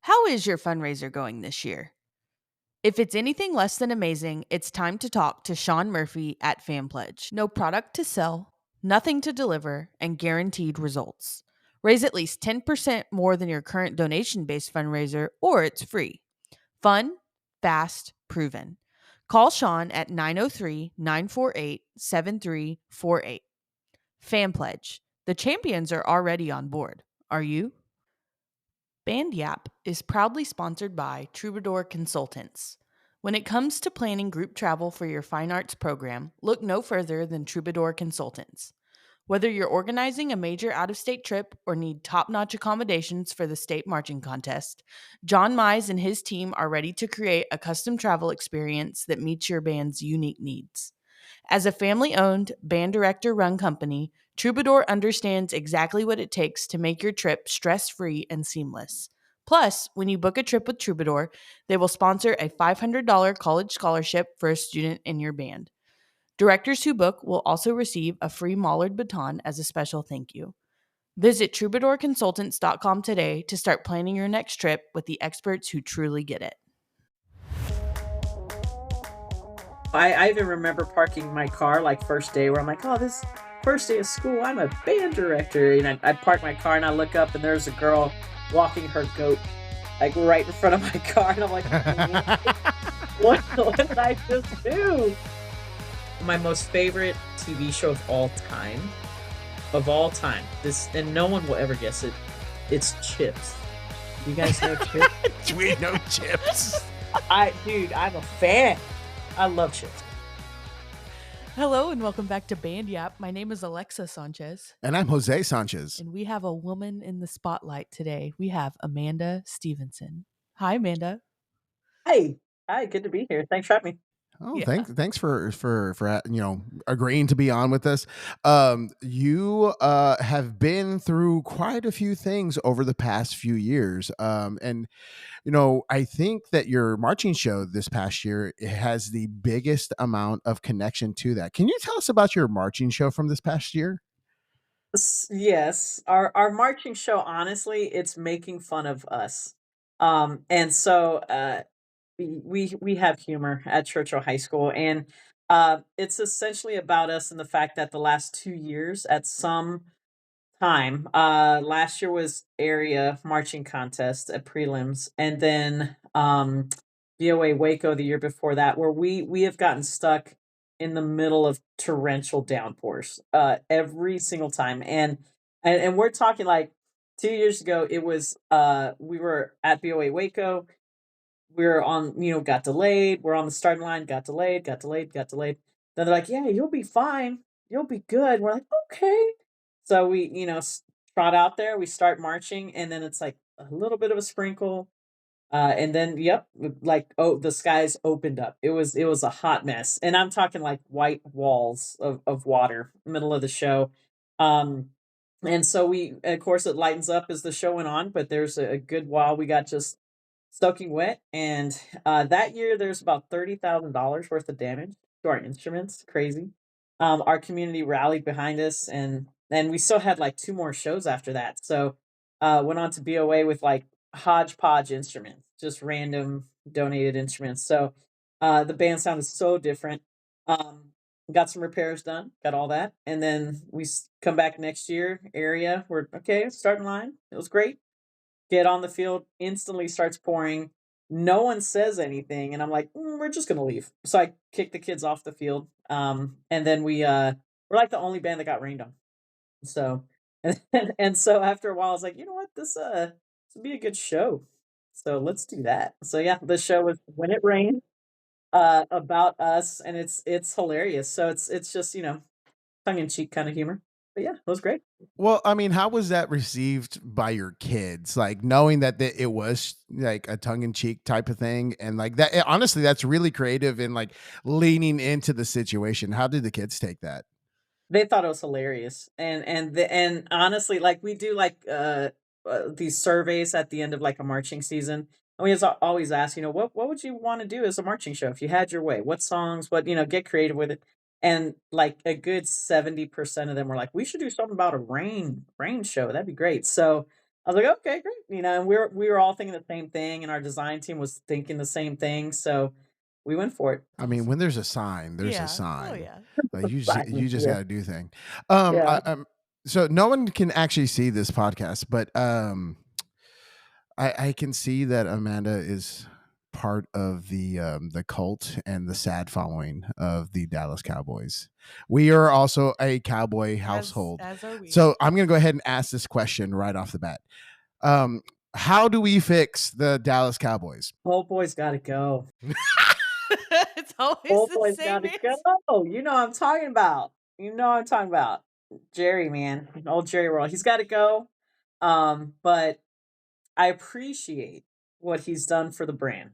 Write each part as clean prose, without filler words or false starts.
How is your fundraiser going this year? If it's anything less than amazing, it's time to talk to Shawn Murphy at FanPledge. No product to sell, nothing to deliver, and guaranteed results. Raise at least 10% more than your current donation based fundraiser, or it's free. Fun, fast, proven. Call Shawn at 903-948-7348. FanPledge. The champions are already on board. Are you? Band Yap is proudly sponsored by Troubadour Consultants. When it comes to planning group travel for your fine arts program, look no further than Troubadour Consultants. Whether you're organizing a major out of state trip or need top notch accommodations for the state marching contest, John Mize and his team are ready to create a custom travel experience that meets your band's unique needs. As a family owned, band director run company, Troubadour understands exactly what it takes to make your trip stress free and seamless. Plus, when you book a trip with Troubadour, they will sponsor a $500 college scholarship for a student in your band. Directors who book will also receive a free Mollard baton as a special thank you. Visit troubadourconsultants.com today to start planning your next trip with the experts who truly get it. I even remember parking my car like first day where I'm like, oh, this first day of school, I'm a band director. And I park my car and I look up and there's a girl walking her goat like right in front of my car. And I'm like, what did I just do? My most favorite TV show of all time, this, and no one will ever guess it, it's Chips. You guys know Chips? We know Chips. Dude, I'm a fan. I love Chips. Hello and welcome back to Band Yap. My name is Alexa Sanchez. And I'm Jose Sanchez. And we have a woman in the spotlight today. We have Amanda Stevenson. Hi, Amanda. Hi, good to be here. Thanks for having me. Oh, yeah. Thanks for agreeing to be on with us. You have been through quite a few things over the past few years, and I think that your marching show this past year has the biggest amount of connection to that. Can you tell us about your marching show from this past year? Yes, our marching show. Honestly, it's making fun of us, and so we have humor at Churchill High School, and it's essentially about us and the fact that the last 2 years, at some time, last year was area marching contest at prelims, and then BOA Waco the year before that, where we have gotten stuck in the middle of torrential downpours every single time, and we're talking like 2 years ago. It was we were at BOA Waco, we're on, got delayed. We're on the starting line, got delayed, got delayed, got delayed. Then they're like, yeah, you'll be fine. You'll be good. We're like, okay. So we, trot out there, we start marching, and then it's like a little bit of a sprinkle. And then, yep, like, oh, the skies opened up. It was a hot mess. And I'm talking like white walls of water, middle of the show. Um, and so of course, it lightens up as the show went on, but there's a good while we got just soaking wet, and that year there's about $30,000 worth of damage to our instruments. Crazy. Our community rallied behind us, and we still had like two more shows after that. So went on to BOA with like hodgepodge instruments, just random donated instruments. So the band sounded so different. Got some repairs done, got all that, and then we come back next year. Area, we're okay. Starting line, it was great. Get on the field, instantly starts pouring. No one says anything, and I'm like, we're just gonna leave. So I kick the kids off the field, and then we're like the only band that got rained on. So and so after a while, I was like, you know what, this would be a good show. So let's do that. So yeah, the show was When It Rained, about us, and it's hilarious. So it's just tongue in cheek kind of humor. But yeah, it was great. Well, I mean, how was that received by your kids? Like knowing that it was like a tongue in cheek type of thing, and like that. Honestly, that's really creative and like leaning into the situation. How did the kids take that? They thought it was hilarious, and honestly, like we do like these surveys at the end of like a marching season, and we always ask, what would you want to do as a marching show if you had your way? What songs? What get creative with it. And like a good 70% of them were like, we should do something about a rain show. That'd be great. So I was like, okay, great. And we were all thinking the same thing, and our design team was thinking the same thing. So we went for it. I mean, when there's a sign, there's a Yeah. Oh sign. yeah. Like Fine. you just Yeah. got to do thing. Yeah. So no one can actually see this podcast, but I can see that Amanda is part of the cult and the sad following of the Dallas Cowboys. We are also a cowboy household. As are we. So I'm gonna go ahead and ask this question right off the bat. How do we fix the Dallas Cowboys? Old boy's got to go. It's always Old the boy's same got to answer. go. You know what I'm talking about. You know what I'm talking about. Jerry, man, old Jerry World. He's got to go. But I appreciate what he's done for the brand.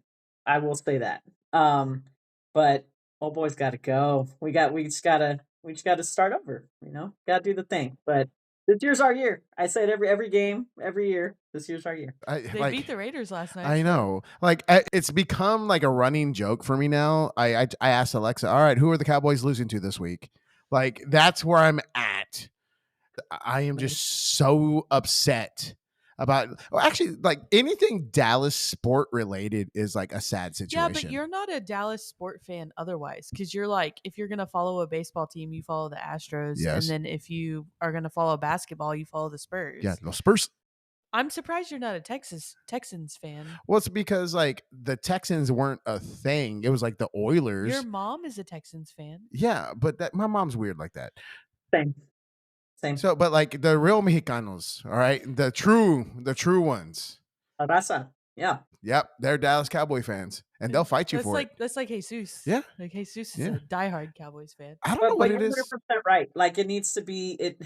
I will say that. But old boy's got to go. We just gotta start over. Got to do the thing. But this year's our year. I say it every game, every year. This year's our year. They beat the Raiders last night. I know. It's become like a running joke for me now. I asked Alexa, all right, who are the Cowboys losing to this week? Like, that's where I'm at. I am just so upset about, well, actually, like anything Dallas sport related is like a sad situation. Yeah, but you're not a Dallas sport fan otherwise, because you're like, if you're gonna follow a baseball team, you follow the Astros, Yes. and then if you are gonna follow basketball, you follow the Spurs. Yeah, the Spurs. I'm surprised you're not a Texans fan. Well, it's because like the Texans weren't a thing. It was like the Oilers. Your mom is a Texans fan. Yeah, but my mom's weird like that. Same. So, but like the real Mexicanos, all right, the true ones. Raza. Yeah. Yep, they're Dallas Cowboy fans, and they'll fight you for it. That's like Jesus. Yeah. Like Jesus is a diehard Cowboys fan. I don't know what But it you're is. 100% right. Like it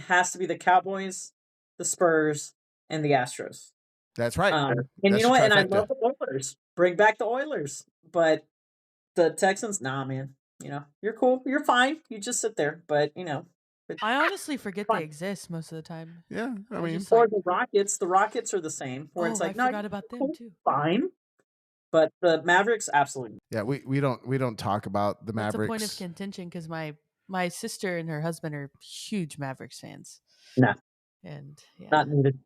has to be the Cowboys, the Spurs, and the Astros. That's right. And That's you know the what? And I trifecta. love the Oilers. Bring back the Oilers. But the Texans, nah, man. You're cool. You're fine. You just sit there. But I honestly forget Fine. they exist most of the time. Yeah, I mean, just or like, the Rockets. The Rockets are the same. Where it's I like, no, forgot about them cool, too. fine. But the Mavericks, absolutely. yeah, we don't talk about the That's Mavericks. a point of contention because my sister and her husband are huge Mavericks fans. No, and yeah, not needed.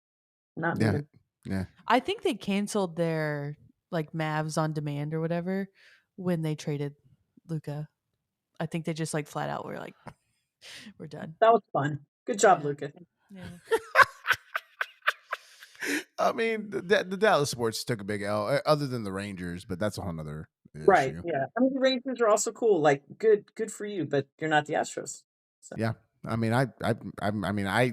Not Yeah. needed. Yeah, I think they canceled their like Mavs on demand or whatever when they traded Luca. I think they just like flat out were like, we're done. That was fun. Good job, Yeah. Luca. Yeah. I mean, the Dallas sports took a big L, other than the Rangers, but that's a whole nother Right. issue. Yeah. I mean, the Rangers are also cool. Like, good for you, but you're not the Astros. So. Yeah. I mean,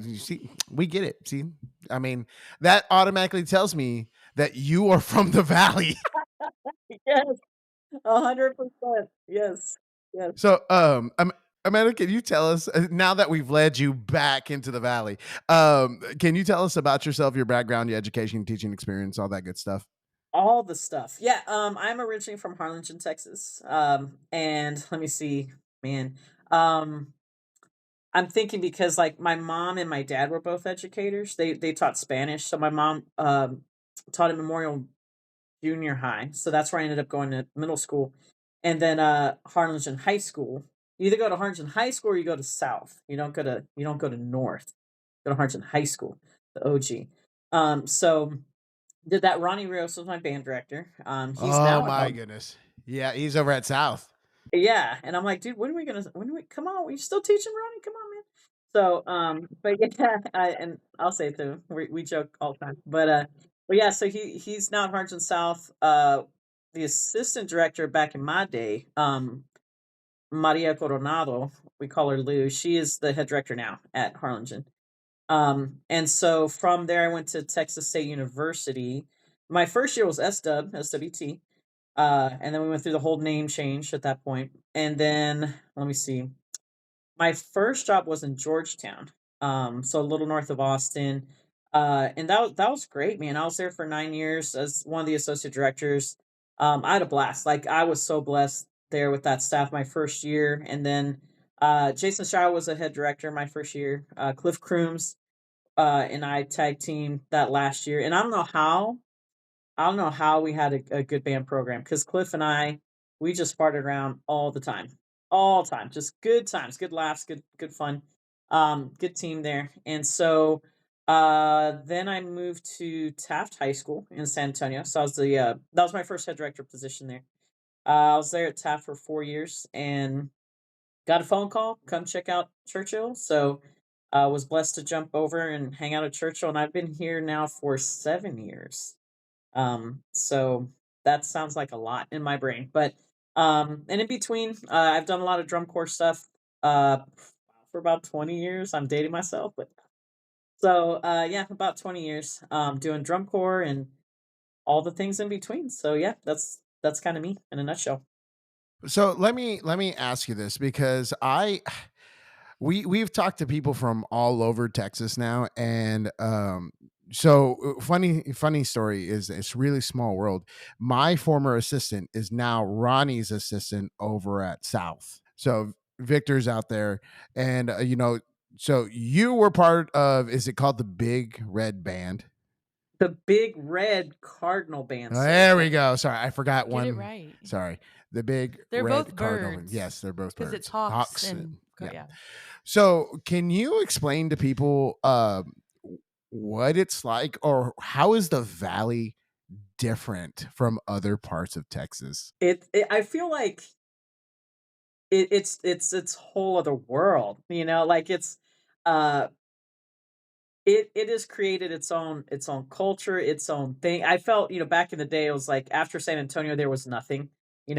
you see, we get it. See, I mean, that automatically tells me that you are from the Valley. Yes. 100%. Yes. Yes. So, Amanda, can you tell us, now that we've led you back into the Valley, can you tell us about yourself, your background, your education, teaching experience, all that good stuff? All the stuff. Yeah. I'm originally from Harlingen, Texas. And let me see, man. I'm thinking because like my mom and my dad were both educators. They taught Spanish. So my mom taught at Memorial Junior High. So that's where I ended up going to middle school. And then Harlingen High School. You either go to Harlingen High School or you go to South. You don't go to North. Go to Harlingen High School, the OG. So did that. Ronnie Rios was my band director. He's now my goodness. Yeah, he's over at South. Yeah, and I'm like, dude, when are we come on, we still teaching Ronnie? Come on, man. So, but yeah, and I'll say it too. We joke all the time, but yeah, so he's now at Harlingen South. The assistant director back in my day, Maria Coronado, we call her Lou. She is the head director now at Harlingen. And so from there, I went to Texas State University. My first year was SWT. And then we went through the whole name change at that point. And then let me see. My first job was in Georgetown, so a little north of Austin. And that was great, man. I was there for 9 years as one of the associate directors. I had a blast. Like I was so blessed there with that staff my first year. And then Jason Shaw was a head director my first year. Cliff Crooms and I tag team that last year. And I don't know how we had a good band program because Cliff and I, we just farted around all the time, just good times, good laughs, good fun, good team there. And so Then I moved to Taft High School in San Antonio. So I was that was my first head director position there. I was there at Taft for 4 years and got a phone call, come check out Churchill. So I was blessed to jump over and hang out at Churchill, and I've been here now for 7 years. So that sounds like a lot in my brain, but and in between, I've done a lot of drum corps stuff. For about 20 years. I'm dating myself, but so yeah, about 20 years doing drum corps and all the things in between. So yeah, that's kind of me in a nutshell. So let me ask you this, because we've talked to people from all over Texas now, and funny story is, it's really small world. My former assistant is now Ronnie's assistant over at South. So Victor's out there, and so you were part of, is it called the Big Red Band? The Big Red Cardinal Band, sir. There we go. Sorry, I forgot Get it one. right. Sorry, the Big They're Red both Cardinal Band. birds Yes, they're both because it's birds. hawks Hawks. and Yeah. yeah. So, can you explain to people what it's like, or how is the valley different from other parts of Texas? I feel like it's whole other world. Like uh it has created its own culture, its own thing. I felt, back in the day, it was like after San Antonio, there was nothing,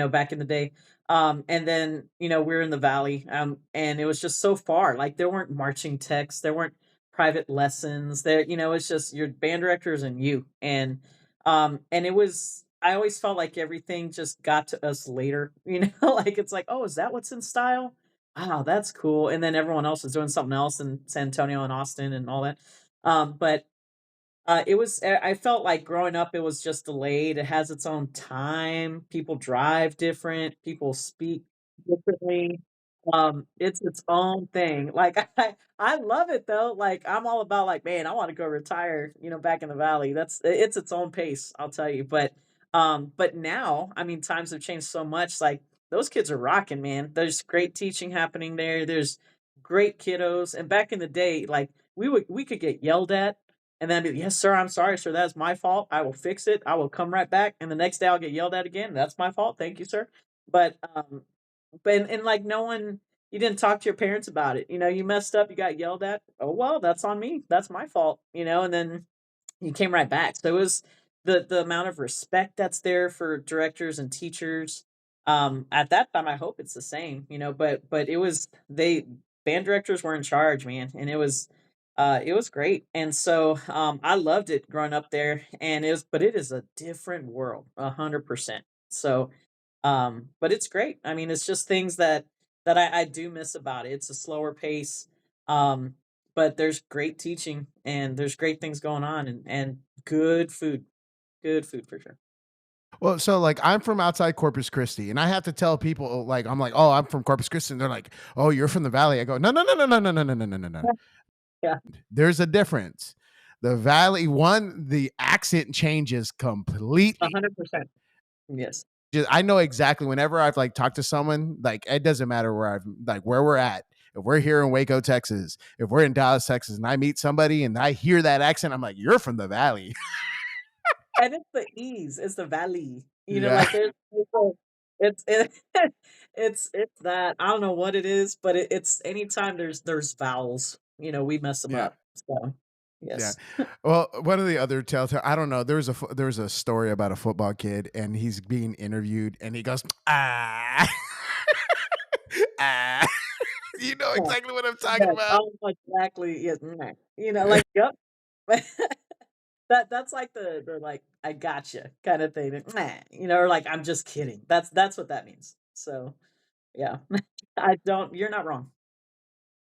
back in the day. And then, we're in the valley, and it was just so far. Like there weren't marching techs, there weren't private lessons. There, it's just your band directors and you. And it was I always felt like everything just got to us later, like it's like, oh, is that what's in style? Wow, that's cool. And then everyone else is doing something else in San Antonio and Austin and all that. But it was I felt like growing up, it was just delayed. It has its own time. People drive different. People speak differently. It's its own thing. Like I love it though. Like I'm all about like, man, I want to go retire. Back in the valley. It's its own pace. I'll tell you. But now, I mean, times have changed so much. Like those kids are rocking, man. There's great teaching happening there. There's great kiddos. And back in the day, like we could get yelled at and then be, yes, sir, I'm sorry, sir. That's my fault. I will fix it. I will come right back. And the next day I'll get yelled at again. That's my fault. Thank you, sir. But like no one, you didn't talk to your parents about it. You messed up, you got yelled at. Oh well, that's on me. That's my fault. And then you came right back. So it was the amount of respect that's there for directors and teachers. At that time, I hope it's the same, but it was they band directors were in charge, man, and it was great. And so I loved it growing up there, and it is a different world, 100%. So but it's great. I mean, it's just things that I do miss about it. It's a slower pace. Um, but there's great teaching and there's great things going on and good food. Good food for sure. Well, so like I'm from outside Corpus Christi, and I have to tell people, like, I'm like, oh, I'm from Corpus Christi, and they're like, oh, you're from the valley. I go, no, no, no, no, no, no, no, no, no, no, no, no. Yeah, There's a difference. The valley one, the accent changes completely. 100%. Yes. I know exactly, whenever I've like talked to someone, like it doesn't matter where we're at. If we're here in Waco, Texas, if we're in Dallas, Texas, and I meet somebody and I hear that accent, I'm like, you're from the valley. And it's the ease, it's the valley. Yeah. Like it's it's that. I don't know what it is, but it's anytime there's vowels, we mess them Yeah. up. So Yeah. yes. Well, one of the other telltale, I don't know. There was a story about a football kid, and he's being interviewed, and he goes, ah, ah. You know exactly what I'm talking Yes, about. almost exactly, yes, meh. Like, yep. That's like the like, "I gotcha," kinda thing, "Meh," or like, "I'm just kidding." That's what that means. So, yeah. I don't you're not wrong.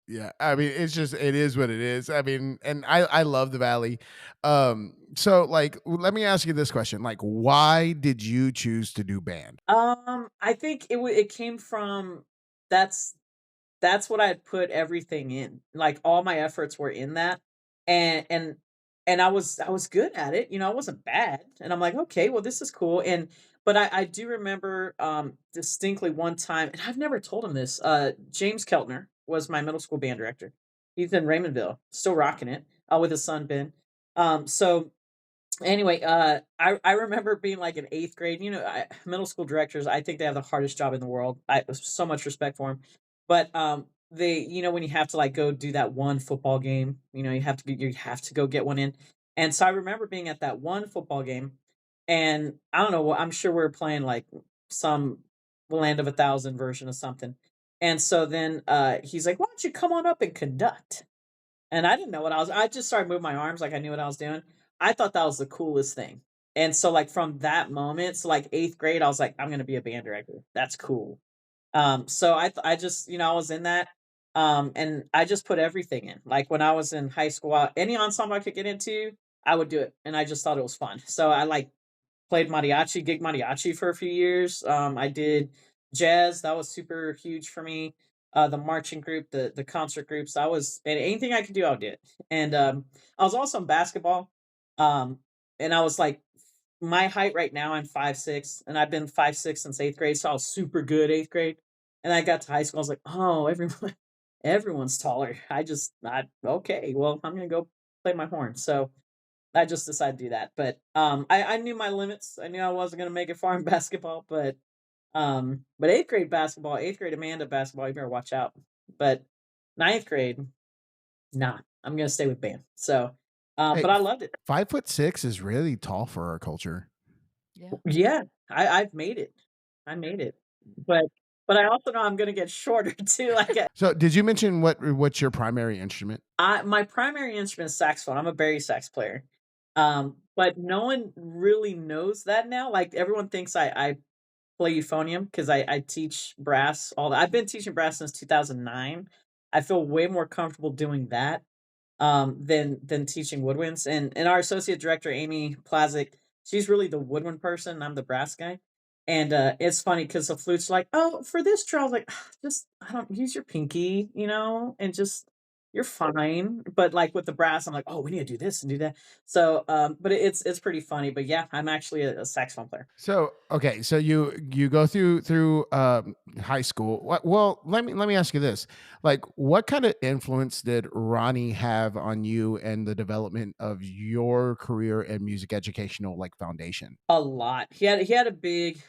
Yeah, I mean, it is what it is. I mean, and I love the valley. So like, let me ask you this question: like, why did you choose to do band? I think it came from that's That's what I had put everything in, like, all my efforts were in that, and and I was good at it, I wasn't bad, and I'm like, "Okay, well, this is cool," but I do remember, distinctly one time, and I've never told him this, James Keltner was my middle school band director. He's in Raymondville, still rocking it, with his son Ben. So anyway, I remember being like in 8th grade. Middle school directors, I think they have the hardest job in the world. I have so much respect for them. But they, when you have to like go do that one football game, you have to go get one in. And so I remember being at that one football game, and I don't know. I'm sure we were playing like some Land of a Thousand version of something. And so then he's like, "Why don't you come on up and conduct?" And I didn't know what I just started moving my arms like I knew what I was doing. I thought that was the coolest thing. And so, like, from that moment, so, like, 8th grade, I was like, "I'm gonna be a band director. That's cool." So I just, I was in that, and I just put everything in. Like, when I was in high school, any ensemble I could get into, I would do it, and I just thought it was fun. So I, like, played mariachi, gig mariachi for a few years. I did jazz. That was super huge for me. The marching group, the concert groups. I was and anything I could do, I would do it. And I was also in basketball. Um, and I was like my height right now, I'm 5'6", and I've been 5'6" since 8th grade, so I was super good 8th grade. And I got to high school, I was like, oh, everyone's taller. I okay, well, I'm gonna go play my horn. So I just decided to do that. But I knew my limits. I knew I wasn't gonna make it far in basketball, but 8th grade basketball, 8th grade Amanda basketball, you better watch out. But ninth grade, nah, I'm gonna stay with band. So Hey, but I loved it. 5'6" is really tall for our culture. Yeah. Yeah, I've made it. I made it. But I also know I'm gonna get shorter too. So, did you mention what's your primary instrument? My primary instrument is saxophone. I'm a bari sax player. But no one really knows that now. Like everyone thinks I play euphonium because I teach brass. I've been teaching brass since 2009. I feel way more comfortable doing that than teaching woodwinds. And our associate director Amy Plazik, she's really the woodwind person. I'm the brass guy. And it's funny because the flute's like, oh, for this drill, I was like, "Ah, just I don't use your pinky, and just you're fine. But like with the brass, I'm like, oh, we need to do this and do that. So, but it's pretty funny. But yeah, I'm actually a saxophone player. So, okay, so you go through high school. Well, let me ask you this: like, what kind of influence did Ronnie have on you and the development of your career and music educational like foundation? A lot. He had a big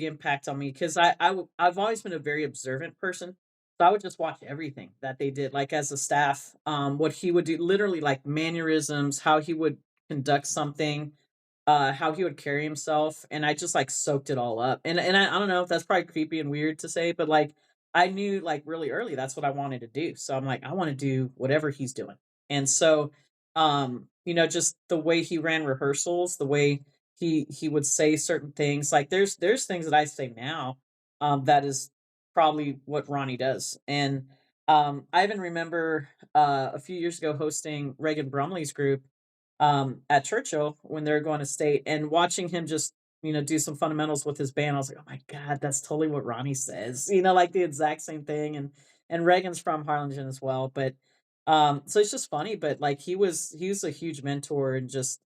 impact on me because I've always been a very observant person. So I would just watch everything that they did, like as a staff, what he would do, literally like mannerisms, how he would conduct something, how he would carry himself, and I just like soaked it all up. And I don't know if that's probably creepy and weird to say, but like I knew like really early that's what I wanted to do. So I'm like, I want to do whatever he's doing. And so just the way he ran rehearsals, the way he would say certain things. Like there's things that I say now, that is probably what Ronnie does. And I even remember a few years ago hosting Reagan Brumley's group at Churchill when they were going to state and watching him just do some fundamentals with his band. I was like, oh my god, that's totally what Ronnie says. Like the exact same thing. And Reagan's from Harlingen as well, but so it's just funny. But like he was a huge mentor and just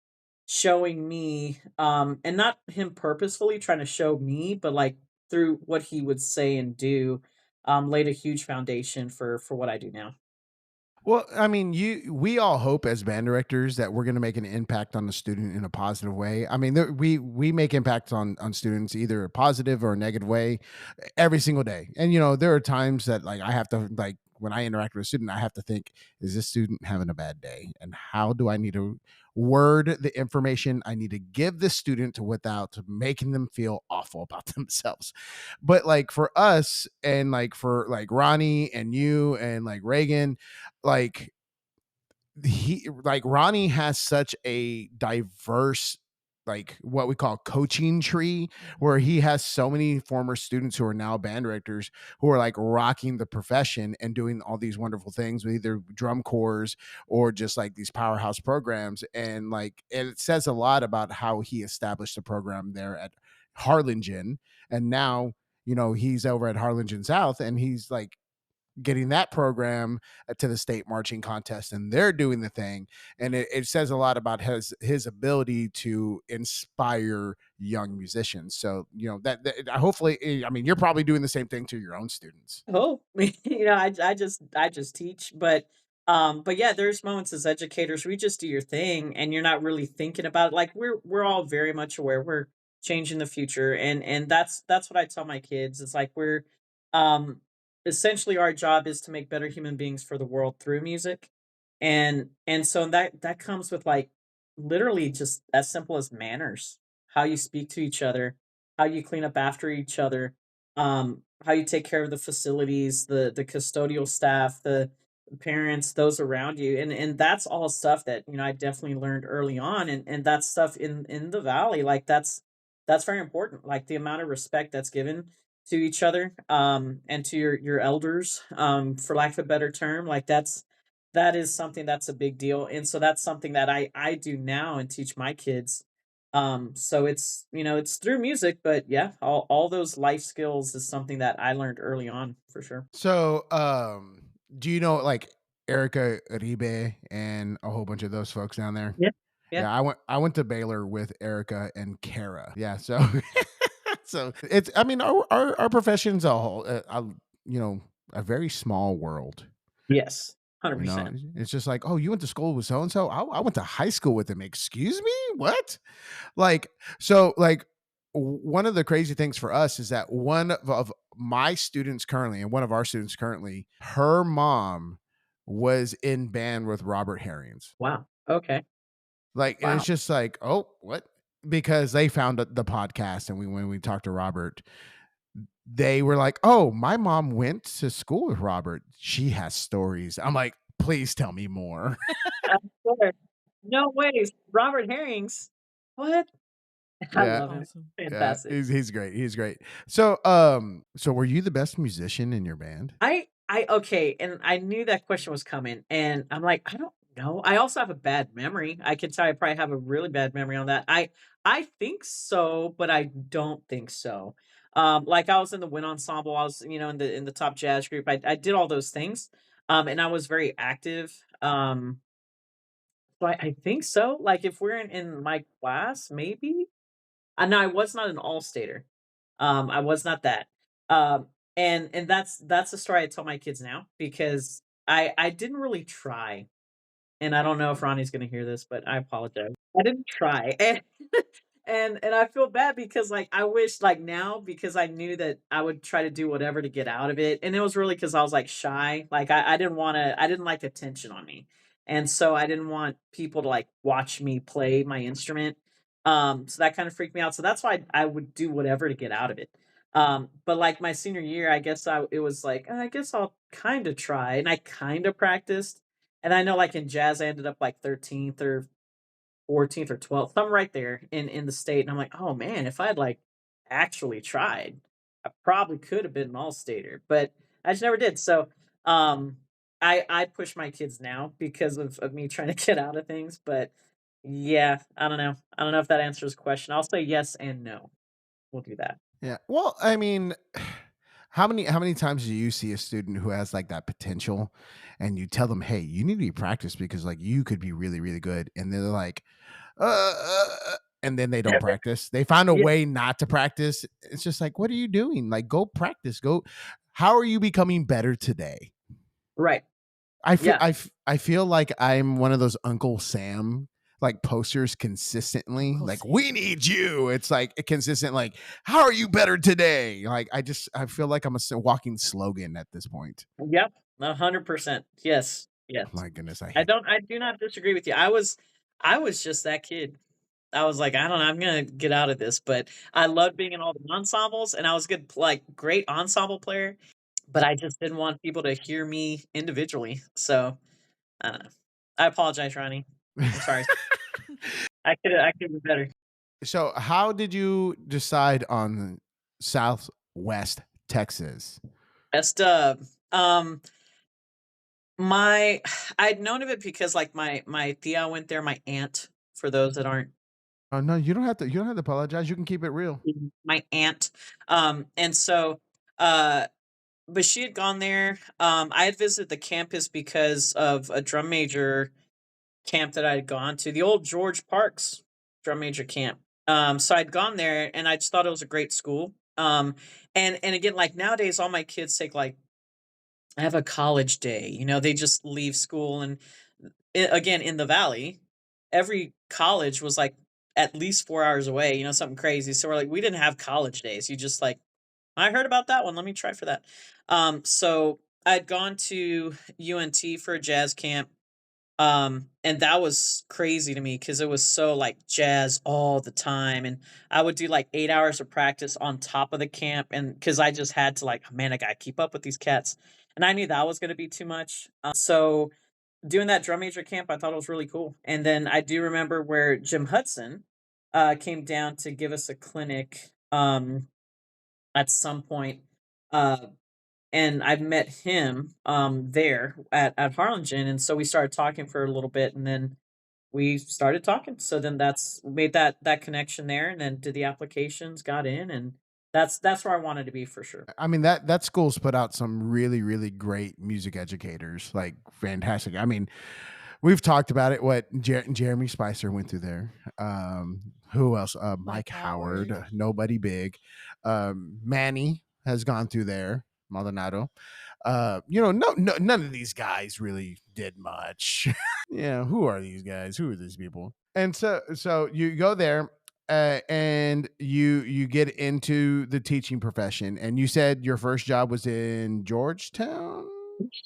showing me, and not him purposefully trying to show me, but like through what he would say and do, laid a huge foundation for what I do now. Well, I mean, we all hope as band directors that we're going to make an impact on the student in a positive way. I mean, we make impacts on students either a positive or a negative way every single day. And there are times that like I have to like when I interact with a student, I have to think, is this student having a bad day? And how do I need to word the information I need to give the student without making them feel awful about themselves? But like for us and like for like Ronnie and you and like Reagan, like he like Ronnie has such a diverse like what we call coaching tree where he has so many former students who are now band directors who are like rocking the profession and doing all these wonderful things with either drum corps or just like these powerhouse programs. And like it says a lot about how he established the program there at Harlingen. And now he's over at Harlingen South and he's like getting that program to the state marching contest and they're doing the thing. And it says a lot about his ability to inspire young musicians. So that hopefully, I mean, you're probably doing the same thing to your own students. Oh, I just teach, but But yeah, there's moments as educators, we just do your thing and you're not really thinking about it. Like we're all very much aware we're changing the future. And that's what I tell my kids. It's like we're um essentially our job is to make better human beings for the world through music. And so that comes with like literally just as simple as manners, how you speak to each other, how you clean up after each other, how you take care of the facilities, the custodial staff, the parents, those around you, and that's all stuff that, I definitely learned early on, and that's stuff in the valley, like, that's very important, like, the amount of respect that's given to each other, and to your elders, for lack of a better term, like, that is something that's a big deal, and so that's something that I do now and teach my kids, so it's through music, but yeah, all those life skills is something that I learned early on, for sure. So, do you know like Erica Ribe and a whole bunch of those folks down there? Yeah. Yeah. Yeah, I went to Baylor with Erica and Kara. Yeah, so so it's I mean our profession's you know a very small world. Yes, You know, 100%. it's just like, oh, you went to school with so and so. I went to high school with them. Excuse me, what? Like, so like one of the crazy things for us is that one of my students currently, and one of our students currently, her mom was in band with Robert Herrings. Wow, okay. Like, and it's Wow. just like, oh, what? Because they found the podcast, and when we talked to Robert, they were like, "Oh, my mom went to school with Robert. She has stories." I'm like, "Please tell me more." I swear. No ways. Robert Herrings? What? I Yeah. love him. Awesome. Yeah, Fantastic. he's great. He's great. So, so were you the best musician in your band? I okay, and I knew that question was coming, and I'm like, I don't know. I also have a bad memory. I can tell I probably have a really bad memory on that. I think so, but I don't think so. Like I was in the wind ensemble, I was, in the top jazz group. I did all those things. And I was very active. So I think so. Like if we're in my class, maybe. No, I was not an all-stater. I was not that. And that's the story I tell my kids now because I didn't really try, and I don't know if Ronnie's gonna hear this, but I apologize. I didn't try, and I feel bad because, like, I wish, like, now because I knew that I would try to do whatever to get out of it, and it was really because I was, like, shy, like, I didn't like attention on me, and so I didn't want people to, like, watch me play my instrument, so that kinda freaked me out, so that's why I would do whatever to get out of it, but, like, my senior year, I guess it was like, I guess I'll kinda try," and I kinda practiced, and I know, like, in jazz, I ended up, like, 13th or 14th or 12th, something right there in the state, and I'm like, "Oh, man, if I'd, like, actually tried, I probably could have been an all-stater," but I just never did, so, I push my kids now because of me trying to get out of things, but yeah, I don't know. I don't know if that answers the question. I'll say yes and no. We'll do that. Yeah. Well, I mean, how many times do you see a student who has like that potential and you tell them, "Hey, you need to be practiced because like you could be really really good." And they're like, and then they don't practice. They find a Yeah, way not to practice. It's just like, "What are you doing? Like go practice. Go How are you becoming better today?" right. Yeah. I feel like I'm one of those Uncle Sam like posters consistently. Uncle Like, Sam. we need you. It's like a consistent, like, how are you better today? Like, I feel like I'm a walking slogan at this point. Yep. 100%. Yes. Yes. My goodness, I hate I do not disagree with you. I was just that kid. I was like, "I don't know, I'm gonna get out of this," but I loved being in all the ensembles, and I was good like, great ensemble player, but I just didn't want people to hear me individually, so, I don't know. I apologize, Ronnie. I'm sorry. I could be better. So, how did you decide on Southwest Texas? Messed up. My I'd known of it because, like, my tia went there, my aunt, for those that aren't Oh no, you don't have to. You don't have to apologize. You can keep it real. my aunt, and so, uh but she had gone there. I had visited the campus because of a drum major camp that I had gone to, the old George Parks drum major camp. So I'd gone there and I just thought it was a great school. And again, like nowadays, all my kids take like I have a college day. They just leave school, and again, in the valley, every college was like at least 4 hours away. Something crazy. So we're like, we didn't have college days. You just like, I heard about that one. Let me try for that. So I'd gone to UNT for a jazz camp. And that was crazy to me because it was so like jazz all the time. And I would do like 8 hours of practice on top of the camp. And because I just had to, like, "Oh, man, I got to keep up with these cats." And I knew that was going to be too much. So doing that drum major camp, I thought it was really cool. And then I do remember where Jim Hudson came down to give us a clinic at some point. Uh, and I've met him there at Harlingen, and so we started talking for a little bit, and then we started talking. So then that's made that connection there, and then did the applications, got in, and that's where I wanted to be for sure. I mean, that school's put out some really, really great music educators, like fantastic. I mean, we've talked about it. What Jeremy Spicer went through there. Who else? Mike Mike Howard. Howard. Nobody big. Manny has gone through there. Maldonado. No, none of these guys really did much. Yeah, who are these guys? Who are these people? And so you go there, and you get into the teaching profession, and you said your first job was in Georgetown.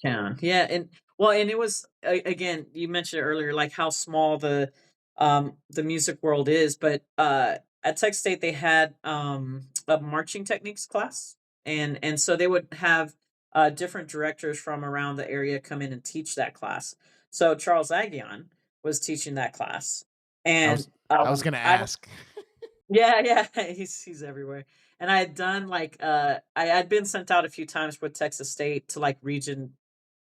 Town. Yeah, and well, and it was again, you mentioned it earlier, like how small the music world is, but at Tech State they had a marching techniques class, and so they would have different directors from around the area come in and teach that class. So Charles Aguion was teaching that class, I and was I was gonna I ask. yeah, yeah, he's everywhere. And I had done like I had been sent out a few times with Texas State to like region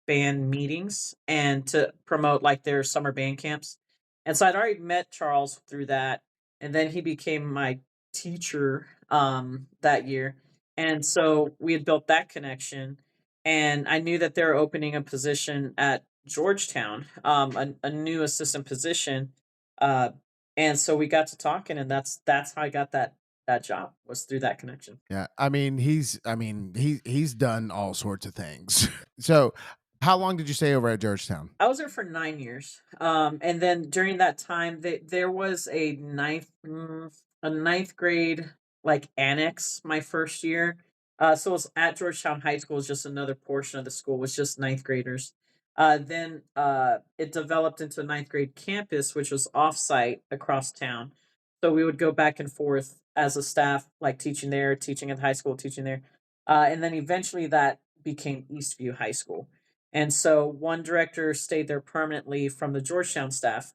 band meetings and to promote like their summer band camps. And so I'd already met Charles through that, and then he became my teacher that year. And so we had built that connection, and I knew that they were opening a position at Georgetown, a new assistant position. Uh and so we got to talking, and that's how I got that job, was through that connection. Yeah, he's done all sorts of things. So, how long did you stay over at Georgetown? I was there for 9 years, and then during that time, there was a ninth grade, like, annex my first year. So it was at Georgetown High School, was just another portion of the school, was just ninth graders. Then, it developed into a ninth grade campus, which was off-site across town. So we would go back and forth as a staff, like, teaching there, teaching at the high school, teaching there. And then eventually that became Eastview High School. And so one director stayed there permanently from the Georgetown staff,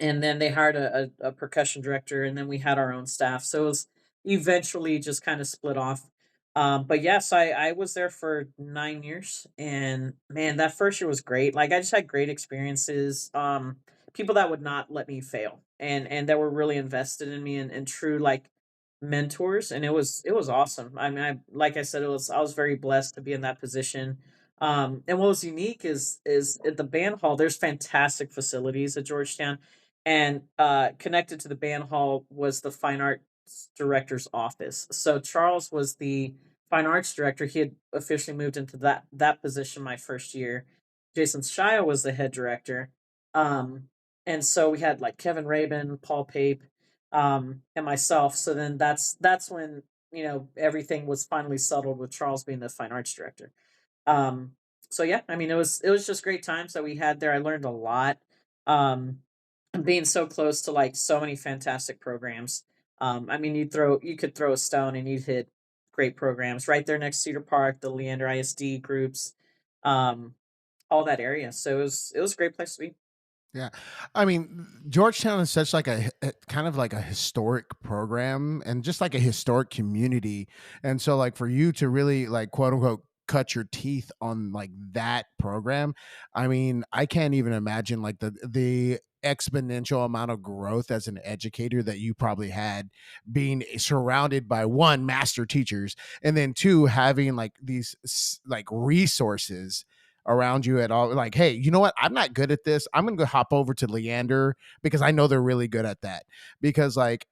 and then they hired a percussion director, and then we had our own staff. So it was eventually just kind of split off. But yes, I was there for 9 years, and man, that first year was great. Like, I just had great experiences. People that would not let me fail, and that were really invested in me, and true, like, mentors, and it was awesome. I mean, like I said, I was very blessed to be in that position. And what was unique is at the band hall, there's fantastic facilities at Georgetown, and connected to the band hall was the fine arts director's office. So Charles was the fine arts director. He had officially moved into that position my first year. Jason Shia was the head director. Um, and so we had like Kevin Rabin, Paul Pape, and myself. So then that's when everything was finally settled with Charles being the fine arts director. Um, so yeah, I mean, it was just great times that we had there. I learned a lot. Um, being so close to like so many fantastic programs. I mean, you could throw a stone and you'd hit great programs right there next to Cedar Park, the Leander ISD groups, um, all that area. So it was a great place to be. Yeah. I mean, Georgetown is such like a kind of like a historic program and just like a historic community. And so like for you to really like quote unquote cut your teeth on like that program, I mean, I can't even imagine like the exponential amount of growth as an educator that you probably had being surrounded by one master teachers and then two having like these like resources around you at all. Like, hey, you know what? I'm not good at this. I'm gonna go hop over to Leander because I know they're really good at that. Because like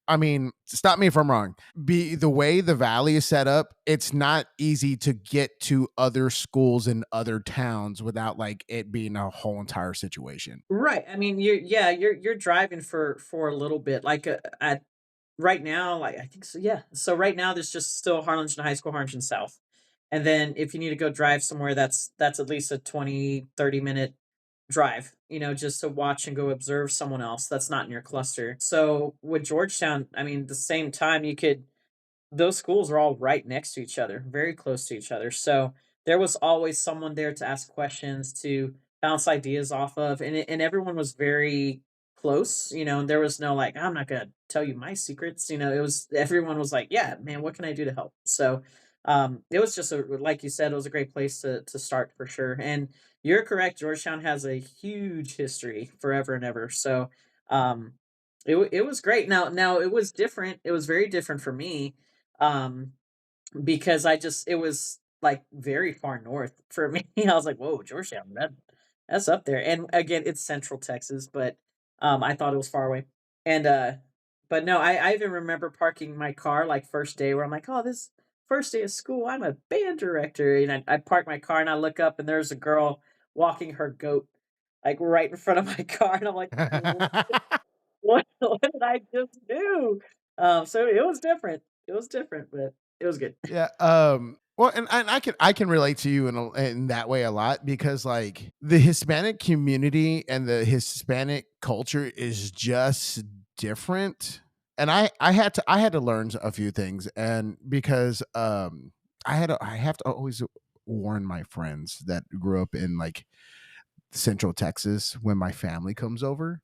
I mean, stop me if I'm wrong. Be the way the valley is set up, it's not easy to get to other schools in other towns without like it being a whole entire situation. Right. I mean, you're driving for a little bit. Like at right now, like I think so. Yeah. So right now, there's just still Harlingen High School, Harlingen South, and then if you need to go drive somewhere, that's at least a 20-30 minute drive. Just to watch and go observe someone else that's not in your cluster. So with Georgetown, I mean, the same time you could those schools are all right next to each other, very close to each other. So there was always someone there to ask questions, to bounce ideas off of, and everyone was very close. And there was no like, I'm not gonna tell you my secrets. It was everyone was like, yeah, man, what can I do to help? So it was just like you said, it was a great place to start for sure. And you're correct, Georgetown has a huge history, forever and ever. So um, it was great. Now it was different. It was very different for me um, because it was like very far north for me. I was like, whoa, Georgetown, that's up there. And again, it's Central Texas, but I thought it was far away. And but no, I even remember parking my car like first day where I'm like, oh, this first day of school, I'm a band director. And I park my car and I look up and there's a girl walking her goat like right in front of my car. And I'm like, what did I just do? So it was different. It was different, but it was good. Yeah. Well, and I can relate to you in that way a lot because like the Hispanic community and the Hispanic culture is just different. And I had to learn a few things, and because I have to always warn my friends that grew up in like Central Texas when my family comes over.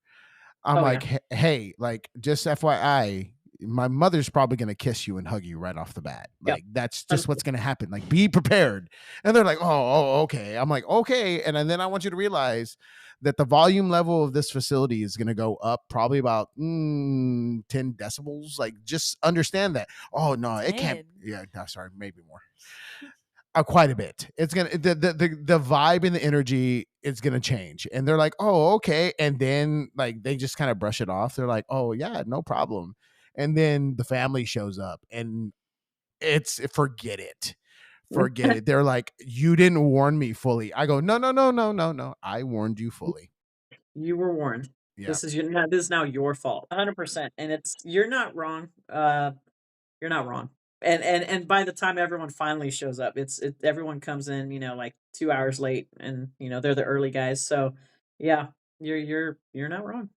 I'm Oh like, yeah. Hey, like, just FYI, my mother's probably gonna kiss you and hug you right off the bat. Yep. Like, that's just what's 100%. gonna happen. Like, be prepared." And they're like, "Oh, okay." I'm like, "Okay." And then I want you to realize that the volume level of this facility is gonna go up probably about 10 decibels. Like, just understand that. Oh no, it can't. 10. Yeah, no, sorry, maybe more. Quite a bit. It's gonna the vibe and the energy is gonna change, and they're like, "Oh, okay," and then like they just kind of brush it off. They're like, "Oh yeah, no problem," and then the family shows up, and it's forget it. They're like, "You didn't warn me fully." I go, "No, no, no, no, no, no. I warned you fully." You were warned. Yeah. This is now your fault. 100%. And it's you're not wrong. You're not wrong. And by the time everyone finally shows up, everyone comes in, like 2 hours late and they're the early guys. So yeah, you're not wrong.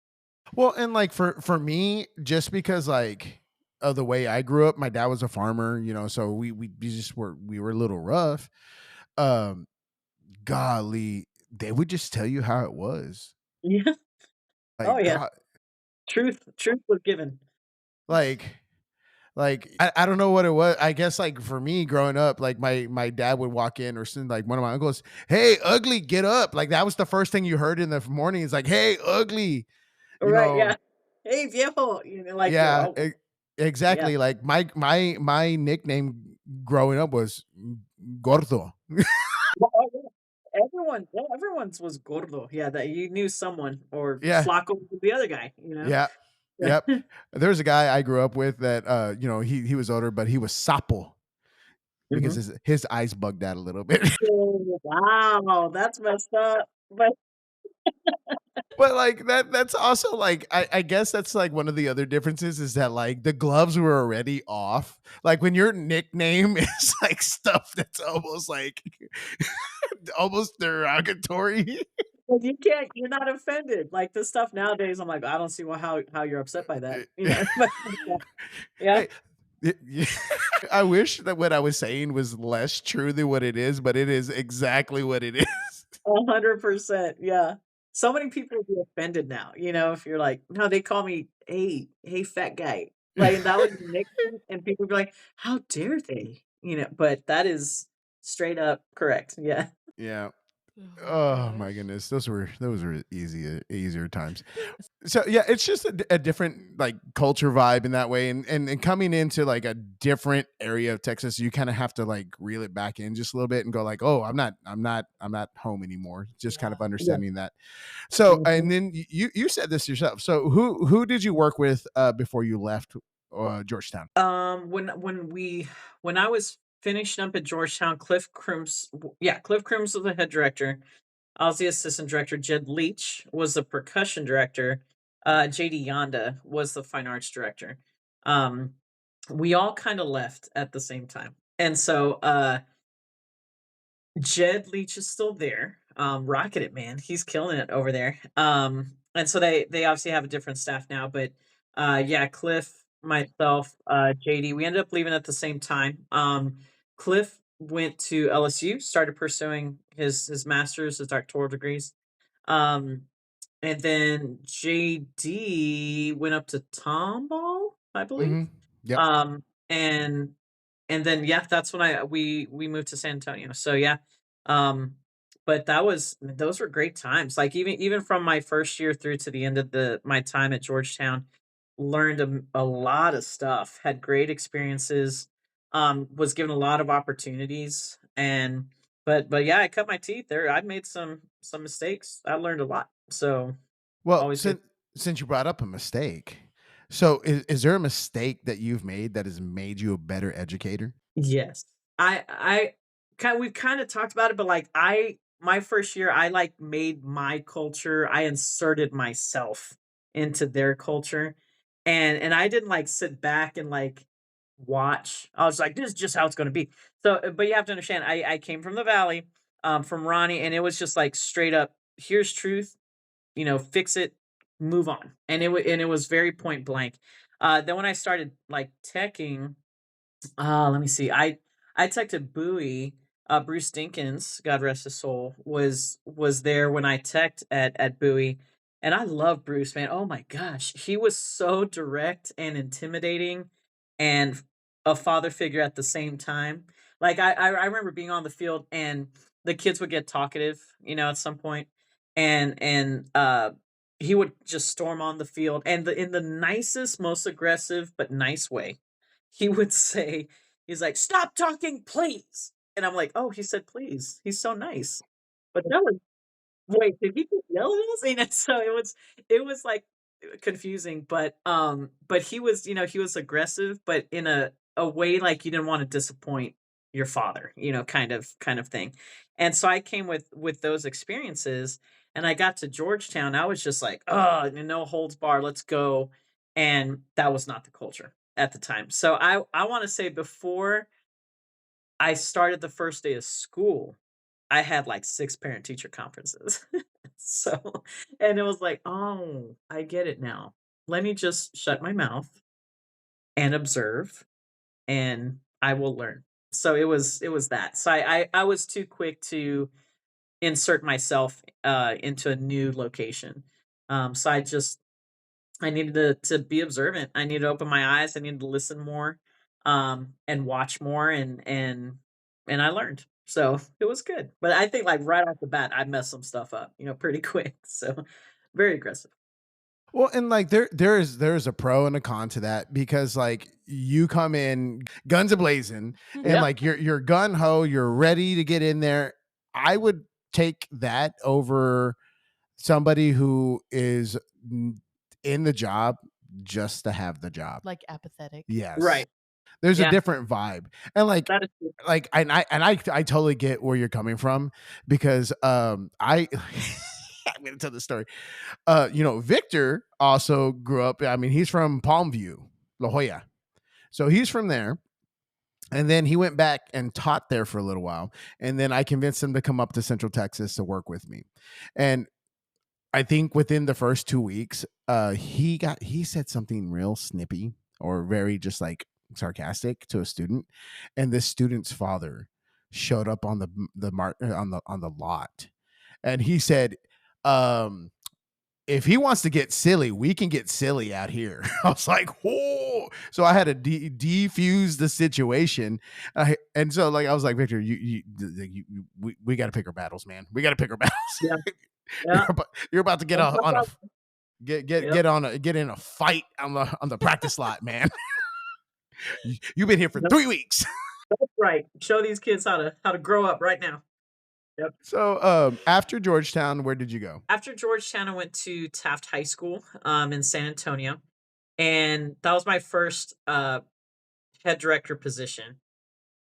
Well, and like for me, just because like of the way I grew up, my dad was a farmer, so we were a little rough. Um, Golly, they would just tell you how it was. Yeah. Oh Like, yeah. God, Truth was given. like I don't know what it was. I guess like for me growing up, like my dad would walk in or something, like one of my uncles, "Hey, ugly, get up." Like that was the first thing you heard in the morning. It's like, "Hey, ugly." You Right, know, yeah. Hey, viejo, like, yeah, oh, yeah. exactly. Like my nickname growing up was gordo. Well, oh, yeah. Everyone's was gordo. Yeah, that you knew someone or Yeah. flaco was the other guy, you know? Yeah. Yep. There's a guy I grew up with that he was older, but he was sapo because Mhm. his eyes bugged out a little bit. Oh, wow, that's messed up, but But like that's also like I guess that's like one of the other differences is that like the gloves were already off. Like when your nickname is like stuff that's almost like almost derogatory. but you're not offended, like, the stuff nowadays, I'm like, I don't see how you're upset by that, but yeah, Hey, y- I wish that what I was saying was less true than what it is, but it is exactly what it is. 100%, yeah. So many people would be offended now, if you're like, "No, they call me, hey, fat guy." Like, and that was your nickname, and people would be like, "How dare they?" But that is straight up correct, yeah. Yeah. Oh my Oh my gosh. goodness, those were easier times. So yeah, it's just a different like culture vibe in that way, and coming into like a different area of Texas, you kind of have to like reel it back in just a little bit and go like, oh, I'm not home anymore. Just kind Yeah. of Yeah. understanding that. So Mhm. and then you said this yourself. So who did you work with before you left? Georgetown? When I was finishing up at Georgetown, Cliff Crooms was the head director. I was the assistant director. Jed Leach was the percussion director. JD Yonda was the fine arts director. Um, we all kind of left at the same time, and so Jed Leach is still there, rocking it, man. He's killing it over there. And so they obviously have a different staff now, but yeah, Cliff, myself, JD, we ended up leaving at the same time. Cliff went to LSU, started pursuing his master's, his doctoral degrees. Um, and then JD went up to Tomball, I believe. Hmm. Yep. Um, and and then yeah, that's when we moved to San Antonio. So yeah, um, but those were great times. Like even from my first year through to the end of the my time at Georgetown, learned a lot of stuff. Had great experiences. Was given a lot of opportunities, and but yeah, I cut my teeth there. I made some mistakes. I learned a lot. So Well, always good. since you brought up a mistake, so is there a mistake that you've made that has made you a better educator? Yes. I kind we've kind of talked about it, but like my first year, I like made my culture, I inserted myself into their culture. And I didn't like sit back and like watch. I was like, this is just how it's gonna be. So but you have to understand, I came from the valley, from Ronnie, and it was just like straight up, here's truth, fix it, move on. And it was very point blank. Then when I started like teching, let me see. I texted Bowie. Bruce Dinkins, God rest his soul, was there when I teched at Bowie, and I love Bruce, man. Oh my gosh, he was so direct and intimidating, and a father figure at the same time. Like I remember being on the field, and the kids would get talkative, at some point, and he would just storm on the field, and in the nicest, most aggressive but nice way he would say, he's like, "Stop talking, please." And I'm like, "Oh, he said please. He's so nice." But that was wait, did he just yell at us? So it was like confusing, but he was aggressive, but in a way like you didn't want to disappoint your father, kind of thing. And so I came with those experiences, and I got to Georgetown. I was just like, oh, no holds bar, let's go. And that was not the culture at the time. So I want to say before I started the first day of school, I had like 6 parent teacher conferences. So and it was like, "Oh, I get it now. Let me just shut my mouth and observe, and I will learn." So it was that. So I was too quick to insert myself, into a new location. So I needed to be observant. I needed to open my eyes. I needed to listen more, and watch more, and I learned. So it was good. But I think like right off the bat, I messed some stuff up, pretty quick. So very aggressive. Well, and like there's a pro and a con to that because like you come in guns a blazing and Yeah. like you're gun ho, you're ready to get in there. I would take that over somebody who is in the job just to have the job. Like apathetic. Yes. Right. There's a Yeah. different vibe. And That is true. I totally get where you're coming from because I I'm gonna tell the story. Victor also grew up. I mean, he's from Palmview, La Jolla. So he's from there. And then he went back and taught there for a little while. And then I convinced him to come up to Central Texas to work with me. And I think within the first 2 weeks, he said something real snippy or very just like sarcastic to a student, and this student's father showed up on the lot, and he said, "If he wants to get silly, we can get silly out here." I was like, "Oh!" So I had to defuse the situation, and so like I was like, "Victor, we got to pick our battles, man. We got to pick our battles." Yeah. you're, Yeah. about, you're about to get Don't fuck on a up. Yep. get in a fight on the practice lot, man. You've been here for Yep. 3 weeks. That's right. Show these kids how to grow up right now. Yep. So after Georgetown, where did you go? After Georgetown, I went to Taft High School, in San Antonio. and that was my first head director position,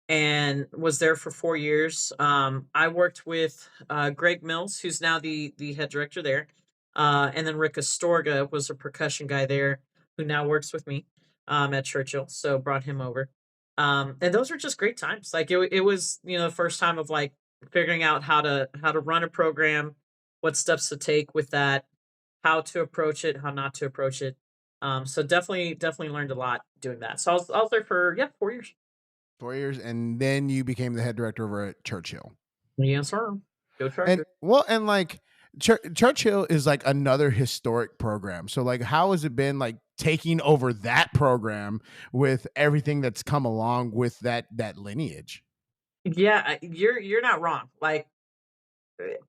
and was there for 4 years. I worked with Greg Mills, who's now the head director there, and then Rick Astorga was a percussion guy there, who now works with me at Churchill. So brought him over, and those were just great times. Like it was the first time of like figuring out how to run a program, what steps to take with that, how to approach it, how not to approach it. So definitely learned a lot doing that. So I was there for 4 years. 4 years, and then you became the head director over at Churchill. Yes, sir. Go And Chargers. well, and like Churchill is like another historic program. So like, how has it been like taking over that program with everything that's come along with that lineage? Yeah, you're not wrong. Like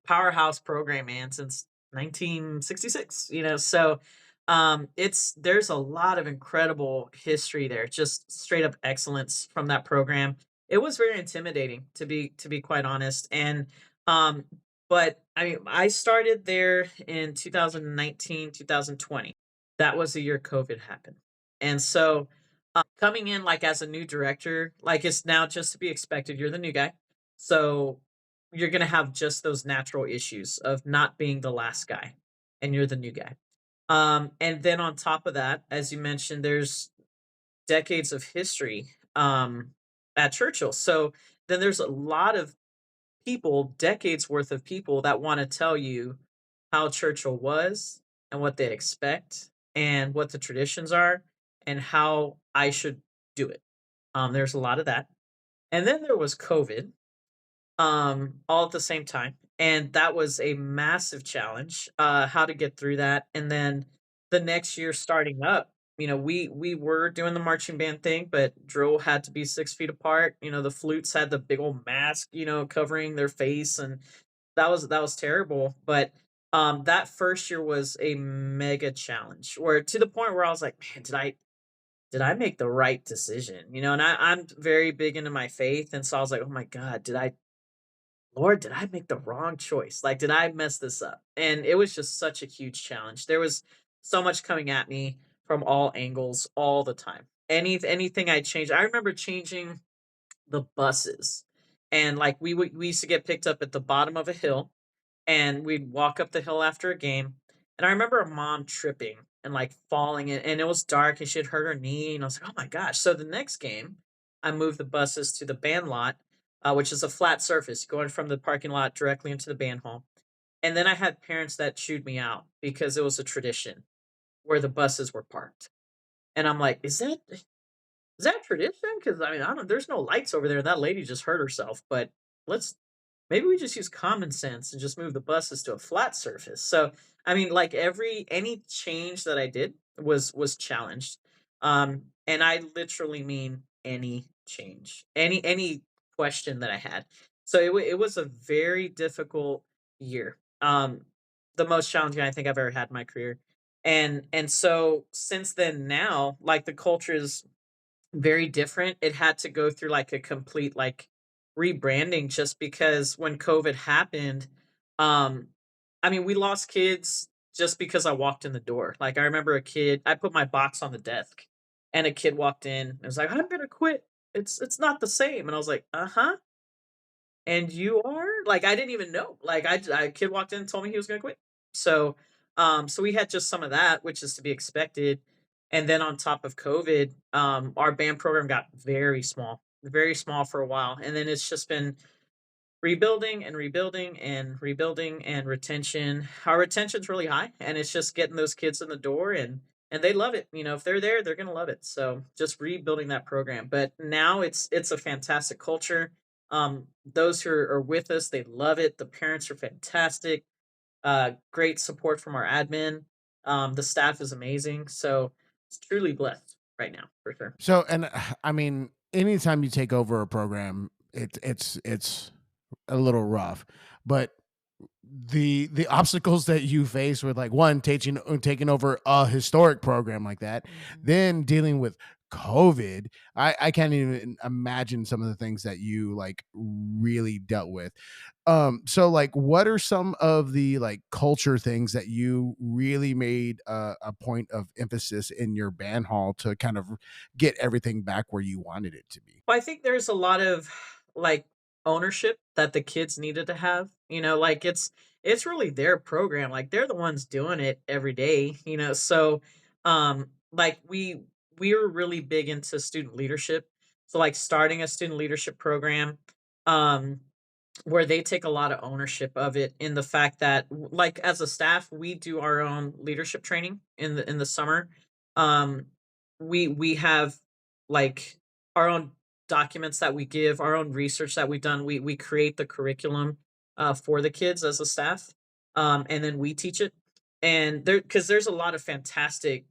powerhouse program, man, since 1966. So it's there's a lot of incredible history there. Just straight up excellence from that program. It was very intimidating to be quite honest. And um, but I mean, I started there in 2019, 2020. That was the year COVID happened, and so coming in like as a new director, like it's now just to be expected. You're the new guy, so you're gonna have just those natural issues of not being the last guy, and you're the new guy. And then on top of that, as you mentioned, there's decades of history at Churchill. So then there's a lot of people, decades worth of people that want to tell you how Churchill was and what they expect and what the traditions are and how I should do it. There's a lot of that. And then there was COVID, all at the same time, and that was a massive challenge, how to get through that. And then the next year starting up, we were doing the marching band thing, but drill had to be 6 feet apart. The flutes had the big old mask, covering their face, and that was terrible. But that first year was a mega challenge, where to the point where I was like, man, did I make the right decision? And I'm very big into my faith, and so I was like, oh my god, Lord, did I make the wrong choice? Like, did I mess this up? And it was just such a huge challenge. There was so much coming at me from all angles all the time. Anything I changed, I remember changing the buses, and like we used to get picked up at the bottom of a hill, and we'd walk up the hill after a game. And I remember a mom tripping and like falling, and it was dark, and she had hurt her knee. And I was like, oh my gosh. So the next game, I moved the buses to the band lot, which is a flat surface going from the parking lot directly into the band hall. And then I had parents that chewed me out because it was a tradition where the buses were parked. And I'm like, is that tradition? Because I mean, I don't. There's no lights over there. That lady just hurt herself. But let's maybe we just use common sense and just move the buses to a flat surface. So I mean, like any change that I did was challenged, and I literally mean any change, any question that I had. So it was a very difficult year. The most challenging I think I've ever had in my career. And so since then now, like the culture is very different. It had to go through like a complete like rebranding just because when COVID happened, um, I mean, we lost kids just because I walked in the door. Like I remember a kid, I put my box on the desk and a kid walked in and was like, I'm gonna quit. It's not the same. And I was like, uh-huh. And you are? Like, I didn't even know. Like, a kid walked in and told me he was gonna quit. So, so we had just some of that, which is to be expected. And then on top of COVID, our band program got very small for a while. And then it's just been rebuilding and rebuilding and rebuilding and retention. Our retention's really high, and it's just getting those kids in the door, and they love it. If they're there, they're gonna love it. So just rebuilding that program. But now it's a fantastic culture. Those who are with us, they love it. The parents are fantastic. Great support from our admin. The staff is amazing. So it's truly blessed right now for sure. So, and I mean, anytime you take over a program, it's a little rough, but the obstacles that you face with like one taking over a historic program like that, Mhm. then dealing with COVID, I can't even imagine some of the things that you like really dealt with. So like what are some of the like culture things that you really made a point of emphasis in your band hall to kind of get everything back where you wanted it to be? Well, I think there's a lot of like ownership that the kids needed to have. Like it's really their program. Like they're the ones doing it every day. So like we were really big into student leadership. So like starting a student leadership program. Um where they take a lot of ownership of it in the fact that like as a staff we do our own leadership training in the summer. um we have like our own documents that we give, our own research that we've done. We create the curriculum for the kids as a staff, and then we teach it. And there's a lot of fantastic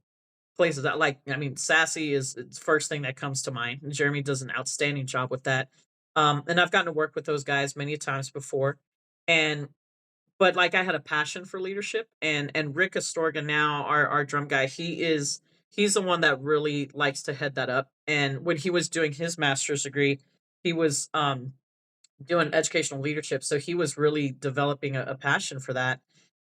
places that, like, I mean, Sassy is it's first thing that comes to mind. And Jeremy does an outstanding job with that. And I've gotten to work with those guys many times before. And but like I had a passion for leadership, and Rick Astorga now, our drum guy, he's the one that really likes to head that up. And when he was doing his master's degree, he was doing educational leadership. So he was really developing a passion for that.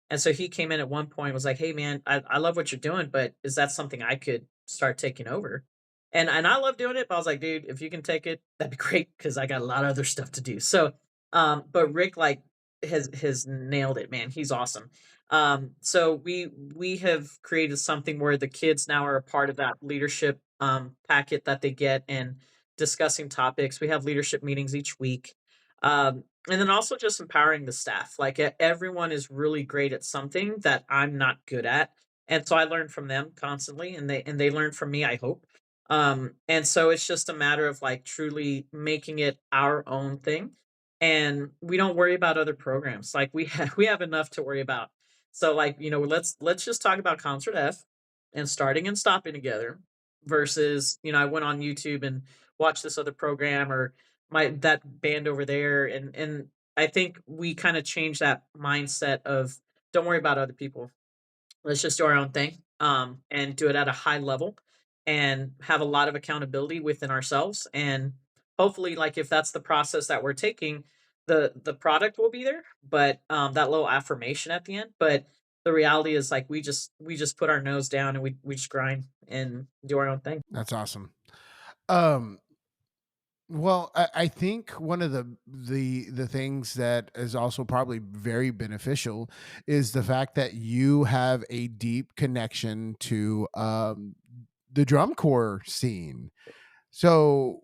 And so he came in at one point and was like, "Hey man, I love what you're doing, but is that something I could start taking over?" And I love doing it, but I was like, "Dude, if you can take it, that'd be great because I got a lot of other stuff to do." So but Rick like has nailed it, man. He's awesome. So we have created something where the kids now are a part of that leadership packet that they get, and discussing topics. We have leadership meetings each week. And then also just empowering the staff. Like everyone is really great at something that I'm not good at. And so I learn from them constantly, and they learn from me, I hope. And so it's just a matter of like truly making it our own thing. And we don't worry about other programs. Like we have enough to worry about. So like, let's just talk about concert F and starting and stopping together versus, I went on YouTube and watched this other program, or my that band over there. And I think we kind of changed that mindset of don't worry about other people. Let's just do our own thing, and do it at a high level, and have a lot of accountability within ourselves. And hopefully, like if that's the process that we're taking, the product will be there, but that little affirmation at the end. But the reality is like we just put our nose down, and we just grind and do our own thing. That's awesome. Um, well, I think one of the things that is also probably very beneficial is the fact that you have a deep connection to the drum corps scene. So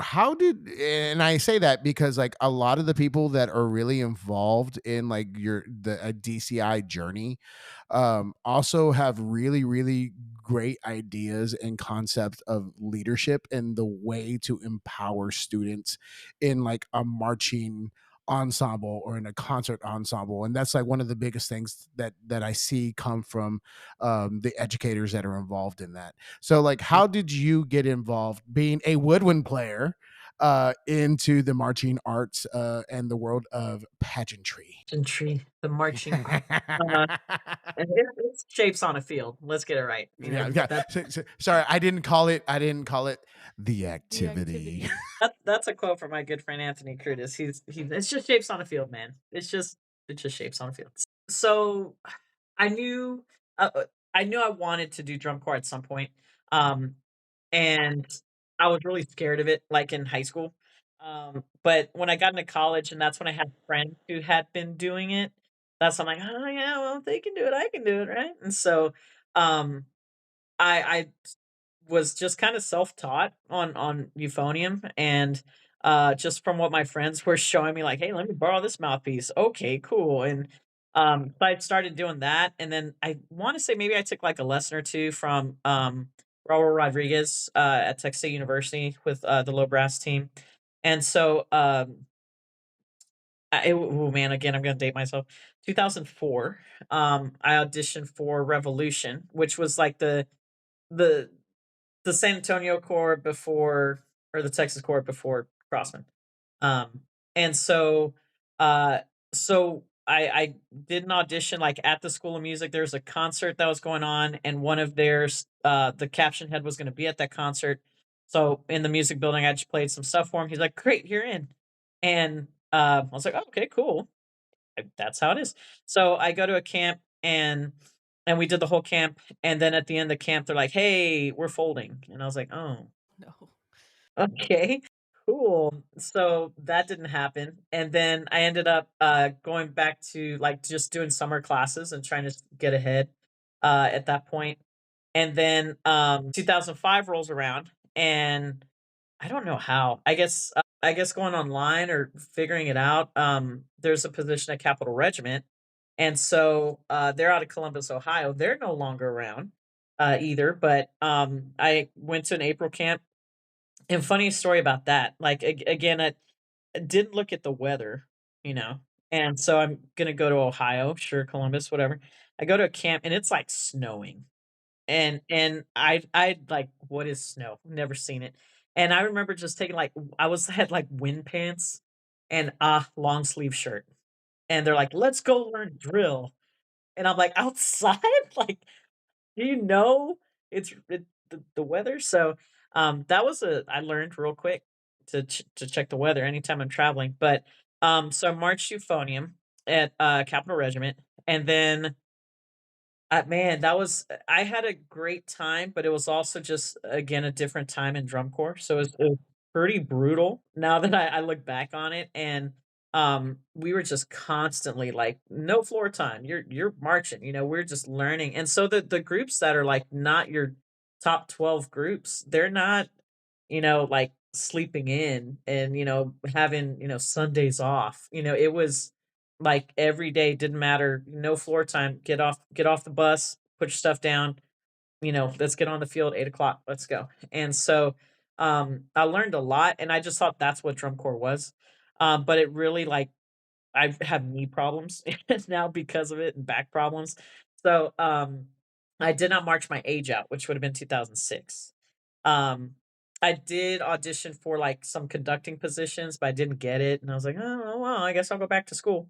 how did, and I say that because like a lot of the people that are really involved in like the a DCI journey also have really really great ideas and concepts of leadership and the way to empower students in like a marching ensemble or in a concert ensemble. And that's like one of the biggest things that I see come from the educators that are involved in that. So, like, how did you get involved being a woodwind player into the marching arts and the world of pageantry? Infantry, the marching. Uh, and it's shapes on a field. Let's get it right. Yeah, yeah. Sorry, I didn't call it. I didn't call it the The activity. activity. That's a quote from my good friend Anthony Curtis. It's just shapes on a field, man. It's just shapes on a field. So I knew I knew I wanted to do drum corps at some point. Um, and I was really scared of it, like in high school. But when I got into college, and that's when I had friends who had been doing it, that's when I'm like, oh yeah, well, if they can do it, I can do it, right? And so, um, I was just kind of self-taught on euphonium, and just from what my friends were showing me, like, hey, let me borrow this mouthpiece. Okay, cool. And so I started doing that, and then I want to say maybe I took like a lesson or two from Raul Rodriguez at Texas State University with the low brass team. And so oh man, again, I'm gonna date myself. 2004, I auditioned for Revolution, which was like the the San Antonio Corps before, or the Texas Corps before Crossman. Um, and so, uh, so I did an audition, like, at the School of Music. There was a concert that was going on, and one of theirs, the caption head was gonna be at that concert. So, in the music building, I just played some stuff for him. He's like, "Great, you're in." And, I was like, "Oh, okay, cool. That's how it is." So, I go to a camp, and we did the whole camp, and then at the end of the camp, they're like, "Hey, we're folding." And I was like, "Oh." No. Okay, cool. So that didn't happen, and then I ended up, going back to, like, just doing summer classes and trying to get ahead, at that point, and then, 2005 rolls around, and I don't know how. I guess going online or figuring it out, there's a position at Capital Regiment, and so, they're out of Columbus, Ohio. They're no longer around, either, but, I went to an April camp, and funny story about that, like, again, I didn't look at the weather, you know, and so I'm gonna go to Ohio, sure, Columbus, whatever. I go to a camp and it's, like, snowing, and I like, "What is snow?" Never seen it, and I remember just taking, like I was had, like, wind pants and a long sleeve shirt, and they're like, "Let's go learn drill," and I'm like, "Outside?" Like, do you know the weather? So, that was a I learned real quick to check the weather anytime I'm traveling, but, so I marched euphonium at, Capital Regiment, and then man, that was I had a great time, but it was also just, again, a different time in drum corps, so it was pretty brutal now that I look back on it, and, we were just constantly like, "No floor time, you're marching," we're just learning, and so the groups that are, like, not your top 12 groups, they're not, like, sleeping in and, having, Sundays off, it was like, every day, didn't matter, no floor time, get off the bus, put your stuff down, let's get on the field, 8 o'clock, let's go. And so, I learned a lot, and I just thought that's what drum corps was. But it really, like I have knee problems now because of it and back problems. So, I did not march my age out, which would have been 2006. Um, I did audition for, like, some conducting positions, but I didn't get it, and I was like, "Oh, well, I guess I'll go back to school."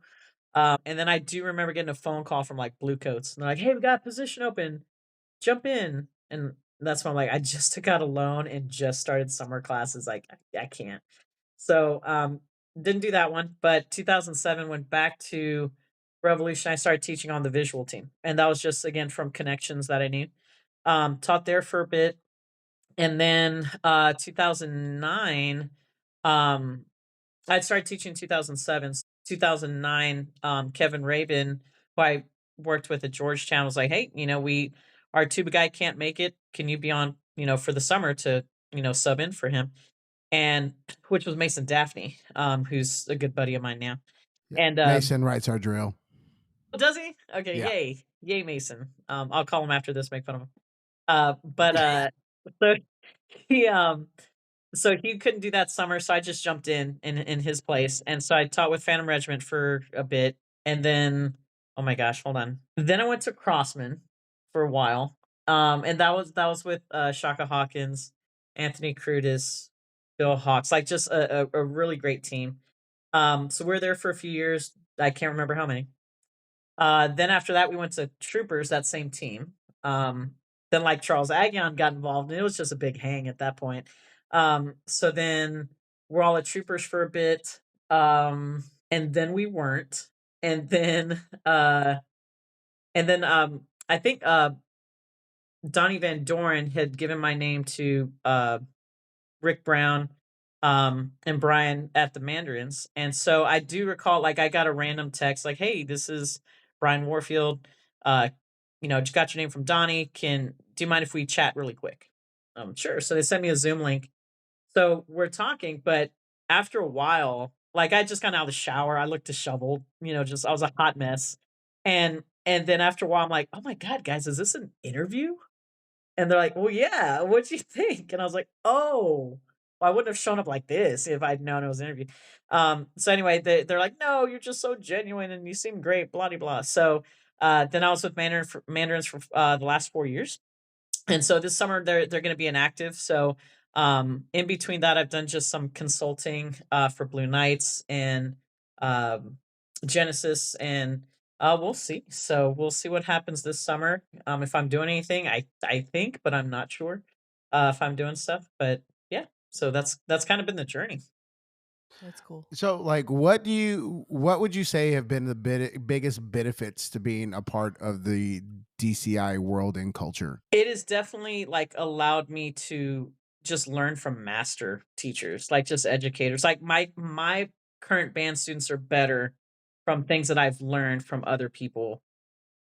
And then I do remember getting a phone call from, like, Blue Coats, and they're like, "Hey, we got a position open, jump in." And that's when I'm like, I just took out a loan and just started summer classes, like, I can't. So, didn't do that one, but 2007 went back to Revolution. I started teaching on the visual team, and that was just, again, from connections that I knew. Taught there for a bit, and then, 2009, um I started teaching in 2007. 2009, Kevin Rabin, who I worked with at Georgetown, was like, "Hey, we our tuba guy can't make it. Can you be on, for the summer to, sub in for him?" And which was Mason Daphne, who's a good buddy of mine now. Yeah. And Mason writes our drill. does he? Okay, Yeah. yay, yay, Mason. I'll call him after this, make fun of him. But so he so he couldn't do that summer, so I just jumped in his place, and so I taught with Phantom Regiment for a bit, and then oh my gosh, hold on. Then I went to Crossman for a while, and that was with, Shaka Hawkins, Anthony Crudis, Bill Hawks, like, just a really great team. So we were there for a few years, I can't remember how many. Then after that, we went to Troopers, that same team. Um, then like Charles Agnon got involved, and it was just a big hang at that point. So then we're all at Troopers for a bit, and then we weren't, and then I think Donnie Van Doren had given my name to Rick Brown, and Brian at the Mandarins. And so I do recall, like, I got a random text like, "Hey, this is Brian Warfield. Uh, just got your name from Donnie. Do you mind if we chat really quick?" Sure. So they sent me a Zoom link. So we're talking, but after a while, like, I just got out of the shower, I looked disheveled, just I was a hot mess. And then after a while, I'm like, "Oh my god, guys, is this an interview?" And they're like, "Well, yeah, what'd you think?" And I was like, "Oh, well, I wouldn't have shown up like this if I'd known it was an interview." So anyway, they're like, "No, you're just so genuine and you seem great, blah de blah." So, then I was with Mandarins for, the last 4 years. And so this summer they're gonna be inactive. So, in between that, I've done just some consulting, for Blue Knights and, um, Genesis, and we'll see. So we'll see what happens this summer. If I'm doing anything, I think, but I'm not sure if I'm doing stuff. But yeah, so that's kind of been the journey. That's cool. So, like, what would you say have been the biggest benefits to being a part of the DCI world and culture? It has definitely like allowed me to just learn from master teachers, like just educators. Like my current band students are better from things that I've learned from other people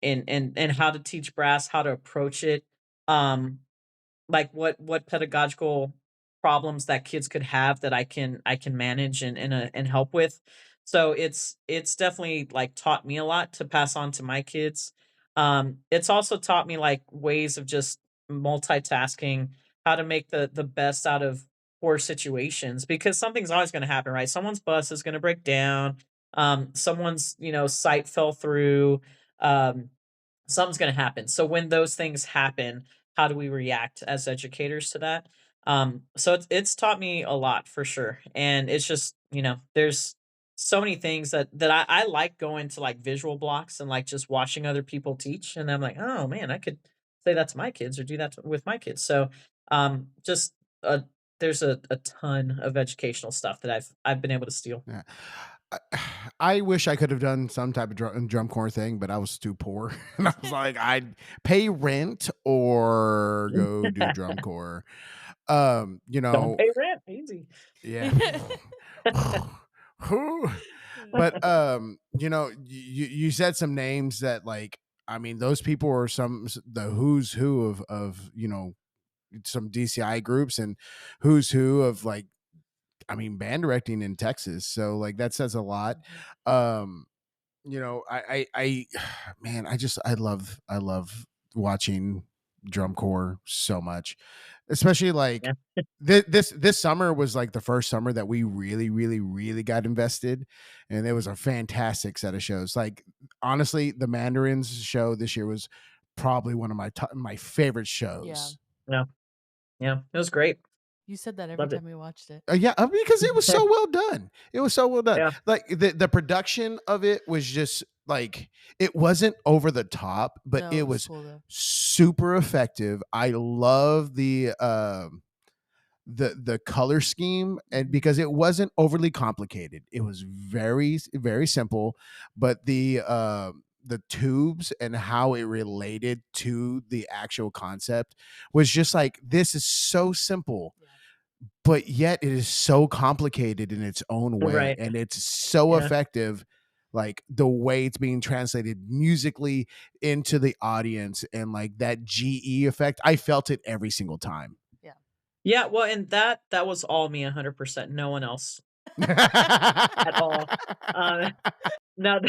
and how to teach brass, how to approach it. Um, like what pedagogical problems that kids could have that I can manage and help with. So it's definitely like taught me a lot to pass on to my kids. It's also taught me like ways of just multitasking, how to make the best out of poor situations because something's always going to happen, right? Someone's bus is going to break down. Someone's site fell through. Um, Something's going to happen. So when those things happen, how do we react as educators to that? So it's taught me a lot for sure, and it's just there's so many things that I like going to like visual blocks and like just watching other people teach, and I'm like, oh man, I could say that to my kids or do that with my kids. So just uh, there's a ton of educational stuff that I've been able to steal. Yeah. I I wish I could have done some type of drum corps thing, but I was too poor, and I was like, I'd pay rent or go do drum corps. You Don't know, pay rent, easy. yeah. But you said some names that, like, I mean, those people are the who's who of some DCI groups and who's who of, like, I mean, band directing in Texas. So, like, that says a lot. Mhm. Um, I man, I love watching drum corps so much, especially like Yeah, this summer was like the first summer that we really, really, really got invested, and it was a fantastic set of shows. Like, honestly, the Mandarins show this year was probably one of my favorite Yeah. shows. no, yeah, it was great. You said that every Loved it. time we watched it. Yeah, because it was so well done. It was so well done. Yeah, Like, the production of it was just like, it wasn't over the top, but No, it it was was cool though. super effective. I love the color scheme, and Mhm. because it wasn't overly complicated, it was very, very simple, but the tubes and how it related to the actual concept was just like, this is so simple, Yeah. but yet it is so complicated in its own way, right. and it's so Yeah. effective, like the way it's being translated musically into the audience, and like that GE effect, I felt it every single time. Yeah. Yeah, well, and that was all me 100%, no one else at all. Um, no,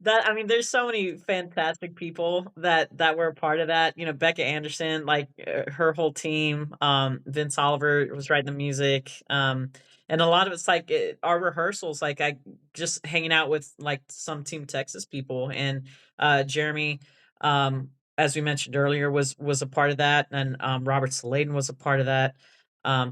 that I mean, there's so many fantastic people that were a part of that. Becca Anderson, like her whole team. Vince Oliver was writing the music. And a lot of it's like our rehearsals. Like I just hanging out with like some Team Texas people, and Jeremy, as we mentioned earlier, was a part of that, and Robert Sladen was a part of that.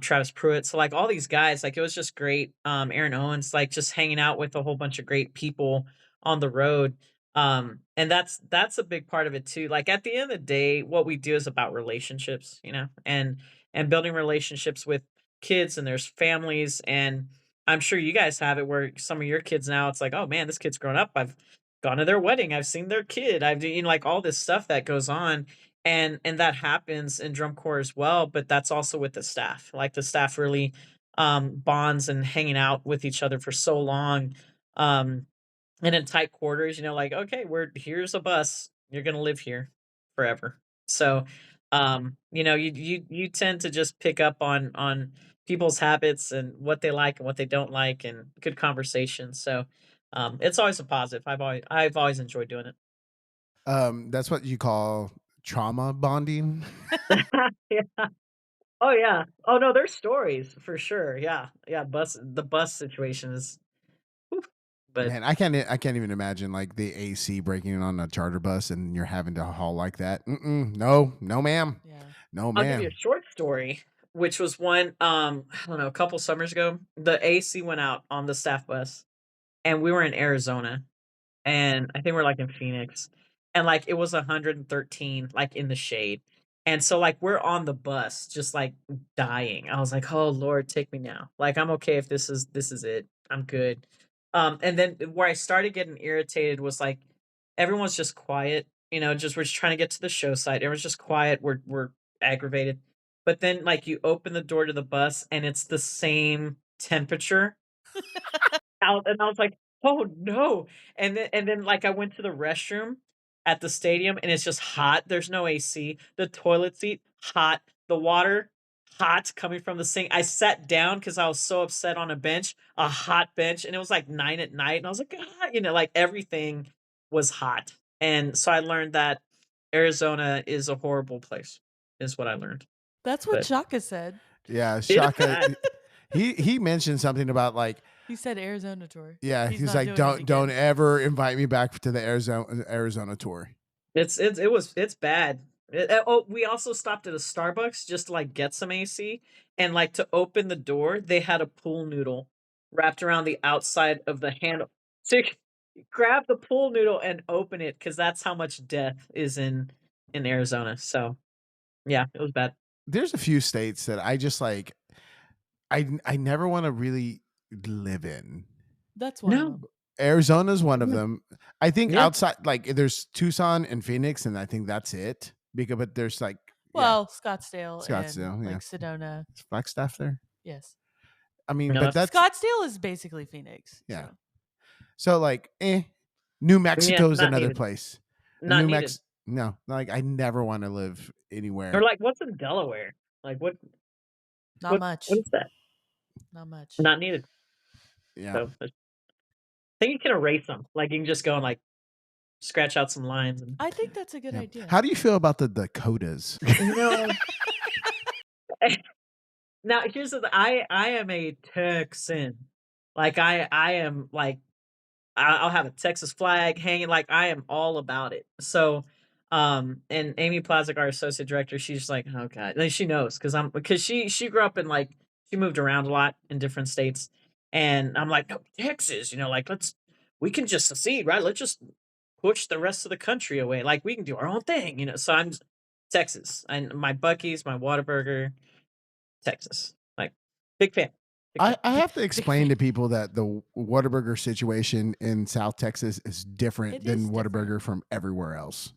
Travis Pruitt. So like all these guys, like it was just great. Aaron Owens, like just hanging out with a whole bunch of great people on the road. And that's a big part of it too. Like at the end of the day, what we do is about relationships, and building relationships with kids and there's families. And I'm sure you guys have it where some of your kids now, it's like, oh man, this kid's grown up. I've gone to their wedding. I've seen their kid. I've like all this stuff that goes on, and that happens in drum corps as well, but that's also with the staff. Like the staff really bonds and hanging out with each other for so long. Um and in tight quarters, like, okay, here's a bus. You're gonna live here forever. So you tend to just pick up on people's habits and what they like and what they don't like and good conversation. So it's always a positive. I've always enjoyed doing it. That's what you call trauma bonding. Yeah. Oh yeah. Oh no, there's stories for sure. Yeah. Yeah. The bus situation is whew, but Man, I can't even imagine like the AC breaking in on a charter bus and you're having to haul like that. No, no, ma'am, Yeah. no, I'll give you a ma'am. short story, which was one I don't know, a couple summers ago. The AC went out on the staff bus and we were in Arizona. and I think we're like in Phoenix, and like it was 113 like in the shade. And so like we're on the bus just like dying. I was like, "Oh Lord, take me now." Like I'm okay if this is it. I'm good. And then where I started getting irritated was like everyone's just quiet, just we're just trying to get to the show site. Everyone's just quiet. We're aggravated. But then like you open the door to the bus and it's the same temperature out, and I was like, "Oh, no." And then, like, I went to the restroom at the stadium, and it's just hot, there's no AC, the toilet seat, hot, the water, hot, coming from the sink. I sat down because I was so upset on a bench, a hot bench, and it was, like, 9 at night, and I was like, "Ah," like, everything was hot, and so I learned that Arizona is a horrible place, is what I learned, That's what but Shaka said. Yeah, it's Shaka. bad. He mentioned something about like, He said Arizona tour. yeah, He's he's not like, doing it don't again. ever invite me back to the Arizona tour. It's bad. We also stopped at a Starbucks just to like get some AC, and like to open the door, they had a pool noodle wrapped around the outside of the handle. So you can grab the pool noodle and open it because that's how much death is in Arizona. So yeah, it was bad. There's a few states that I just like. I never want to really live in. That's one of No, them. Arizona's one of yeah, them. I think yeah. outside, like, there's Tucson and Phoenix, and I think that's it. Because, but there's like, yeah, Well, Scottsdale and Scottsdale, yeah, like Sedona. it's Flagstaff there. Yes. I mean, No, but that's that's, Scottsdale is basically Phoenix. yeah. So So like, New yeah, Mexico's not another needed. place. And Not needed. No, like I never want to live Or anywhere. like, what's in Delaware? Like, not what much. is that? Not much. Not needed. Yeah. So I think you can erase them. Like you can just go and like scratch out some lines and I think that's a good Yeah. idea. How do you feel about the Dakotas? you know. Now here's the I am a Texan. Like I am like I'll have a Texas flag hanging. Like I am all about it. So and Amy Plazik, our associate director, she's like, oh god, like, she knows because she grew up in like she moved around a lot in different states, and I'm like, no, Texas, like we can just secede, right? Let's just push the rest of the country away. Like we can do our own thing. So Texas and my Bucky's, my Whataburger, Texas. Like big fan, big fan. I have to Big explain fan. to people that the Whataburger situation in South Texas is different It than is different. Whataburger from everywhere else.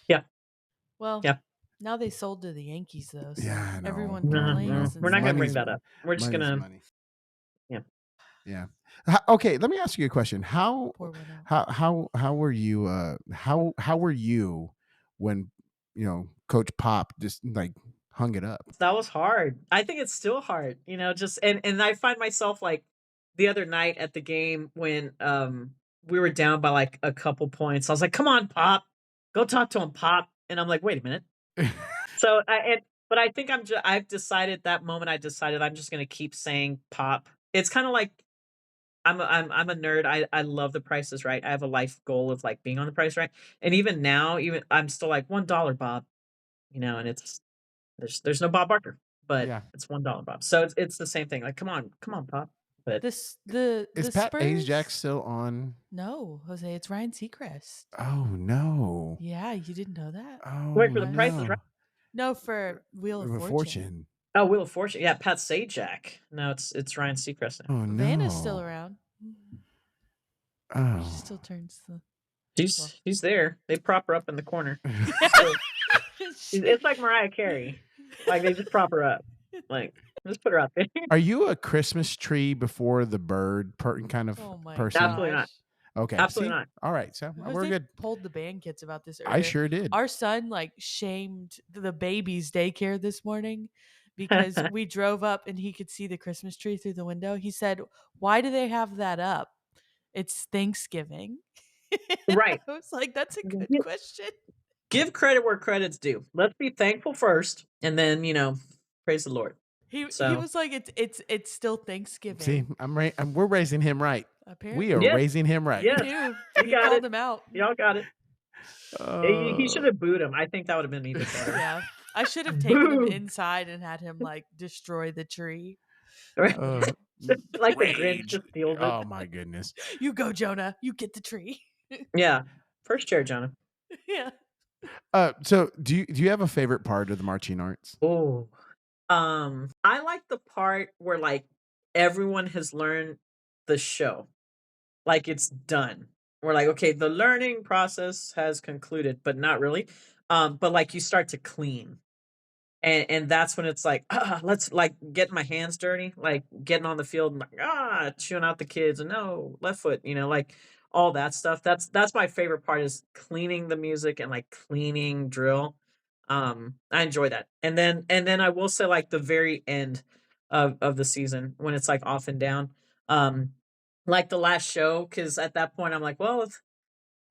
Yeah, Well, yeah. now they sold to the Yankees though, so Yeah, I know. everyone No, no, complains and we're not gonna stuff. bring Money's that up. We're just money's gonna, money. yeah. Yeah. Okay, let me ask you a question. Pour one out. How were you how were you when, Coach Pop just like hung it up? That was hard. I think it's still hard, just and I find myself like the other night at the game when we were down by like a couple points. I was like, "Come on, Pop. Go talk to him, Pop." And I'm like, "Wait a minute." So but I think I've decided that moment I decided I'm just going to keep saying Pop. It's kind of like I'm a nerd. I love The Price is Right. I have a life goal of like being on The Price is Right. And even now, even I'm still like $1 Bob, and it's there's no Bob Barker, but Yeah. it's $1 Bob. So it's the same thing. Like, come on, Pop. But This the Is the Pat Jack Spurs. still on? No, Jose, it's Ryan Seacrest. Oh no. Yeah, you didn't know that? wait Oh for The Price is Right. no. No, for Wheel of Fortune. Fortune. Oh, Wheel of Fortune. Yeah, Pat Sajak. No, it's Ryan Seacrest now. Oh Vanna's still no. around. She Oh. still turns the. She's there. They prop her up in the corner. She- It's like Mariah Carey. Like they just prop her up. Like just put her out there. Are you a Christmas tree before the bird kind of Oh my person? Absolutely not. gosh. Okay. Absolutely See? not. All right. So we're Jose good. told the band kids about this I earlier. sure did. Our son like shamed the baby's daycare this morning because we drove up and he could see the Christmas tree through the window. He said, "Why do they have that up? It's Thanksgiving." Right. I was like, "That's a good Gi- question." Give credit where credit's due. Let's be thankful first, and then praise the Lord. He So was like, "It's still Thanksgiving." See, we're raising him right. Apparently, We are Yes, raising him right. yes, too. you He got called it. him out. Y'all got it. He should have booed him. I think that would have been even better. Yeah, I should have taken him Boo! inside and had him like destroy the tree. Uh, Like the Grinch rage. just steals it. Oh my goodness. You go, Jonah. You get the tree. Yeah. First chair, Jonah. Yeah. So do you have a favorite part of the marching arts? Oh. I like the part where like everyone has learned the show. Like it's done. We're like, okay, the learning process has concluded, but not really. But like you start to clean. And that's when it's like, let's like get my hands dirty, like getting on the field and like, chewing out the kids and no left foot, like all that stuff. That's my favorite part is cleaning the music and like cleaning drill. I enjoy that. And then I will say like the very end of the season when it's like off and down. Um, like the last show, because at that point I'm like, well,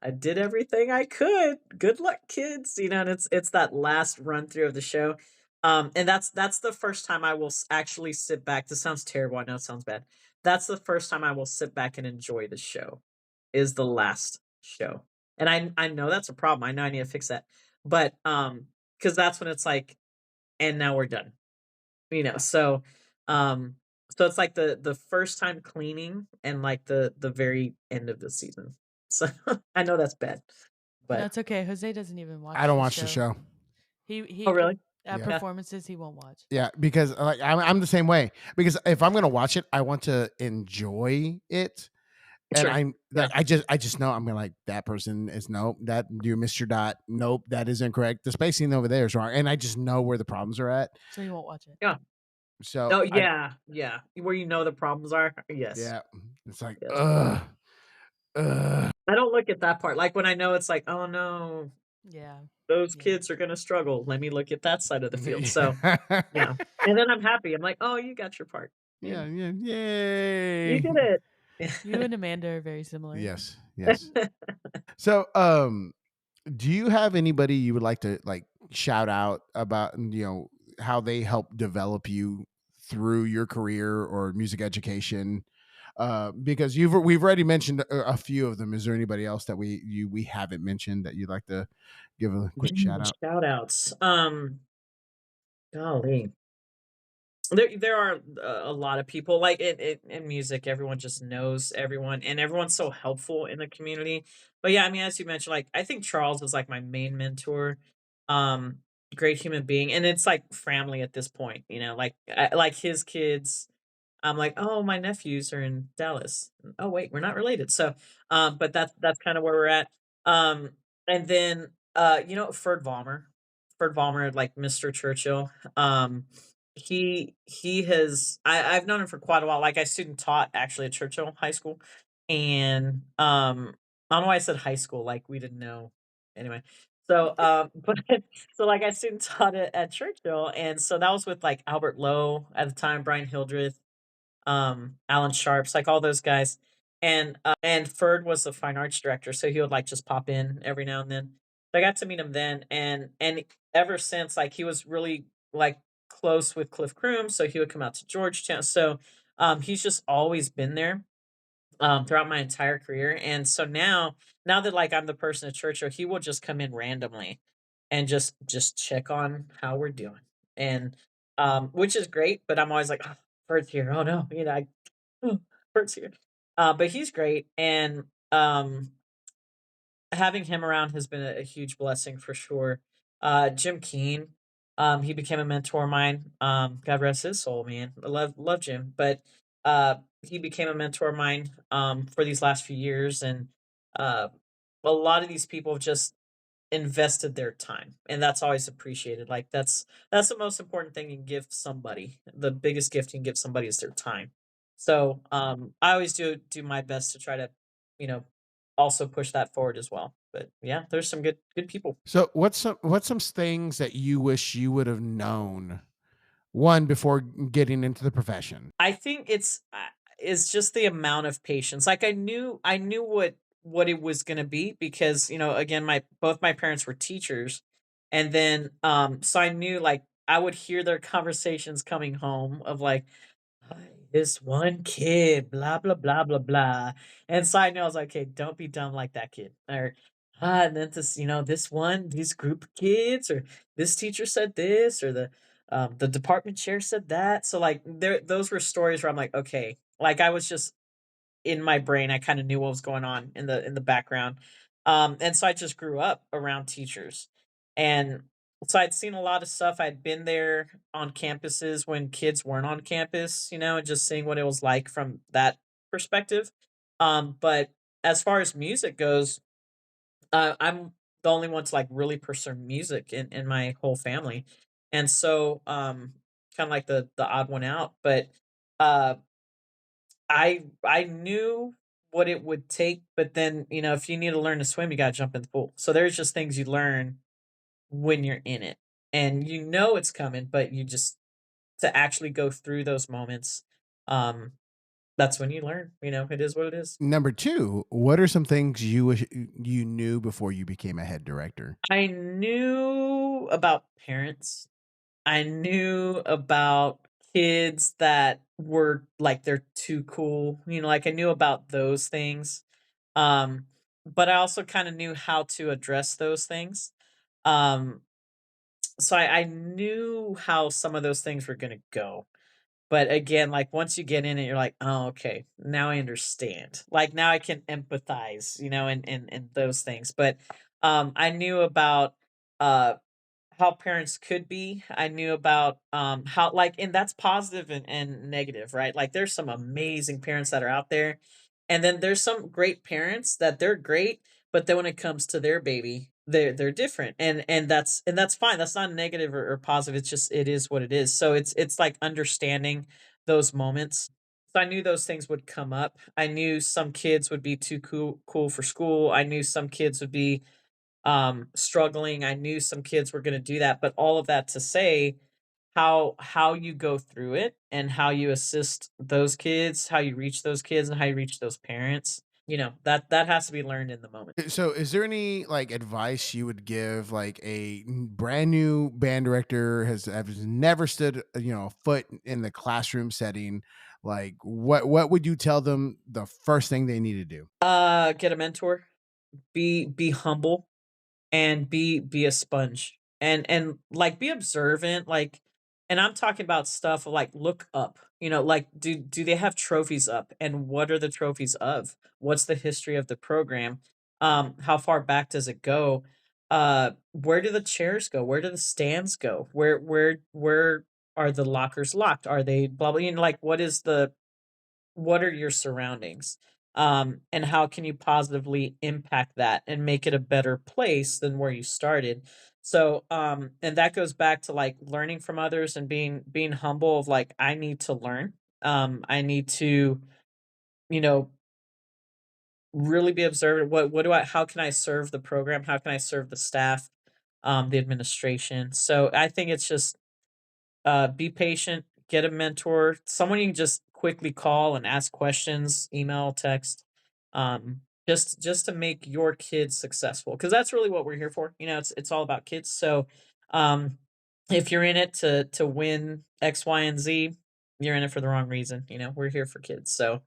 I did everything I could. Good luck, kids. And it's that last run through of the show. And that's the first time I will actually sit back. This sounds terrible. I know it sounds bad. That's the first time I will sit back and enjoy the show. Is the last show, and I know that's a problem. I know I need to fix that. But because that's when it's like, and now we're done. Um, so it's like the first time cleaning and like the very end of the season. So I know that's bad, No, but it's okay. Jose doesn't even I watch don't the watch the show. show. oh He really? at Yeah. Yeah, performances he won't watch. Yeah, because like I'm the same way. Because if I'm gonna watch it, I want to enjoy it. And sure. I'm Yeah, like, I just know I'm gonna like that person is nope, that you missed your dot. Nope, that is incorrect. The spacing over there is wrong. And I just know where the problems are at. So he won't watch it. yeah. So Oh I yeah, yeah. Where the problems are. Yes, yeah, it's like, yes. ugh. I don't look at that part. Like when I know it's like, oh no, Yeah. those Yeah. kids are gonna struggle. Let me look at that side of the field. So yeah, yeah, and then I'm happy. I'm like, oh, you got your part. yeah, You you yay. did You it. and Mm. Amanda are very similar. Yes, yes. So do you have anybody you would like to like shout out about how they help develop you through your career or music education? Because we've already mentioned a few of them. Is there anybody else that we haven't mentioned that you'd like to give a quick shout out? Shout outs. Golly. There are a lot of people like in music. Everyone just knows everyone, and everyone's so helpful in the community. But yeah, I mean, as you mentioned, like I think Charles is like my main mentor. Um, Great human being, and it's like family at this point. Like his kids. I'm like, oh, my nephews are in Dallas. Oh wait, we're not related. So, but that's kind of where we're at. Um, and then Ferd Valmer, like Mr. Churchill. He has I've known him for quite a while. Like I student taught actually at Churchill High School, and I don't know why I said high school. Like we didn't know anyway. So but so like I student taught it at Churchill, and so that was with like Albert Lowe at the time, Brian Hildreth, Alan Sharps, like all those guys. And Ferd was the fine arts director, so he would like just pop in every now and then. So I got to meet him then, and ever since, like he was really like close with Cliff Kroom, so he would come out to Georgetown. So he's just always been there throughout my entire career. And so now that like I'm the person at church, or he will just come in randomly and just check on how we're doing. And which is great, but I'm always like, oh, Bert's here. Oh no, Bert's here. But he's great. And having him around has been a huge blessing for sure. Jim Keen, he became a mentor of mine. God rest his soul, man. I love Jim, but he became a mentor of mine for these last few years, and uh, a lot of these people have just invested their time, and that's always appreciated. Like that's the most important thing you can give somebody. The biggest gift you can give somebody is their time. So I always do my best to try to, you know, also push that forward as well. But yeah, there's some good people. So what's some things that you wish you would have known one before getting into the profession? I think it's just the amount of patience. Like I knew what it was going to be because, again, my both my parents were teachers, and then so I knew like I would hear their conversations coming home of like, "Hi, this one kid, blah blah blah blah blah," and so I know I was like, okay, don't be dumb like that kid, or and then this, this group of kids, or this teacher said this, or the department chair said that. So like those were stories where I'm like, okay, like I was just in my brain, I kind of knew what was going on in the background. And so I just grew up around teachers. And so I'd seen a lot of stuff. I'd been there on campuses when kids weren't on campus, and just seeing what it was like from that perspective. But as far as music goes, I'm the only one to like really pursue music in my whole family. And so kind of like the odd one out, but uh I knew what it would take, but then, if you need to learn to swim, you got to jump in the pool. So there's just things you learn when you're in it. And it's coming, but you just to actually go through those moments, um that's when you learn, it is what it is. Number two, what are some things you wish you knew before you became a head director? I knew about parents. I knew about kids that were like they're too cool, like I knew about those things. Um, but I also kind of knew how to address those things. Um, so I knew how some of those things were gonna go. But again, like once you get in it, you're like, oh, okay, now I understand. Like now I can empathize, and those things. But I knew about uh how parents could be. I knew about how like and that's positive and negative, right? Like there's some amazing parents that are out there. And then there's some great parents that they're great, but then when it comes to their baby, they're different. And that's fine. That's not negative or positive. It's just it is what it is. So it's like understanding those moments. So I knew those things would come up. I knew some kids would be too cool for school. I knew some kids would be struggling. I knew some kids were going to do that, but all of that to say how you go through it and how you assist those kids, how you reach those kids and how you reach those parents, that has to be learned in the moment. So, is there any like advice you would give like a brand new band director has never stood a foot in the classroom setting? Like, what would you tell them the first thing they need to do? Get a mentor, be humble, and be a sponge and like be observant, like, and I'm talking about stuff like look up, like do they have trophies up, and what are the trophies of, what's the history of the program, how far back does it go, where do the chairs go, where do the stands go, where are the lockers locked, are they blah blah, like what are your surroundings, and how can you positively impact that and make it a better place than where you started. So and that goes back to like learning from others and being humble of like I need to learn, I need to, you know really be observant. What do I how can I serve the program, how can I serve the staff, the administration. So I think it's just be patient, get a mentor, someone you can just quickly call and ask questions, email, text, just to make your kids successful. Because that's really what we're here for. It's all about kids. So, um, if you're in it to win X, Y, and Z, you're in it for the wrong reason. We're here for kids. So,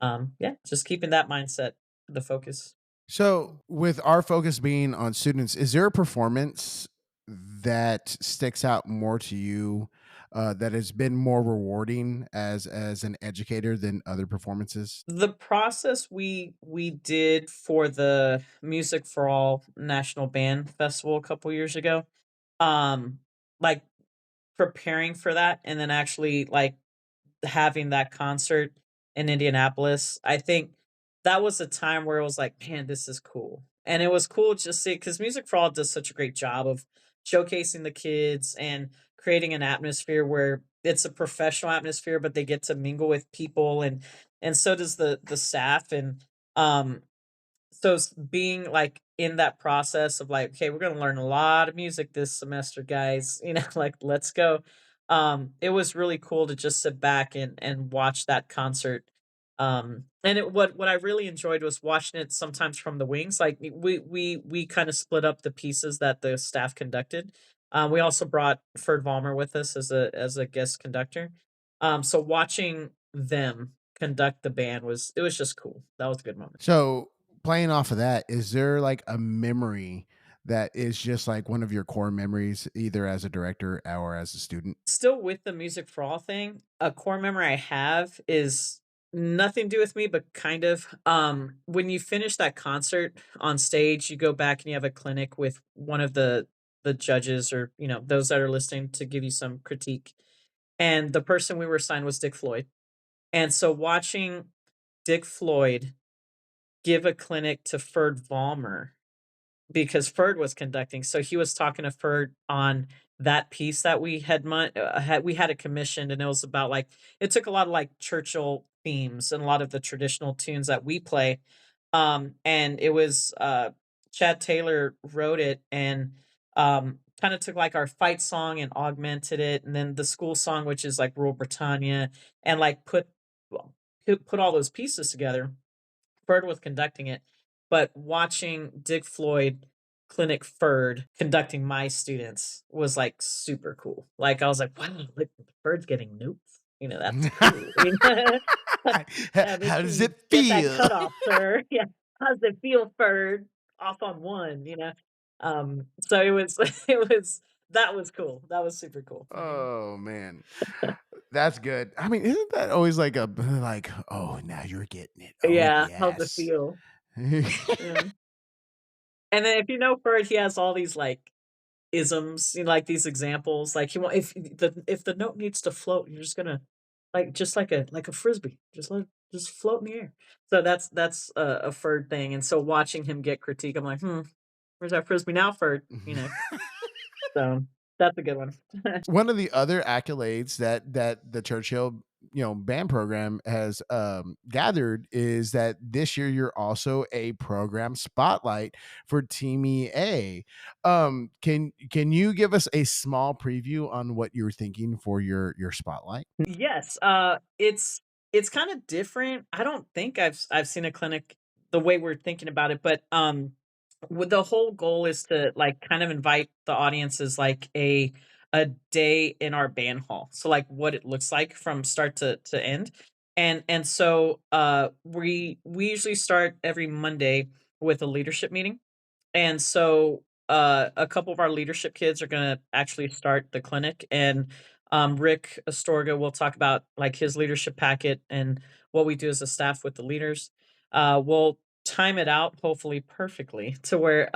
yeah, just keeping that mindset the focus. So, with our focus being on students, is there a performance that sticks out more to you, that has been more rewarding as an educator than other performances? The process we did for the Music for All National Band Festival a couple years ago, um, like, preparing for that and then actually, like, having that concert in Indianapolis, I think that was a time where it was like, "Man, this is cool." And it was cool just see because Music for All does such a great job of showcasing the kids and creating an atmosphere where it's a professional atmosphere, but they get to mingle with people, and so does the staff, and, so being like in that process of like, okay, we're gonna learn a lot of music this semester, guys. Like let's go. It was really cool to just sit back and watch that concert. And what I really enjoyed was watching it sometimes from the wings. Like we kind of split up the pieces that the staff conducted. We also brought Ferd Valmer with us as a guest conductor. So watching them conduct the band was just cool. That was a good moment. So, playing off of that, is there like a memory that is just like one of your core memories, either as a director or as a student? Still with the Music for All thing, a core memory I have is nothing to do with me, but kind of. When you finish that concert on stage, you go back and you have a clinic with one of the judges, or those that are listening, to give you some critique. And the person we were assigned was Dick Floyd. And so watching Dick Floyd give a clinic to Ferd Valmer, because Ferd was conducting. So he was talking to Ferd on that piece that we had it commissioned, and it was about, like, it took a lot of like Churchill themes and a lot of the traditional tunes that we play. And it was Chad Taylor wrote it, and kind of took like our fight song and augmented it, and then the school song, which is like Rule Britannia, and like well, put all those pieces together. Ferd was conducting it, but watching Dick Floyd clinic Ferd conducting my students was like super cool. Like I was like, wow, look, Ferd's getting notes. That's cool. Make How sure does you it get that feel? cutoff, sir. Yeah. How's it feel, Ferd? Off on one, So it was that was cool. That was super cool. Oh man, that's good. I mean, isn't that always like a like? Oh, now you're getting it. Oh Yeah. How's it yes. feel? Yeah. And then if you know Ferd, he has all these like isms, like these examples. Like if the note needs to float, you're just gonna just like a frisbee, just float in the air. So that's a Ferd thing. And so watching him get critique, I'm like, where's that frisbee now, Ferd? So that's a good one. One of the other accolades that the Churchill band program has gathered is that this year you're also a program spotlight for tmea. Can you give us a small preview on what you're thinking for your spotlight? Yes, it's kind of different. I don't think I've seen a clinic the way we're thinking about it, but with the whole goal is to like kind of invite the audiences like a day in our band hall. So like what it looks like from start to end. And so we usually start every Monday with a leadership meeting. And so a couple of our leadership kids are going to actually start the clinic, and Rick Astorga will talk about like his leadership packet and what we do as a staff with the leaders. We'll time it out hopefully perfectly to where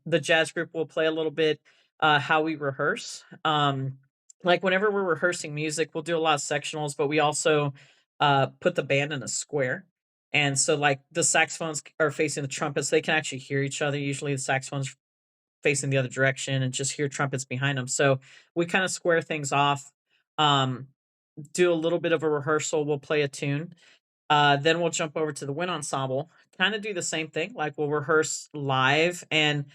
the jazz group will play a little bit, how we rehearse. Like whenever we're rehearsing music, we'll do a lot of sectionals, but we also put the band in a square. And so like the saxophones are facing the trumpets, they can actually hear each other. Usually the saxophones facing the other direction and just hear trumpets behind them. So we kind of square things off, um, do a little bit of a rehearsal, we'll play a tune. Then we'll jump over to the wind ensemble, kind of do the same thing. Like we'll rehearse live, and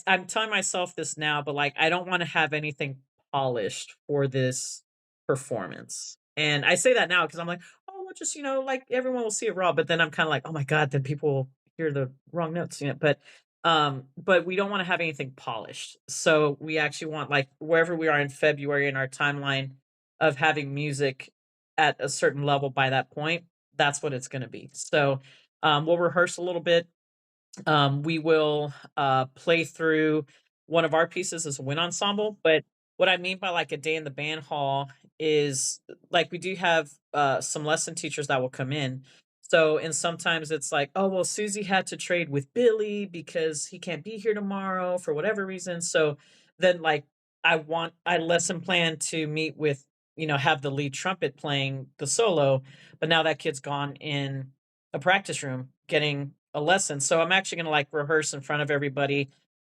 I'm telling myself this now, but like I don't want to have anything polished for this performance. And I say that now because I'm like, oh, we'll just like everyone will see it raw. But then I'm kind of like, oh my god, then people will hear the wrong notes. But we don't want to have anything polished. So we actually want like wherever we are in February in our timeline of having music at a certain level by that point. That's what it's going to be. So we'll rehearse a little bit. We will play through one of our pieces as a wind ensemble. But what I mean by like a day in the band hall is like we do have some lesson teachers that will come in. So, and sometimes it's like, oh, well, Susie had to trade with Billy because he can't be here tomorrow for whatever reason. So then, like, I lesson plan to meet with, have the lead trumpet playing the solo, but now that kid's gone in a practice room getting a lesson. So I'm actually going to like rehearse in front of everybody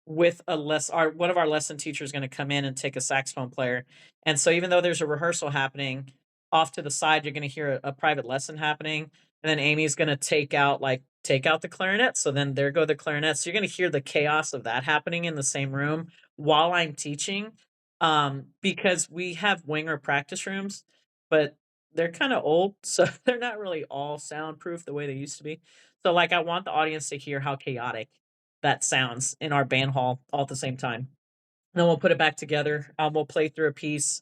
with one of our lesson teachers going to come in and take a saxophone player. And so even though there's a rehearsal happening off to the side, you're going to hear a private lesson happening. And then Amy's going to take out the clarinet. So then there go the clarinets. So you're going to hear the chaos of that happening in the same room while I'm teaching. Because we have winger practice rooms, but they're kind of old, so they're not really all soundproof the way they used to be. So like I want the audience to hear how chaotic that sounds in our band hall all at the same time. Then we'll put it back together. We'll play through a piece,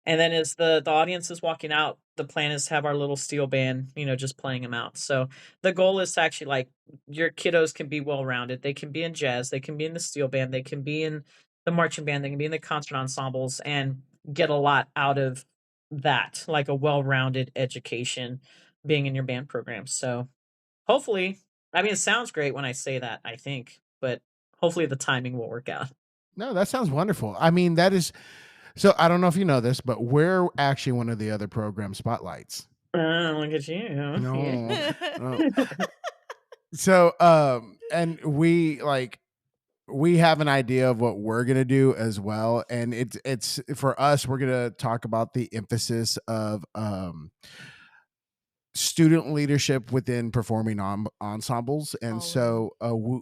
and then as the audience is walking out, the plan is to have our little steel band, just playing them out. So the goal is to actually like your kiddos can be well rounded. They can be in jazz, they can be in the steel band, they can be in the marching band, they can be in the concert ensembles, and get a lot out of that, like a well rounded education. being in your band program. So hopefully, I mean, it sounds great when I say that, I think, but hopefully the timing will work out. No, that sounds wonderful. I mean, that is so. I don't know if you know this, but we're actually one of the other program spotlights. Look at you. Yeah. No, no. So, and we have an idea of what we're gonna do as well, and it's for us. We're gonna talk about the emphasis of student leadership within performing ensembles, and All in. so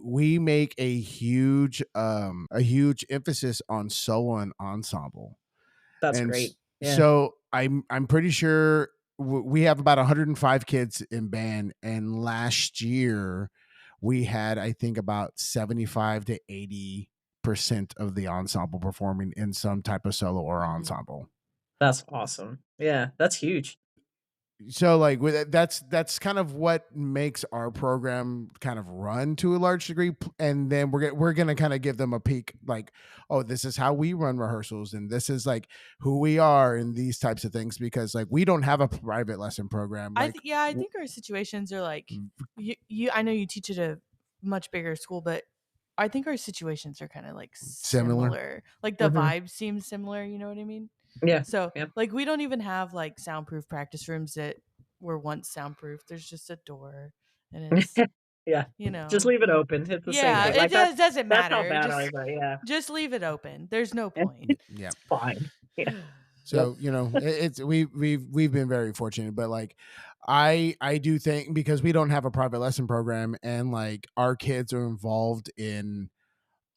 we make a huge emphasis on solo and ensemble. That's And great. Yeah. so I'm pretty sure we have about 105 kids in band, and last year we had, I think, about 75 to 80% of the ensemble performing in some type of solo or Mhm. ensemble. That's awesome. Yeah, that's huge. So like that's kind of what makes our program kind of run to a large degree, and then we're gonna kind of give them a peek, like, oh, this is how we run rehearsals, and this is like who we are and these types of things, because like we don't have a private lesson program like Yeah, I think our situations are like you. I know you teach at a much bigger school, but I think our situations are kind of like similar. similar. Like the Mhm. vibe seems similar. You know what I mean? Yeah. So Yeah. like we don't even have like soundproof practice rooms that were once soundproof. There's just a door, and it's Yeah. you Just know leave it open. It's the same yeah. thing. It Like doesn't that's how matter. bad I got. Yeah. Just leave it open. There's no point. Yeah. Fine. Yeah. Yep. So it's we've been very fortunate, but like I do think, because we don't have a private lesson program, and like our kids are involved in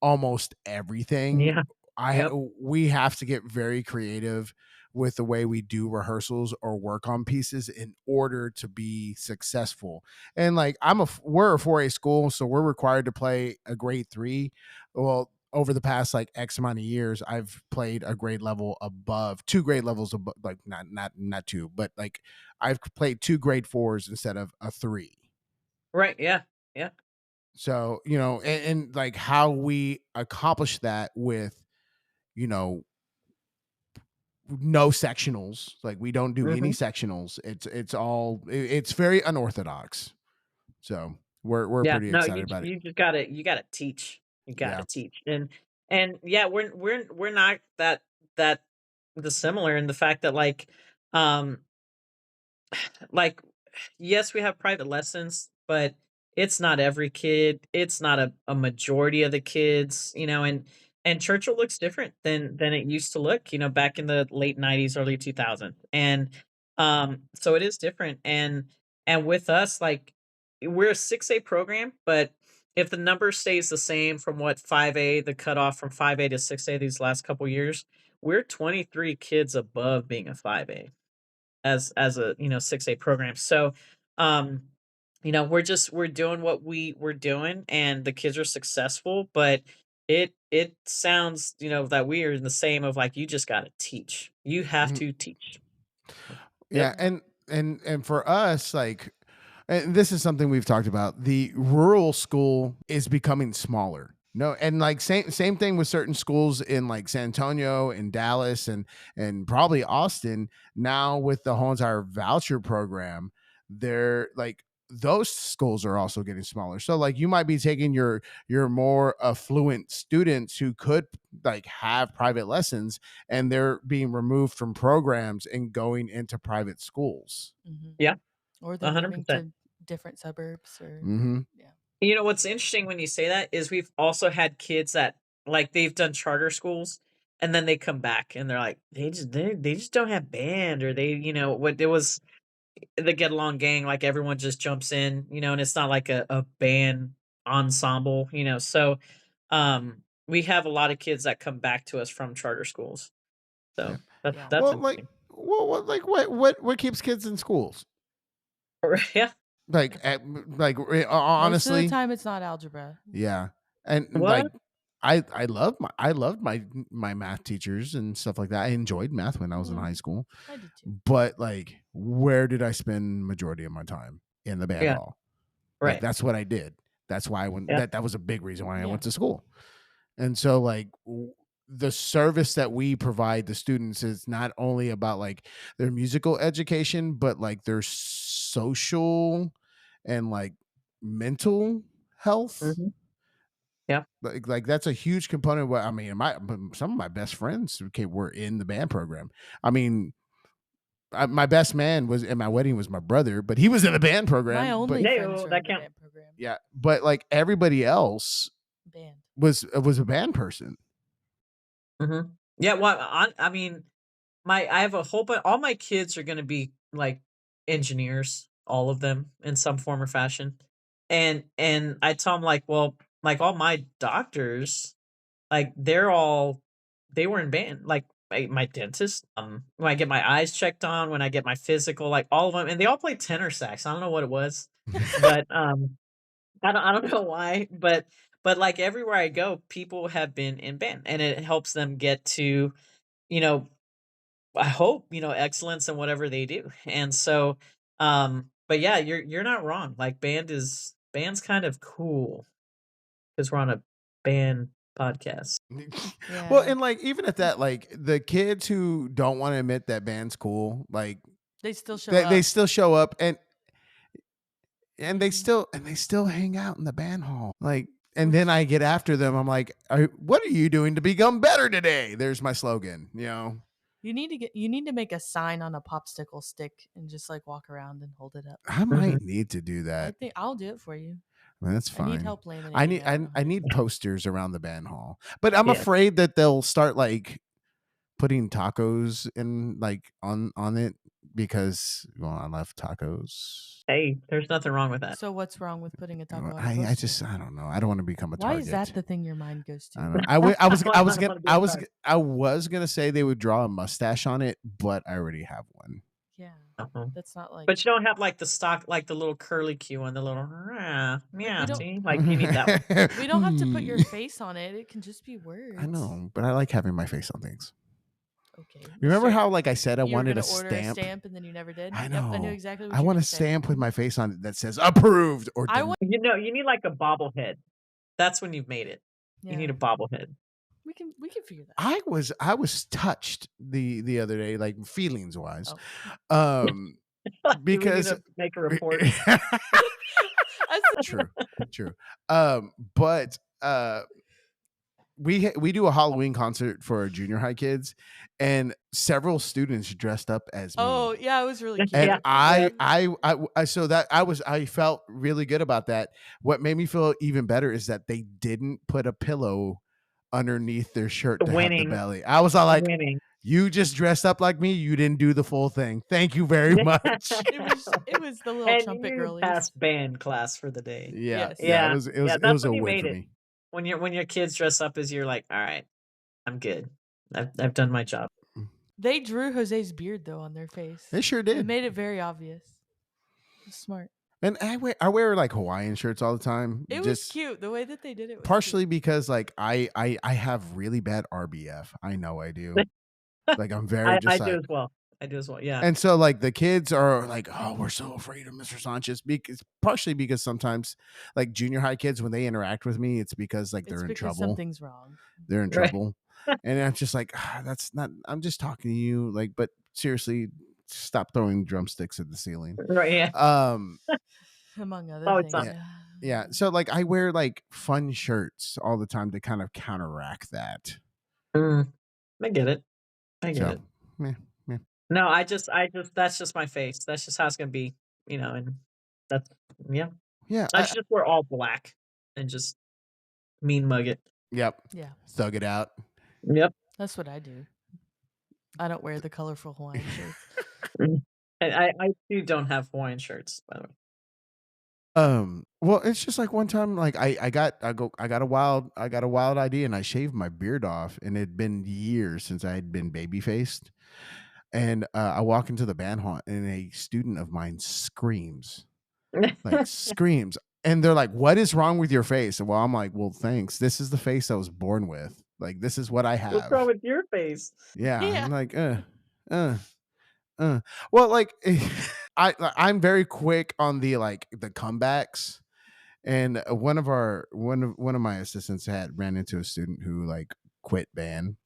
almost everything. Yeah. Yep. We have to get very creative with the way we do rehearsals or work on pieces in order to be successful. And like we're a 4A school, so we're required to play a grade 3. Well, over the past like X amount of years, I've played a grade level above, 2 grade levels above, like not two, but like I've played 2 grade 4s instead of a 3. Right. Yeah. Yeah. So, and like how we accomplish that with, you know, no sectionals, like we don't do any Hmm. sectionals. It's very unorthodox. So we're Yeah. pretty No, excited about it. you just gotta teach. You Yeah. gotta teach. And yeah, we're not that dissimilar in the fact that um like yes, we have private lessons, but it's not every kid. It's not a majority of the kids, and Churchill looks different than it used to look, back in the late 90s, early 2000s. And so it is different. And with us, like we're a 6A program, but if the number stays the same from what 5A, the cutoff from 5A to 6A these last couple years, we're 23 kids above being a 5A as a 6A program. So um we're doing what we're doing, and the kids are successful, but it sounds that we are in the same of like you just got to teach. You have Mhm. to teach. Yep. Yeah, and for us, like, and this is something we've talked about. The rural school is becoming smaller. No, and like same thing with certain schools in like San Antonio and Dallas and probably Austin. Now with the whole entire voucher program, they're like those schools are also getting smaller. So like you might be taking your more affluent students who could like have private lessons, and they're being removed from programs and going into private schools. Mhm. Yeah. Or they're moving 100%. to different suburbs or Hmm. yeah. What's interesting when you say that is we've also had kids that like they've done charter schools, and then they come back and they're like they just don't have band, or they what it was the Get Along Gang, like everyone just jumps in, and it's not like a band ensemble, So we have a lot of kids that come back to us from charter schools. Yeah. So Yeah. that's Well, like, interesting. what keeps kids in schools? Yeah. Like, Most of the honestly, time it's not algebra. yeah, and What? like, I loved my math teachers and stuff like that. I enjoyed math when I was in high Mhm. school, I did too. but like, where did I spend majority of my time? In the band Yeah. hall. Like, Right. that's what I did. That's why I went. Yeah. That was a big reason why I Yeah. went to school. And so like the service that we provide the students is not only about like their musical education, but like their social and like mental health. Mhm. Yeah. Like that's a huge component of what I mean. Some of my best friends were in the band program. I mean, my best man was at my wedding was my brother, but he was in the band program. My only But friends Hey-o, are that in the count. band program. yeah, but like everybody else Band. was a band person. Mhm. Yeah, well, I mean, I have a whole bunch. All my kids are gonna be like engineers, all of them in some form or fashion. And I tell them like, well, like all my doctors, like they were in band. Like my dentist, when I get my eyes checked on, when I get my physical, like all of them, and they all play tenor sax. I don't know what it was, but I don't know why, but like everywhere I go, people have been in band, and it helps them get to, you know, I hope, excellence in whatever they do. And so, but yeah, you're not wrong. Like band's kind of cool because we're on a band podcast. Well, Yeah. and like even at that, like the kids who don't want to admit that band's cool, like They still show they up. still show up and they Mhm. still hang out in the band hall. Like, and then I get after them. I'm like, what are you doing to become better today? There's my slogan. You need to make a sign on a popsicle stick and just like walk around and hold it up. I Mhm. might need to do I that. think I'll do it for you. That's I need fine. help I laminating need that. I need posters around the band hall, but I'm Yeah. afraid that they'll start like putting tacos in like on it because well, I love tacos. Hey, there's nothing wrong with that. So what's wrong with putting a taco on a I poster? just I don't know. I don't want to become a Why target. is that the thing your mind goes I don't to? know. I was I gonna wanna be a target. I was gonna say they would draw a mustache on it, but I already have one. Yeah, Uh-huh. that's not like But you don't have like the stock, like the little curly Q and the little like we meow. don't See, like you need that one. we don't have to put your Hmm. face on it. It can just be words. I know, but I like having my face on things. Okay. Remember how like I said I you were wanted gonna a order stamp? a stamp and then you never did? I Yep, I knew know. exactly what I you were want a gonna say. stamp with my face on it that says approved or I want You need like a bobblehead. That's when you've made it. You need Yeah. a bobblehead. We can figure that. I was touched the other day, like feelings wise. Oh. Do we need Because to make a report? true. But we do a Halloween concert for our junior high kids, and several students dressed up as me. Oh, yeah, it was really cute. And Yeah. I felt really good about that. What made me feel even better is that they didn't put a pillow underneath their shirt to have the Winning. belly. I was all like, Winning. you just dressed up like me. You didn't do the full thing. Thank you very much. It was the little And trumpet you girlies. passed band class for the day. Yeah, Yes. yeah. Yeah. It Yeah, was that's a when you win made for it. me. When your kids dress up as you're like, all right, I'm good. I've done my job. They drew Jose's beard though on their face. They sure They did. made it very obvious. It was smart. And I wear like Hawaiian shirts all the time. It was cute. The way that they did it was Partially cute. because like I have really bad RBF. I know I do. Like I'm very I just do like, as well. I do as well. Yeah. and so like the kids are like, oh, we're so afraid of Mr. Sanchez, because partially because sometimes like junior high kids when they interact with me, it's because like they're It's in because trouble. something's wrong. They're in Right. trouble, and I'm just like, that's not. I'm just talking to you, like, but seriously, stop throwing drumsticks at the ceiling. Right. Yeah. Among other Oh, it's things. not. Yeah. So like I wear like fun shirts all the time to kind of counteract that. I get it. I get So, it. yeah. No, that's just my face. That's just how it's gonna be, and that's yeah. Yeah. I should just wear all black and just mean mug it. Yep. Yeah. Thug it out. Yep. That's what I do. I don't wear the colorful Hawaiian shirts. I too don't have Hawaiian shirts, by the way. Well, it's just like one time, like I got a wild idea, and I shaved my beard off, and it had been years since I had been baby faced, and I walk into the band hall, and a student of mine screams, and they're like, "What is wrong with your face?" And well, I'm like, "Well, thanks. This is the face I was born with. Like, this is what I have." What's wrong with your face? Yeah, Yeah. I'm like, Well, like I'm very quick on the comebacks. And one of my assistants ran into a student who like quit band,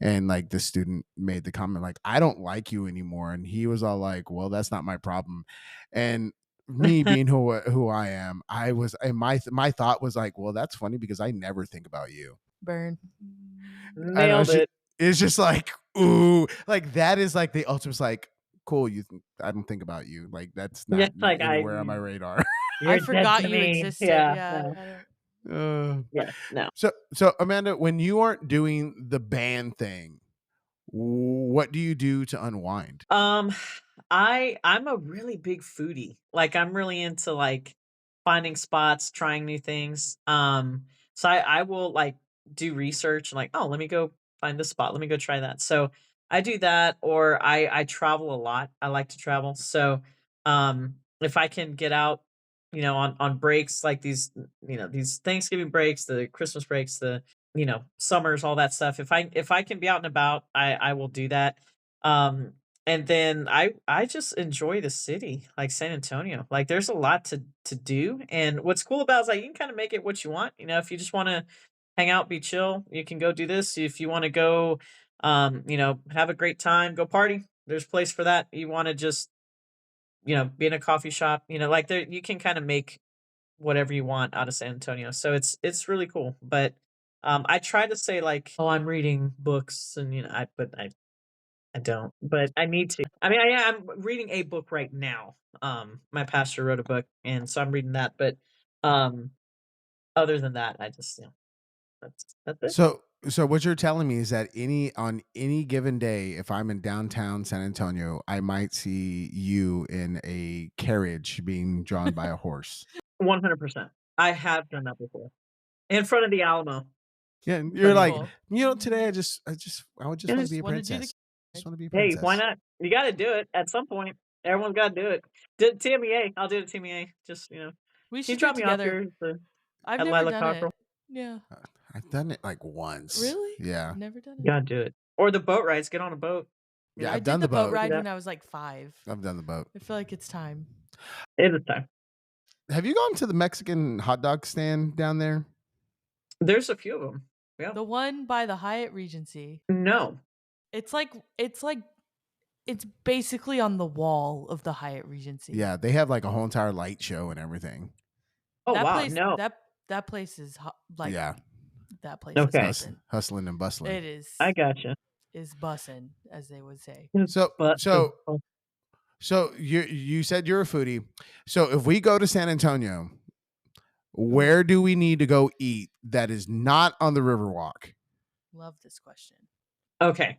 And like the student made the comment like, I don't like you anymore, and he was all like, well, that's not my problem. And me being who I am, I was, and my thought was like, well, that's funny because I never think about you. Burn. I know, Nailed it. it's just like, ooh, like that is like the ultimate, like, cool, I don't think about you, like that's Yeah, not like anywhere on my radar. you're I dead forgot to you me. existed. Yeah, Yeah, no, I don't. uh, yeah, no. so Amanda, when you aren't doing the band thing, what do you do to unwind? Um, I'm a really big foodie. Like I'm really into like finding spots, trying new things. So I will like do research and like, oh, let me go find this spot. Let me go try that. So I do that, or I travel a lot. I like to travel. So if I can get out, on breaks like these, these Thanksgiving breaks, the Christmas breaks, the summers, all that stuff. If I can be out and about, I will do that. Um and then I just enjoy the city, like San Antonio. Like there's a lot to do. And what's cool about it is like you can kind of make it what you want. If you just want to hang out, be chill, you can go do this. If you want to go have a great time, go party. There's a place for that. You want to just, be in a coffee shop, like there you can kind of make whatever you want out of San Antonio. So it's really cool. But I try to say like, oh, I'm reading books and I don't, but I need to. I mean, I'm reading a book right now. My pastor wrote a book, and so I'm reading that. But um, other than that, I just that's it. So what you're telling me is that on any given day, if I'm in downtown San Antonio, I might see you in a carriage being drawn by a horse. 100%. I have done that before in front of the Alamo. Yeah, and you're Pretty like, cool. today I would just want Yeah, to just be a wanna do the princess. Just want to be a Hey, why princess. not? You got to do it at some point. Everyone's got to do it. Did TMEA? I'll do the TMEA. Just We can you should do it drop me off together. here I've at never Lila done Cockrell? it. Yeah. I've done it like once. Really? Yeah. Never done You it. gotta do it. Or the boat rides. Get on a boat. Yeah, I I've did done the the boat boat. ride Yeah. when I was like 5. I've done the boat. I feel like it's time. It is time. Have you gone to the Mexican hot dog stand down there? There's a few of them. Yeah. The one by the Hyatt Regency. No. It's basically on the wall of the Hyatt Regency. Yeah, they have like a whole entire light show and everything. Oh that wow. place, No. that place is like Yeah, that place Okay. is bussin'. hustling and bustling. It is. I gotcha. Is bussin', as they would say. But So you said you're a foodie. So if we go to San Antonio, where do we need to go eat that is not on the Riverwalk? Love this question. okay.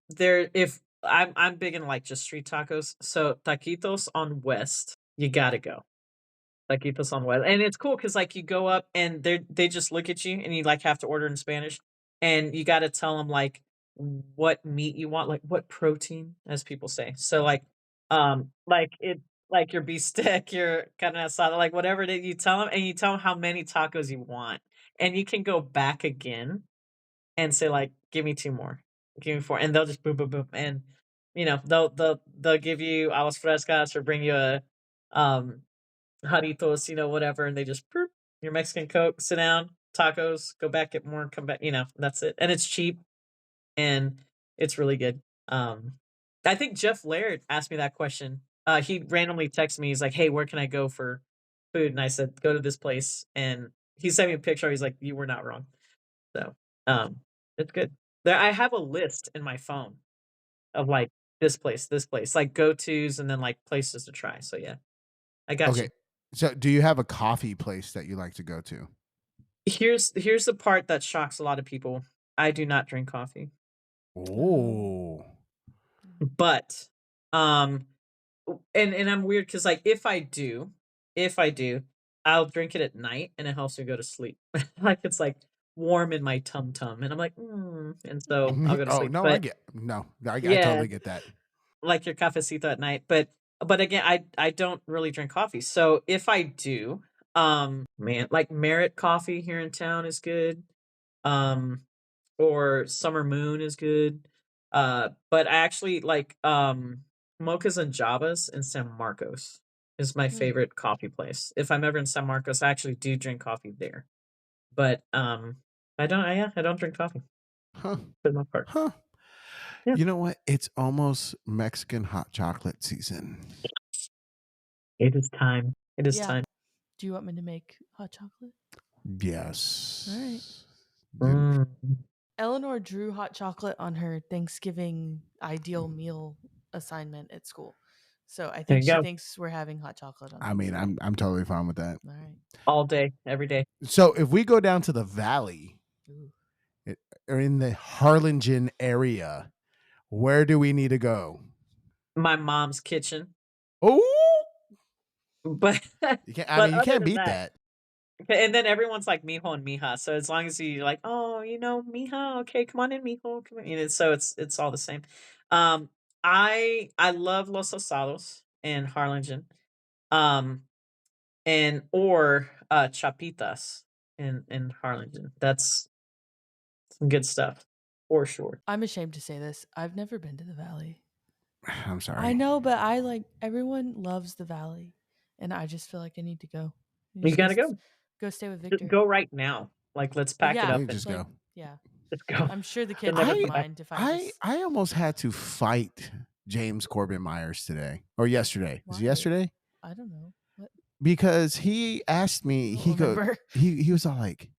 There if I'm big in like just street tacos. So taquitos on West, you gotta go. Taquitos on West. And it's cool because like you go up and they just look at you and you like have to order in Spanish. And you gotta tell them like what meat you want, like what protein, as people say. So like it like your beef stick, your carne asada, like whatever it is, you tell them and you tell them how many tacos you want. And you can go back again and say like, "Give me 2 more. Give me 4." And they'll just boom, boom, boom, and, they'll give you aguas frescas or bring you a, um, Jarritos, whatever, and they just boop, your Mexican Coke, sit down, tacos, go back, get more, come back, that's it. And it's cheap, and it's really good. I think Jeff Laird asked me that question. He randomly texted me, he's like, "Hey, where can I go for food?" And I said, "Go to this place," and he sent me a picture, he's like, "You were not wrong." So, um, it's good. There I have a list in my phone of, like, this place, like, go-tos and then, like, places to try. So, yeah, I got Okay. you. So do you have a coffee place that you like to go to? Here's the part that shocks a lot of people. I do not drink coffee, Oh. but, um, and I'm weird because like, if I do, I'll drink it at night, and it helps me go to sleep. Like, it's, like, warm in my tum tum, and I'm like, "Mm," and so I'll go to Oh sleep. no, But I yeah. totally get that. Like your cafecito at night, but again, I don't really drink coffee. So if I do, man, like Merit Coffee here in town is good. Um, or Summer Moon is good. But I actually like Mochas and Javas in San Marcos is my Mm. favorite coffee place. If I'm ever in San Marcos, I actually do drink coffee there. But I don't drink coffee. Huh. for the most part. Huh. Yeah. You know what? It's almost Mexican hot chocolate season. It is time. It is Yeah. time. Do you want me to make hot chocolate? Yes. All right. You- Eleanor drew hot chocolate on her Thanksgiving ideal meal assignment at school. So I There think you she go. thinks we're having hot chocolate on I mean, Thanksgiving. I'm totally fine with that. All right. All day, every day. So if we go down to the valley Ooh. or in the Harlingen area, where do we need to go? My mom's kitchen. Oh, But you can't. I but mean, you other can't than beat that, that. and then everyone's like mijo and mija. So as long as you're like, oh, mija, okay, come on in, mijo, come on. So it's all the same. Um, I love los asados in Harlingen. Um, and or chapitas in Harlingen. That's some good stuff for sure. I'm ashamed to say this. I've never been to the valley. I'm sorry. I know, but everyone loves the valley, and I just feel like I need to go. You gotta go. Go stay with Just Victor. go right now. Like let's pack it Yeah, up You and just go. Yeah, just go. I'm sure the You'll kids never wouldn't come back. mind if I just. I almost had to fight James Corbin Myers today or yesterday. Was it Why? yesterday? I don't know. What? Because he asked me. I He don't go. remember. He was all like,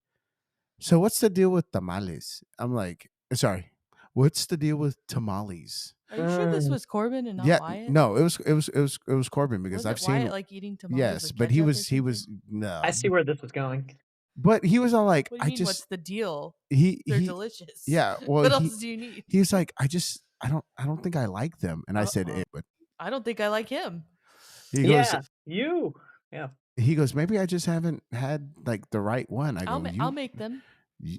"So what's the deal with tamales?" I'm like, "Sorry, what's the deal with tamales?" Are you sure this Mm. was Corbin and not Yeah, Wyatt? no, it was Corbin because Was I've it seen. Wyatt like eating tamales Yes, with but he ketchup or was something? no. I see where this was going. But he was all like, What do you mean? What's the deal? he They're he delicious. yeah. Well, What else do you need? he's like, I don't think I like them, and I said Uh-uh. it, but I don't think I like him. he goes. Yeah, you. Yeah. He goes, maybe I just haven't had like the right one. I go, I'll make them.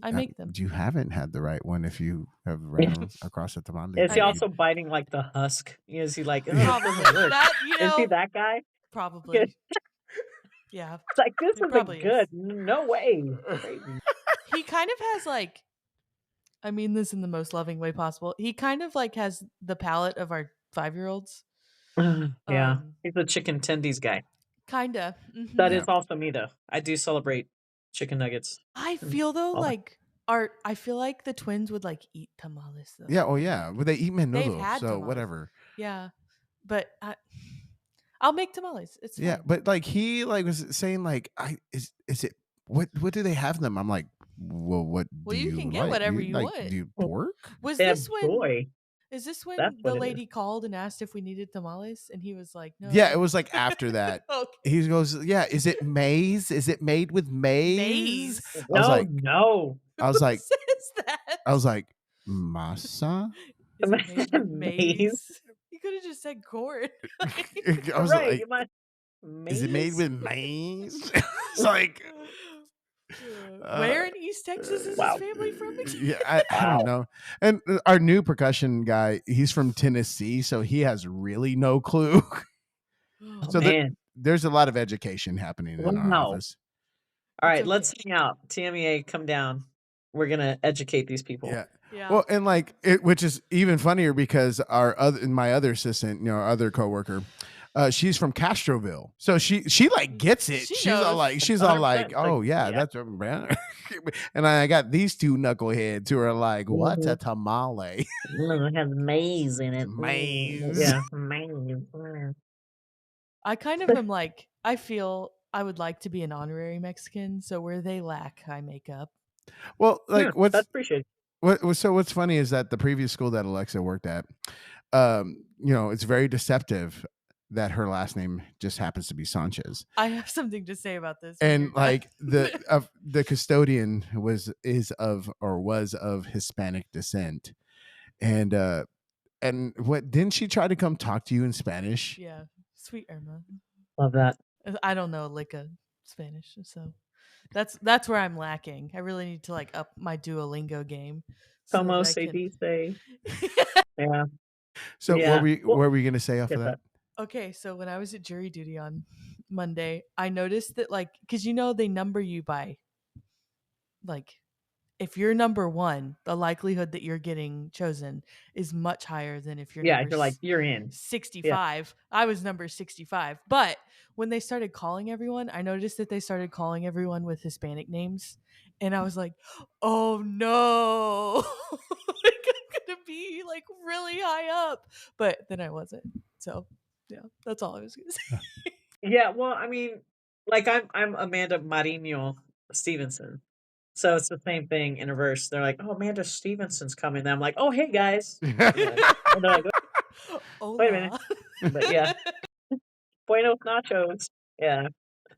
I make them. You haven't had the right one if you have ran across a tamale. Is he I- also biting like the husk? Is he like, "Ugh, this Probably doesn't work"? that. Is he that guy? Probably. Yeah. It's like this It isn't probably good. is. No way. Crazy. He kind of has like. I mean this in the most loving way possible. He kind of like has the palate of our 5-year-olds. Yeah. He's a chicken tendies guy. Kinda. That Yeah. is also me though. I do celebrate chicken nuggets. I feel though all that. like I feel like the twins would like eat tamales though. Yeah. Oh yeah. Well, they eat They've menudo, had so tamales. whatever. Yeah, but I'll make tamales. It's Yeah, fine. but like he like was saying like is it what do they have them? I'm like, well, what Well, do you you can get like? whatever Do you like want. do you pork? Was Yeah, this when? boy. Is this That's when the what it lady called and asked if we needed tamales, and he was like, "No." Yeah, it was like after that. Okay. He goes, yeah, is it maize? Is it made with maize? Maize. I was No, like, no. I was Who like, says that? I was like, masa? Is it made with Maize. maize? You could have just said corn. I was Right. like, You might is it made maize? with maize? It's like, Where in East Texas is wow. his family from again? yeah, I don't know. And our new percussion guy, he's from Tennessee, so he has really no clue. Oh, So man. there's a lot of education happening in our Wow. office. All It's right, let's okay. hang out. TMEA, come down. We're gonna educate these people. Yeah. Yeah. Well, and like it, which is even funnier because my other assistant, our other coworker, she's from Castroville, so she like gets it. She She's all knows. like, she's all 100%. like, oh yeah, Yeah. that's and I got these two knuckleheads who are like, what's a Mhm. tamale? It has maize in it. Maize. Yeah, maize. I kind of am like, I feel I would like to be an honorary Mexican, so where they lack, I make up. Well, like Yeah, that's appreciated. what's funny is that the previous school that Alexa worked at, it's very deceptive that her last name just happens to be Sanchez. I have something to say about this. when And you're done. like the custodian was of Hispanic descent, and what didn't she try to come talk to you in Spanish? Yeah, sweet Irma. Love that. I don't know like a Spanish, so that's where I'm lacking. I really need to like up my Duolingo game. So Como that I se can... dice. Yeah. So Yeah. what were we gonna say off Get of that? Okay, so when I was at jury duty on Monday, I noticed that like because they number you by like if you're number 1, the likelihood that you're getting chosen is much higher than if you're Yeah, number you're like, you're in. Yeah. 65. I was number 65. But when they started calling everyone, I noticed that they started calling everyone with Hispanic names. And I was like, oh no. Like, I'm going to be like really high up. But then I wasn't. So, yeah, that's all I was going to say. Yeah, well, I mean, like I'm Amanda Marino Stevenson. So it's the same thing in reverse. They're like, "Oh, Amanda Stevenson's coming." And I'm like, "Oh, hey guys." You know, and they're like, "Wait a minute." Hola. But yeah, Buenos nachos. Yeah.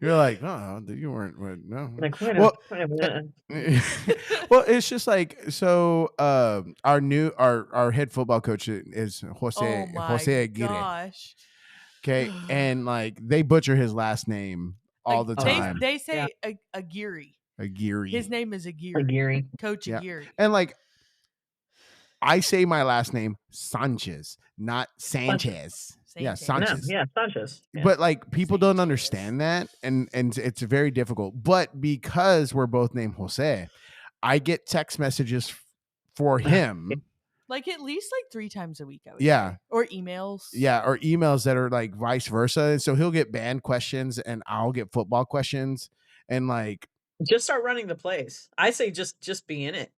You're like, oh, you weren't. No. Like, Well, wait a minute. well, it's just like so. Our head football coach is Oh Jose my Aguirre. gosh. Okay, and like they butcher his last name all the Oh yeah. time. They Yeah. say Aguirre. Aguirre. His name is Aguirre. Aguirre. Coach Yeah. Aguirre. And like I say my last name Sanchez, not Sanchez. Yeah, Sanchez. No, Sanchez. yeah, Sanchez. Yeah. But like people don't Sanchez. understand that, and it's very difficult. But because we're both named Jose, I get text messages for him. Like at least like 3 times a week, I would Yeah. say. Or emails. Yeah, or emails that are like vice versa. And so he'll get band questions and I'll get football questions. And like Just start running the plays. I say just be in it.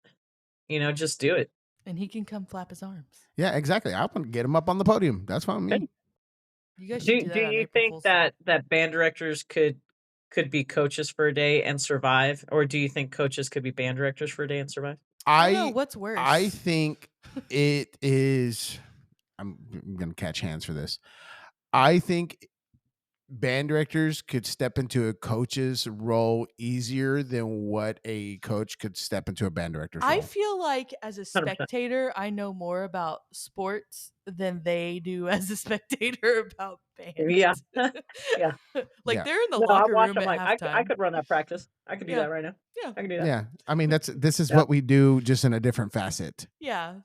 You know, just do it. And he can come flap his arms. yeah, exactly. I want to get him up on the podium. That's fine with me. You guys should do that on you April think Fool's that band directors could be coaches for a day and survive, or do you think coaches could be band directors for a day and survive? I don't know, what's worse? I think it is. I'm gonna catch hands for this. I think band directors could step into a coach's role easier than what a coach could step into a band director's role. I feel like as a 100%. spectator, I know more about sports than they do as a spectator about bands. Yeah. Yeah. Like Yeah. they're in the No, I locker watch room them at like halftime. I could run that practice. I could do Yeah. that right now. Yeah. I can do that. Yeah, I mean this is Yeah. what we do, just in a different facet. Yeah.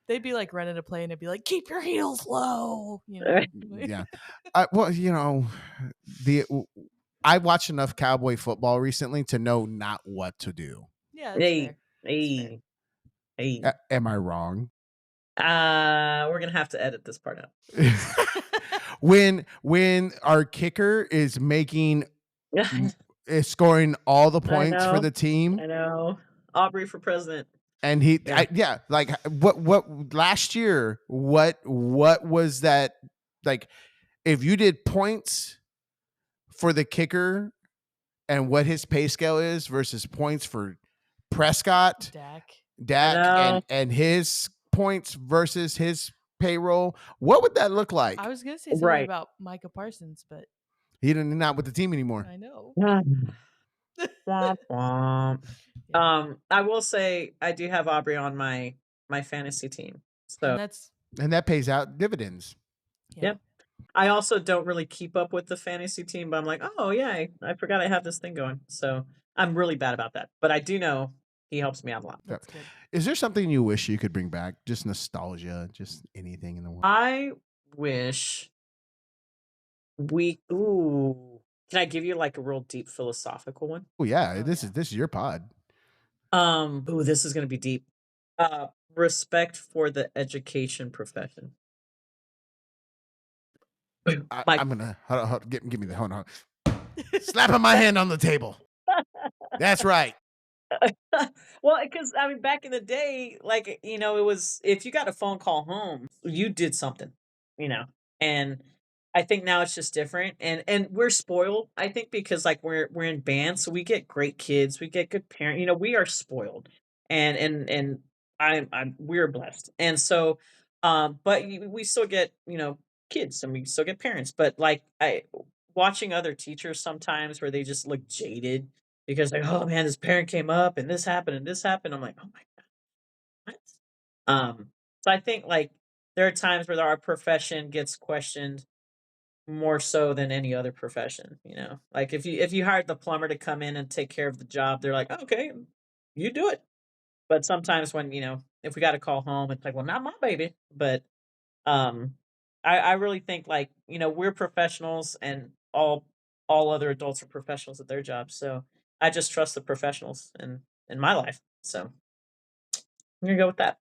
They'd be like running a play and it'd be like, keep your heels low. You know? Yeah. Well, you know, I watched enough cowboy football recently to know not what to do. Yeah, that's Hey, fair. That's fair. hey. Am I wrong? We're gonna have to edit this part out. when our kicker is scoring all the points for the team, I know. Aubrey for president. and like what last year? What was that like? If you did points for the kicker and what his pay scale is versus points for Prescott, Dak, and his points versus his payroll, what would that look like? I was gonna say something Right. about Micah Parsons, but He not with the team anymore. I know. Womp womp. Yeah. I will say I do have Aubrey on my fantasy team. So And that pays out dividends. Yeah. I also don't really keep up with the fantasy team, but I'm like, oh yeah, I forgot I have this thing going. So I'm really bad about that. But I do know he helps me out a lot. That's good. Is there something you wish you could bring back? Just nostalgia, just anything in the world. I wish can I give you like a real deep philosophical one? Oh yeah, Oh, this yeah. is your pod. This is gonna be deep. Respect for the education profession. I'm gonna hold on, give me the hold on. Slapping my hand on the table. That's right. Well, because I mean, back in the day, like it was if you got a phone call home, you did something, and I think now it's just different, and we're spoiled. I think because like we're in bands, so we get great kids, we get good parents. We are spoiled, and we're blessed, and so, but we still get kids, and we still get parents, but like I watching other teachers sometimes where they just look jaded because like, oh man, this parent came up and this happened and this happened. I'm like, oh my god, what? So I think like there are times where our profession gets questioned more so than any other profession. Like if you hired the plumber to come in and take care of the job, they're like, okay, you do it. But sometimes when if we got to call home, it's like, well, not my baby. But I really think like we're professionals and all other adults are professionals at their jobs. So I just trust the professionals in my life. So I'm gonna go with that.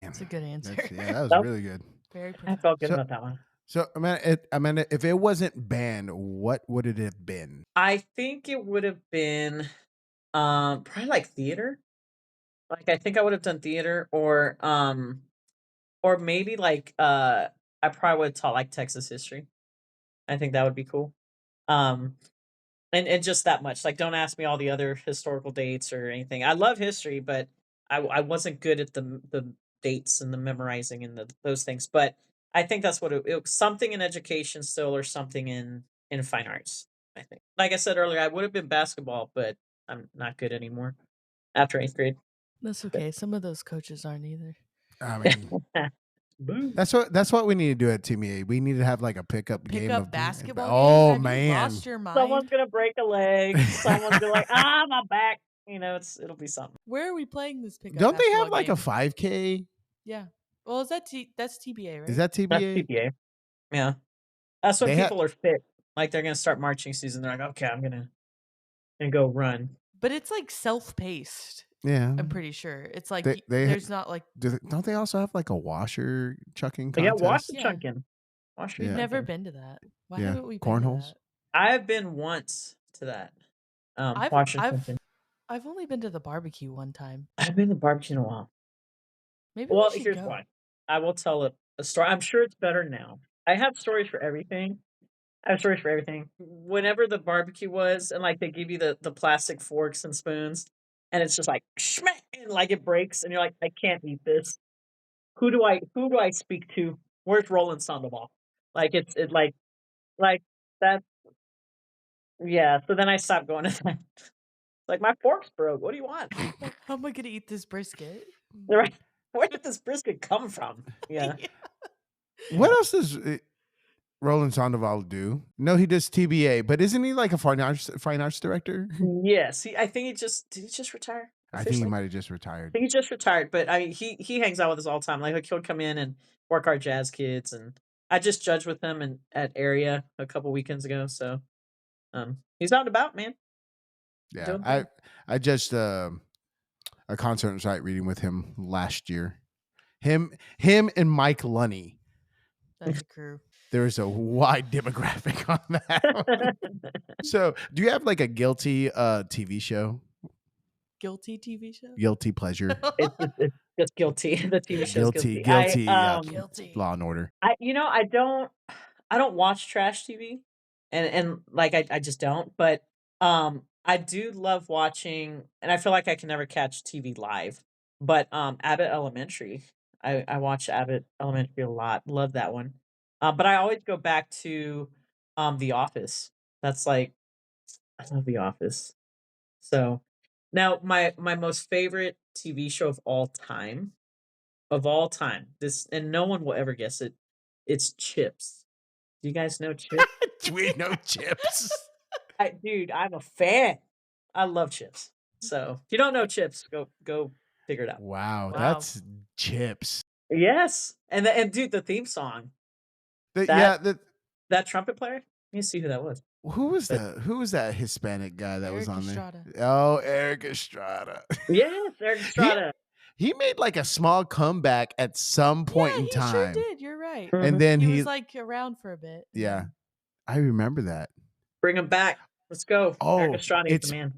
That's a good answer. That was Nope. really good. Very I felt good So- about that one. So, Amanda, if it wasn't banned, what would it have been? I think it would have been probably like theater. Like I think I would have done theater or maybe like I probably would have taught like Texas history. I think that would be cool. Um and just that much. Like don't ask me all the other historical dates or anything. I love history, but I wasn't good at the dates and the memorizing and those things. But I think that's what it was something in education still or something in fine arts, I think. Like I said earlier, I would have been basketball, but I'm not good anymore after 8th grade. That's okay. Some of those coaches aren't either. I mean, Boo. that's what we need to do at tmea. We need to have like a pickup game Pickup of basketball Oh game? Have you man, lost your mind? Someone's gonna break a leg. Someone's gonna like, my back. You know, it'll be something. Where are we playing this pickup don't they have basketball like a game? 5K? Yeah. Well, is that that's TBA, right? Is that That's TBA? TBA. Yeah. That's when They people are fit. Like they're gonna start marching season. They're like, okay, I'm gonna go run. But it's like self-paced. Yeah, I'm pretty sure. It's like They- there's not like don't they also have like a washer chucking But yeah, contest? watch the Yeah. chunkin. Watch we've Yeah. never been to that. Why Yeah. haven't we been to Cornholes? that? I've been once to that. I've Watching I've something. I've only been to the barbecue one time. I haven't been to barbecue in a while. Maybe Well, we should here's go. why. I will tell a story. I'm sure it's better now. I have stories for everything. I have stories for everything. Whenever the barbecue was, and like they give you the plastic forks and spoons, and it's just like schmack, and like it breaks, and you're like, I can't eat this. Who do I speak to? Where's Roland Sandoval? Like it like that. Yeah. So then I stopped going to that. Like my fork's broke. What do you want? How am I gonna eat this brisket? Right? Where did this brisket come from? Yeah. What else does Roland Sandoval do? No, he does TBA, but isn't he like a fine arts director? Yes. I think did he just retire? I think he Officially? might have just retired. I think he just retired, but I mean, he hangs out with us all the time. Like he'll come in and work our jazz kids, and I just judged with him at area a couple weekends ago. So, he's out and about, man. Yeah, Doing things. I just a concert and sight reading with him last year. Him and Mike Lunny. That's a crew. There's a wide demographic on that. So, do you have like a guilty TV show? Guilty TV show? Guilty pleasure? It's just guilty. The TV show's guilty. Guilty. Yeah. Guilty. Law and Order. I don't watch trash TV, and like I just don't. But I do love watching, and I feel like I can never catch TV live. But Abbott Elementary, I watch Abbott Elementary a lot. Love that one. But I always go back to The Office. That's like I love The Office. So now my most favorite TV show of all time. This and no one will ever guess it. It's Chips. Do you guys know Chips? Do we know Chips? Dude, I'm a fan. I love Chips. So if you don't know Chips, go figure it out. Wow, Wow. that's Chips. Yes, and dude, the theme song, The that trumpet player. Let me see who that was. who was that Hispanic guy that was Eric on there? Estrada. Oh, Eric Estrada. Yes, Eric Estrada. He made like a small comeback at some point Yeah, in he time. sure did. You're right. And then He was like around for a bit. yeah, I remember that. Bring him back. Let's go. Oh, Eric Estrada is it's- the man.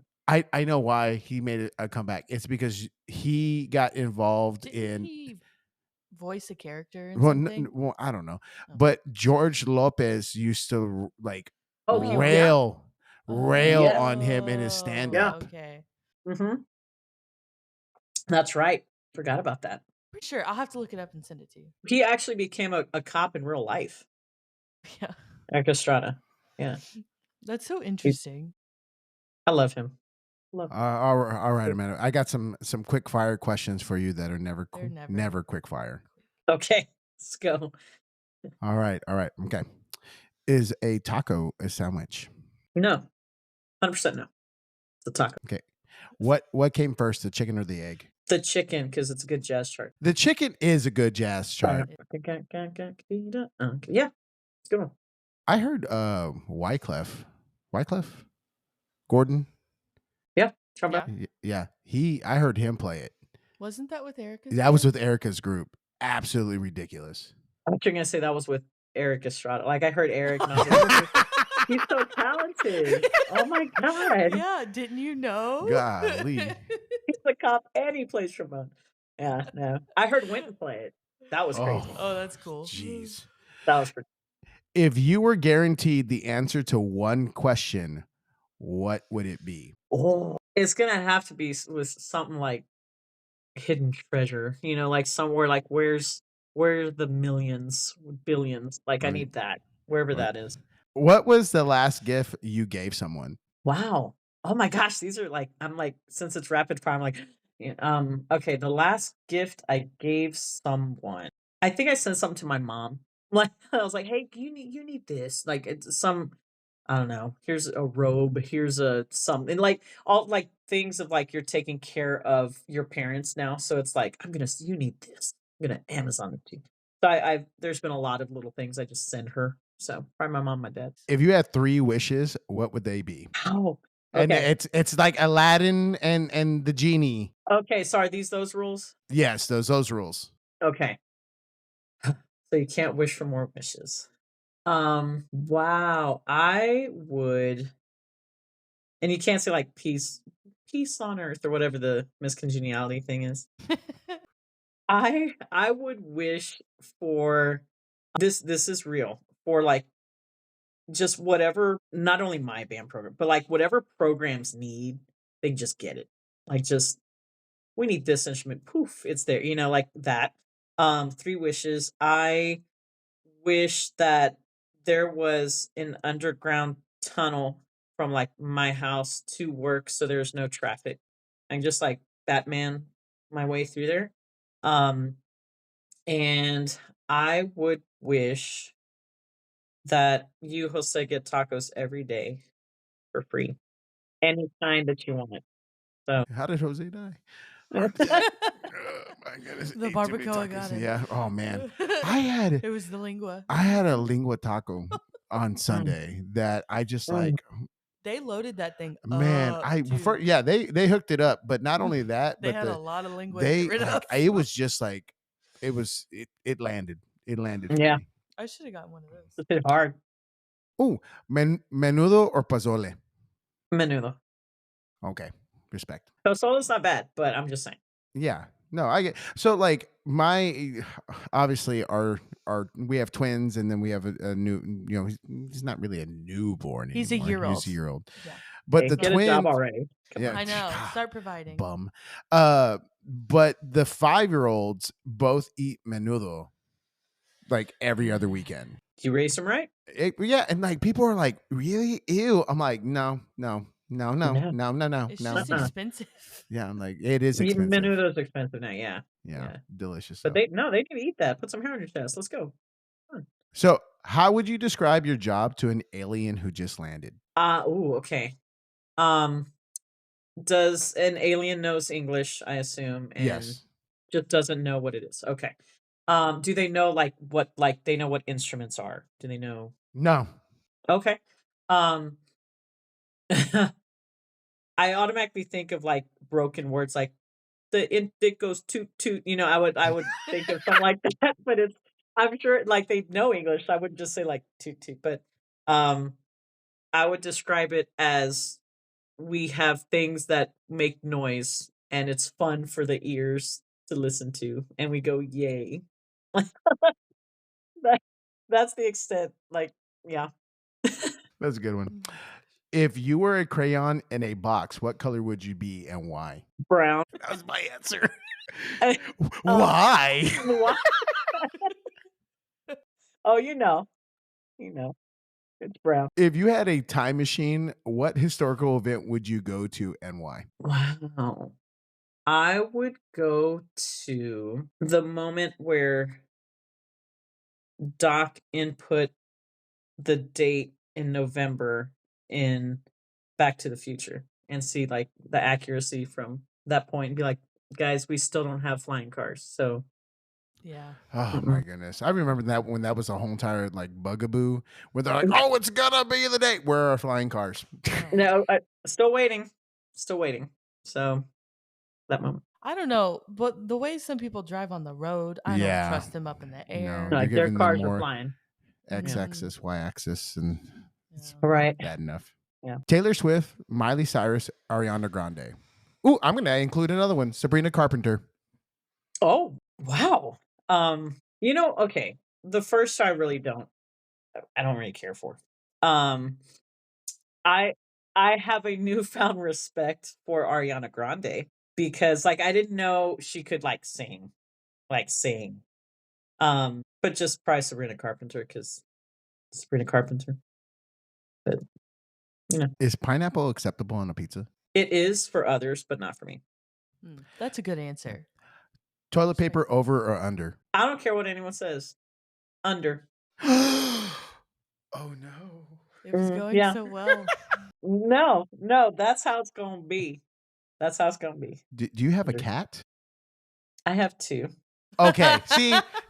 I know why he made a comeback. It's because he got involved Didn't in. he voice a character in Well, something? well, I don't know, Oh. but George Lopez used to like Oh, he- rail Yeah. on him in his stand-up. Okay. Mm-hmm. That's right. Forgot about that. Pretty sure. I'll have to look it up and send it to you. He actually became a cop in real life. Yeah. Eric Estrada. Yeah. That's so interesting. I love him. Love him. All right, Amanda. I got some quick fire questions for you that are never They're never quick fire. Okay. Let's go. All right. Okay. Is a taco a sandwich? No. 100% no. It's a taco. Okay. What came first, the chicken or the egg? The chicken, because it's a good jazz chart. The chicken is a good jazz chart. Yeah. It's a good one. I heard Wyclef Gordon. Yeah. Trombone. Yeah, I heard him play it. Wasn't that with Erica's That was group? with Erica's group. Absolutely ridiculous. I thought you were gonna say that was with Eric Estrada. Like I heard Eric, and I was like, he's so talented. Oh my god, Yeah, didn't you know? Golly. he's a cop and he plays trombone. Yeah, no, I heard Winton play it. That was crazy. Oh, that's cool. Jeez. That was pretty. If you were guaranteed the answer to one question, what would it be? Oh, it's gonna have to be with something like hidden treasure. Like somewhere like where's the millions, billions? Like I Right. need that wherever Right. that is. What was the last gift you gave someone? Wow. Oh my gosh, these are like I'm like since it's rapid fire, I'm like, okay, the last gift I gave someone. I think I sent something to my mom. Like I was like, "Hey, you need this." Like it's some I don't know. Here's a robe, here's a something like all like things of like you're taking care of your parents now. So it's like, you need this. I'm gonna Amazon it to you. So I've there's been a lot of little things I just send her. So probably my mom, my dad. If you had 3 wishes, what would they be? Oh, And okay. it's like Aladdin and the genie. Okay, so are these those rules? Yes, those rules. Okay. So you can't wish for more wishes. Wow. I would and you can't say like peace on earth or whatever the miscongeniality thing is. I would wish for this is real. For like just whatever not only my band program, but like whatever programs need, they just get it. Like just we need this instrument. Poof, it's there. Like that. 3 wishes. I wish that there was an underground tunnel from like my house to work so there's no traffic. I'm just like Batman my way through there. Um and I would wish that you, Jose, get tacos every day for free. Any kind that you want. So How did Jose die? yeah. Oh my goodness. The ate too many barbacoa tacos. got him. Yeah. Oh man. It was the lingua. I had a lingua taco on Mm, Sunday that I just mm. like, They loaded that thing man, up, they hooked it up, but not only that, They but had a lot of lingua to get rid of. it was just like it landed. It landed for Yeah, me. I should have gotten one of those. it's a bit hard. Oh, menudo or pozole? Menudo. Okay. Respect. So solo's not bad, but I'm just saying. Yeah. No, I get so like my obviously our we have twins and then we have a new he's not really a newborn He's a anymore. year-old. He's a year old. Yeah. But Hey, the get a job twins already. Come yeah, on. I know. God, Start providing. bum. But the 5-year-olds both eat menudo like every other weekend. You raised them right? Yeah, and like people are like, really? Ew. I'm like, no. No. It's just Uh-uh. expensive. Yeah, I'm like, it is expensive. Menudo's expensive now, yeah. Yeah, delicious. But though. they need to eat that. Put some hair on your chest. Let's go. So, how would you describe your job to an alien who just landed? Okay. Does an alien knows English, I assume, and Yes. just doesn't know what it is. Okay. Do they know like they know what instruments are? Do they know? No. Okay. Um I automatically think of like broken words like it goes toot toot, I would think of something like that, but I'm sure like they know English. So I wouldn't just say like toot toot, but um I would describe it as we have things that make noise and it's fun for the ears to listen to and we go yay. That, that's the extent. Like, yeah. That's a good one. Oh my gosh. If you were a crayon in a box, what color would you be and why? Brown. That was my answer. I- Why? What? Oh, it's brown. If you had a time machine, what historical event would you go to and why? Wow. I would go to the moment where Doc input the date in November in Back to the Future and see like the accuracy from that point and be like, guys, we still don't have flying cars. So Yeah. Oh my goodness. I remember that when that was a whole entire like bugaboo where they're like, oh, it's gonna be the date. Where are flying cars? Oh. no, still waiting. So that moment. I don't know, but the way some people drive on the road, I don't Yeah. trust them up in the No, air. you're Like their giving them cars are more flying. X Yeah. axis, Y axis, and it's Yeah. Right. bad enough. Yeah. Taylor Swift, Miley Cyrus, Ariana Grande. Ooh, I'm gonna include another one. Sabrina Carpenter. Oh, wow. Okay. The first I really I don't really care for. Um, I I have a newfound respect for Ariana Grande because like I didn't know she could like sing. But just probably Sabrina Carpenter because Sabrina Carpenter. But you know, Is pineapple acceptable on a pizza? it is for others, but not for me. That's a good answer. Toilet Straight. paper over or under? I don't care what anyone says. Under. Oh no. It was going Yeah. so well. No, that's how it's gonna be. That's how it's gonna be. Do you have a Under. cat? I have two. Okay.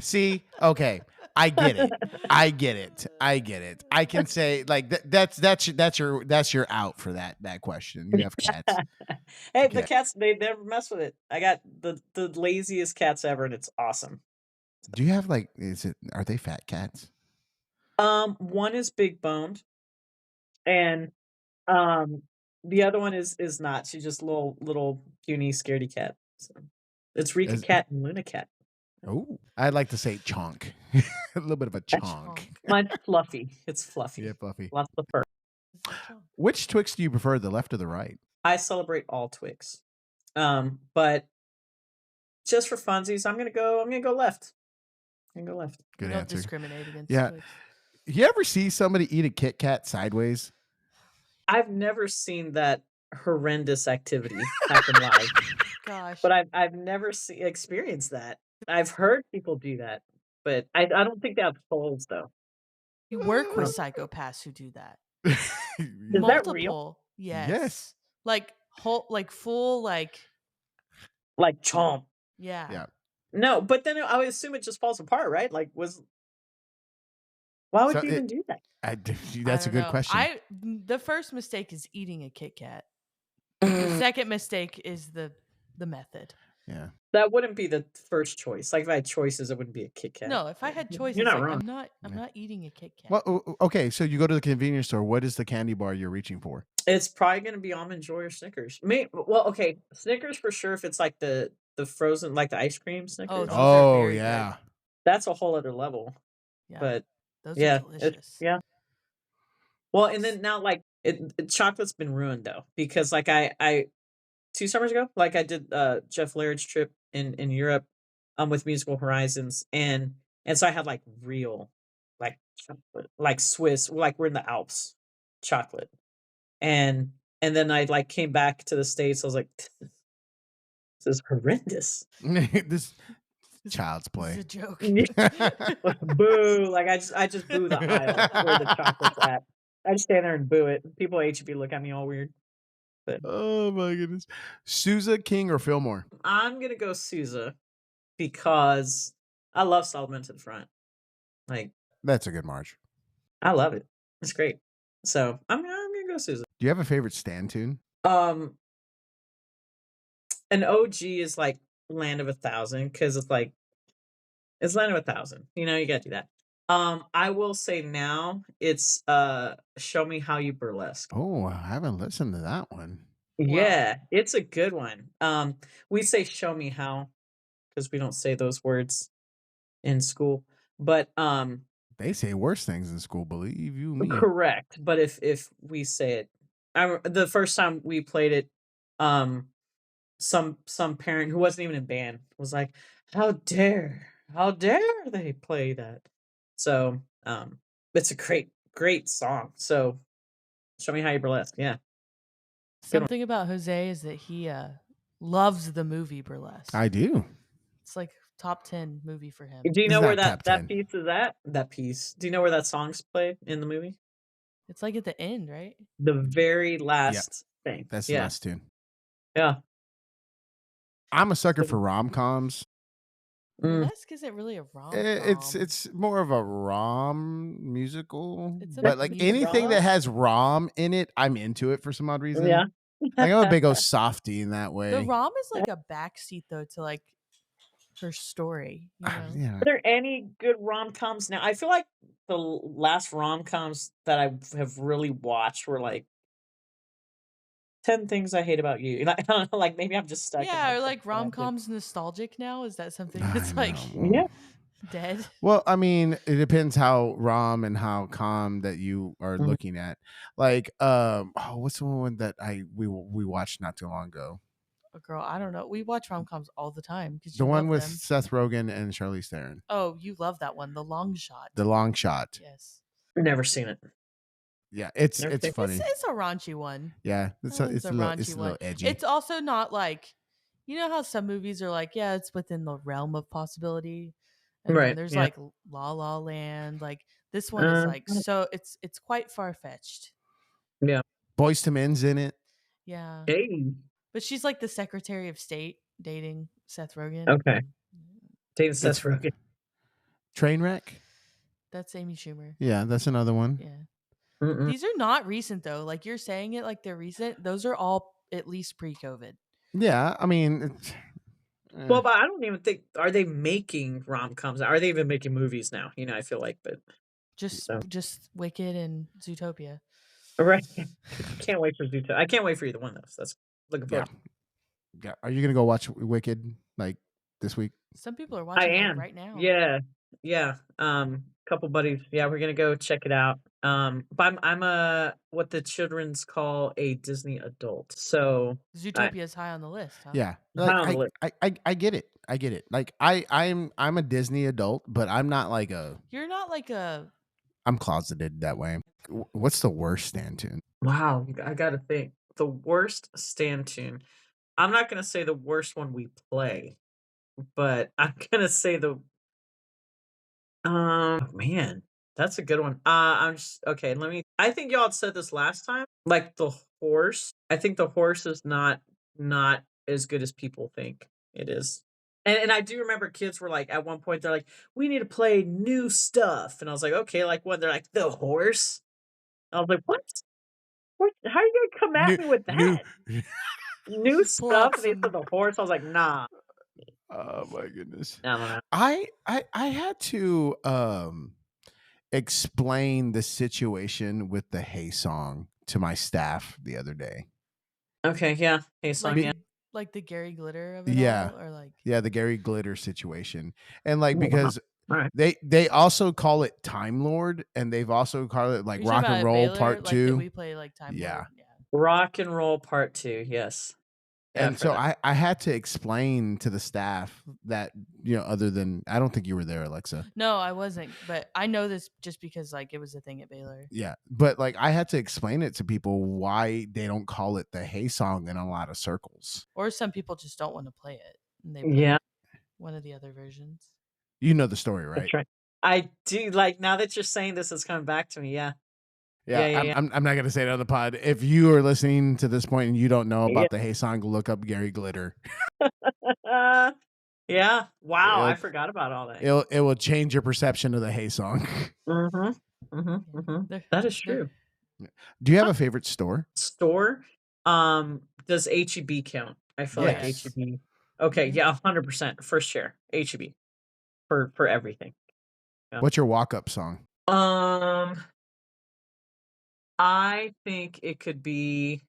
See. Okay. I get it. I get it. I can say like that's your out for that question. You have cats. Hey, the Okay. cats, they never mess with it. I got the laziest cats ever, and it's awesome. Do you have like are they fat cats? One is big boned, and the other one is not. She's just little puny scaredy cat. So it's Rika Is- Cat and Luna Cat. Oh, I'd like to say chonk. A little bit of a chonk. Mine's fluffy. It's fluffy. Yeah, Fluffy. Lots of fur. Which Twix do you prefer, the left or the right? I celebrate all Twix. But just for funsies, I'm gonna go left. I'm gonna go left. Good We don't answer. discriminate against Yeah. Twix. You ever see somebody eat a Kit Kat sideways? I've never seen that horrendous activity happen live, Gosh. but I've never experienced that. I've heard people do that, but I don't think they have souls though. You work with psychopaths who do that. Is that real? Multiple. Yes. Yes. Like full Like chomp. yeah. Yeah. No, but then I would assume it just falls apart, right? Like why would So you even do that? That's a good know. question. The first mistake is eating a Kit Kat. The second mistake is the method. Yeah. That wouldn't be the first choice. Like if I had choices, it wouldn't be a Kit Kat. No, if I had choices, You're not like, wrong. I'm not eating a Kit Kat. Well, okay. So you go to the convenience store. What is the candy bar you're reaching for? It's probably gonna be Almond Joy or Snickers. Okay, Snickers for sure. If it's like the frozen, like the ice cream Snickers. those are very yeah. good. That's a whole other level. Yeah. But Those yeah, are delicious. yeah. Well, and then now like chocolate's been ruined though because like I 2 summers ago, like I did Jeff Laird's trip in Europe with Musical Horizons and so I had like real like chocolate, like Swiss, like we're in the Alps chocolate. And then I like came back to the States. I was like, this is horrendous. This child's It's play. a joke. Boo! Like I just boo the aisle where the chocolate's at. I just stand there and boo it. People at HEB look at me all weird. But Oh my goodness. Sousa, King, or Fillmore? I'm gonna go Sousa because I love Solomon to the Front. Like That's a good march. I love it. It's great. So I'm gonna go Sousa. Do you have a favorite stand tune? An OG is like Land of 1,000 because it's like it's Land of 1,000. You know, you gotta do that. I will say now it's Show Me How You Burlesque. Oh, I haven't listened to that one. Yeah, it's a good one. We say show me how because we don't say those words in school. But They say worse things in school, believe you me. correct. But if we say it, the first time we played it, some parent who wasn't even in band was like, how dare they play that? So it's a great song. So Show Me How You Burlesque. Yeah. Something about Jose is that he loves the movie Burlesque. I do. It's like top 10 movie for him. Do you It's know not where top 10. that piece is at? That piece. Do you know where that song's played in the movie? It's like at the end, right? The very last thing. That's the last tune. Yeah. I'm a sucker for rom-coms. Burlesque isn't really a rom. It's more of a rom musical. It's a But like musical. anything that has rom in it, I'm into it for some odd reason. Yeah. Like I'm a big old softy in that The way. rom is like a backseat though to like her story, you know. Yeah. Are there any good rom-coms now? I feel like the last rom-coms that I have really watched were like 10 Things I Hate About You. Like, I don't know, like maybe I'm just stuck in Yeah, like or the like classic. rom-coms nostalgic now. Is that something I that's like Yeah. know. dead? Well, I mean, it depends how rom and how calm that you are Mhm. looking at. Like, what's the one that we watched not too long ago? Oh, girl, I don't know. We watch rom-coms all the time because The you one love with them. Seth Rogen and Charlize Theron, Oh, you love that one, The Long Shot. The Long Shot. Yes. Never seen it. Yeah, Never it's seen it. funny. It's a raunchy one. Yeah, That one's a raunchy it's a little one. edgy. It's also not like, you know how some movies are like, yeah, it's within the realm of possibility, and then Right. there's Yeah. like La La Land. Like this one is like so it's quite far fetched. Yeah. Boys to Men's in it. Yeah, Hey. but she's like the Secretary of State dating Seth Rogen. Okay. David It's Seth Rogen. Trainwreck. That's Amy Schumer. Yeah, that's another one. Yeah. Mm-mm. These are not recent though. Like you're saying it like they're recent. Those are all at least pre-COVID. Yeah, I mean, Well, but I don't even think are they making rom-coms? Are they even making movies now? You know, I feel like, but so Just Wicked and Zootopia. right. Can't wait for Zuto. I can't wait for either one of those. That's looking yeah, forward. yeah. Are you gonna go watch Wicked like this week? Some people are I watching like am. right now. Yeah. Yeah. Couple buddies. Yeah, we're gonna go check it out. But I'm a what the children's call a Disney adult. So Zootopia is high on the list, huh? Yeah, high like on the list. I get it. I get it. Like I'm a Disney adult, but I'm not like a. You're not like a I'm closeted that way. What's the worst stand tune? Wow, I gotta think. The worst stand tune. I'm not gonna say the worst one we play, but I'm gonna say the man, that's a good one. I'm just okay. Let me. I think y'all had said this last time. Like the horse. I think the horse is not as good as people think it is. And I do remember kids were like at one point they're like, we need to play new stuff, and I was like, okay, like what? They're like the horse. I was like, what? What? How are you gonna come at New me with new. that? New pull out stuff? And they some said the horse. I was like, nah. Oh my goodness. I don't know. I had to explain the situation with the Hey song to my staff the other day. Okay, yeah. Hey, song, like yeah. the Gary Glitter of it Yeah. all, or like Yeah, the Gary Glitter situation. And like Oh, wow. because All right. they also call it Time Lord and they've also called it like are you talking Rock and about Roll Baylor, Part like that 2. we play like Time Yeah. Lord? Yeah. Rock and Roll Part 2. Yes. Yeah, And so I had to explain to the staff that, other than I don't think you were there, Alexa. No, I wasn't, but I know this just because like it was a thing at Baylor. Yeah. But like I had to explain it to people why they don't call it the Hey song in a lot of circles. Or some people just don't want to play it and they play Yeah, one of the other versions. You know the story, right? that's right. I do like now that you're saying this is coming back to me. Yeah. Yeah, Yeah. I'm not gonna say it on the pod. If you are listening to this point and you don't know Yeah. about the Hey song, look up Gary Glitter. Yeah. Wow. I It'll- forgot about all that. It will change your perception of the Hey song. Mm-hmm. Mm-hmm. Yeah. Mm-hmm. That is true. Do you have a favorite store? Store. Does HEB count? I feel like Yes. HEB. Okay. Mhm. Yeah. 100%. First share. HEB for everything. Yeah. What's your walk up song? I think it could be,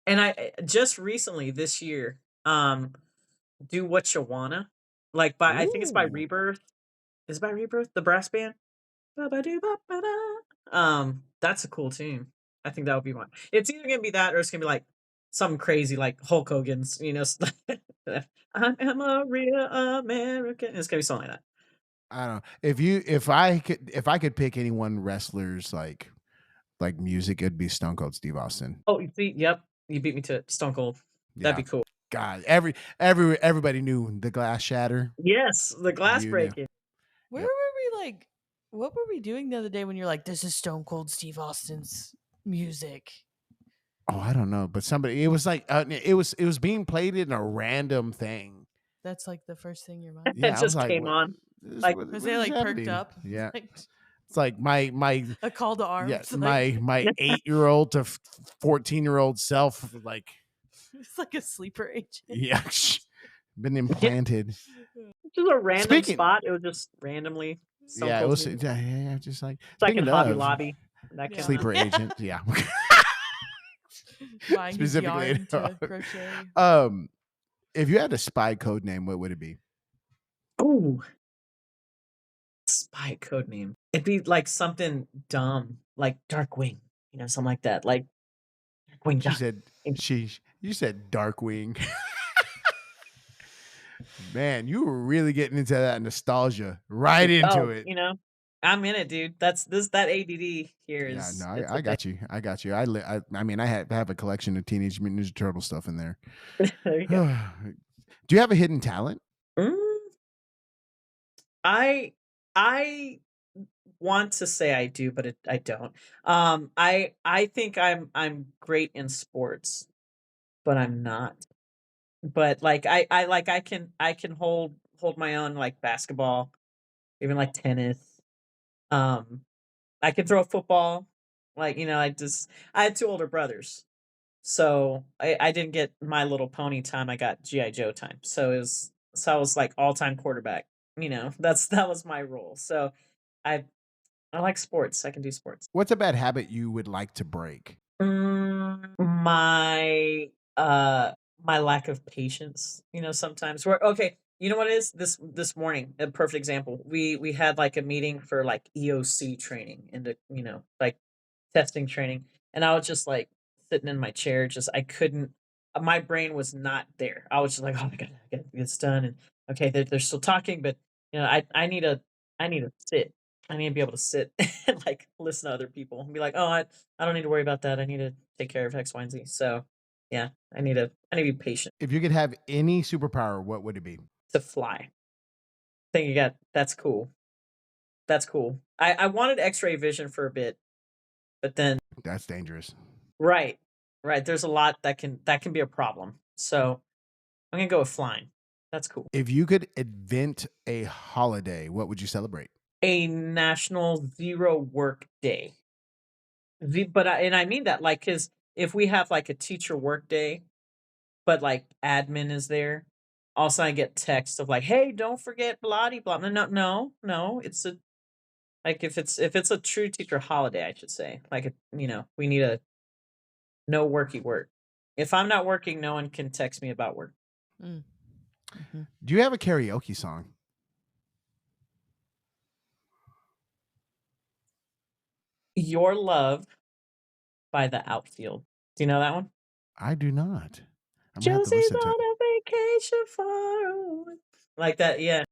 and I just recently this year, do what you wanna, like by I think it's by Ooh. Rebirth. Is it by Rebirth, the brass band? Ba-ba-doo-ba-ba-da. That's a cool tune. I think that would be one. It's either gonna be that or it's gonna be like something crazy like Hulk Hogan's, I am a real American. It's gonna be something like that. I don't know. If I could pick any one wrestler's like music, it'd be Stone Cold Steve Austin. Oh, you see, yep, you beat me to it. Stone Cold. That'd be cool. God, everybody knew the glass shatter. Yes, the glass You knew. breaking. Where Yep. were we like what were we doing the other day when you're like, this is Stone Cold Steve Austin's music? Oh, I don't know, but somebody it was like it was being played in a random thing. That's like the first thing your mind. Yeah, It I was just like, came on. Like, Was they like perked happening? up? Yeah. Like, It's like my A call to yeah, arms. Like, my 8-year-old to 14-year-old self, like, it's like a sleeper agent. yeah, been implanted. Just a random Speaking, spot. It was just randomly. Someone yeah, it told was me. yeah, just like It's like in speaking Hobby of Lobby. That Yeah. kind sleeper of. agent, yeah. Buying his Specifically, yarn to crochet. if you had a spy code name, what would it be? Ooh, spy code name. It'd be like something dumb, like Darkwing. Something like that. Like Darkwing She Duck. said you said Darkwing. Man, you were really getting into that nostalgia, right into Oh, it. I'm in it, dude. That ADD here Yeah, is no, it's I a thing. got you. I got you. I mean, I have a collection of Teenage Mutant Ninja Turtle stuff in there. There you go. Do you have a hidden talent? Mm, I want to say I do, but I don't. I think I'm great in sports, but I'm not. But like I can hold my own like basketball, even like tennis. Um, I can throw a football. Like I had two older brothers, so I didn't get My Little Pony time. I got GI Joe time. So I was like all time quarterback. That was my role. So I I like sports. I can do sports. What's a bad habit you would like to break? My lack of patience. Sometimes we're okay. You know what it is? This morning, a perfect example. We had like a meeting for like EOC training and like testing training, and I was just like sitting in my chair. Just I couldn't. My brain was not there. I was just like, oh my god, I gotta get this done. And okay, they're still talking, but I need to sit. I need to be able to sit and like listen to other people and be like, oh, I don't need to worry about that. I need to take care of X, Y, and Z. So yeah, I need to be patient If you could have any superpower, what would it be? to fly. I think you got that's cool. That's cool. I wanted X-ray vision for a bit, but then That's dangerous. right, right. There's a lot that can be a problem. So I'm gonna go with flying. That's cool. If you could invent a holiday, what would you celebrate? A national zero work day. And I mean that like because if we have like a teacher work day, but like admin is there. Also, I get text of like, "Hey, don't forget blah de blah." No, no, no, no. It's a like if it's a true teacher holiday, I should say. Like, we need a no worky work. If I'm not working, no one can text me about work. Mm. Mhm. Do you have a karaoke song? Your Love by The Outfield. Do you know that one? I do not. I'm gonna have to Josie's listen to it. on a vacation far away. Like that, yeah.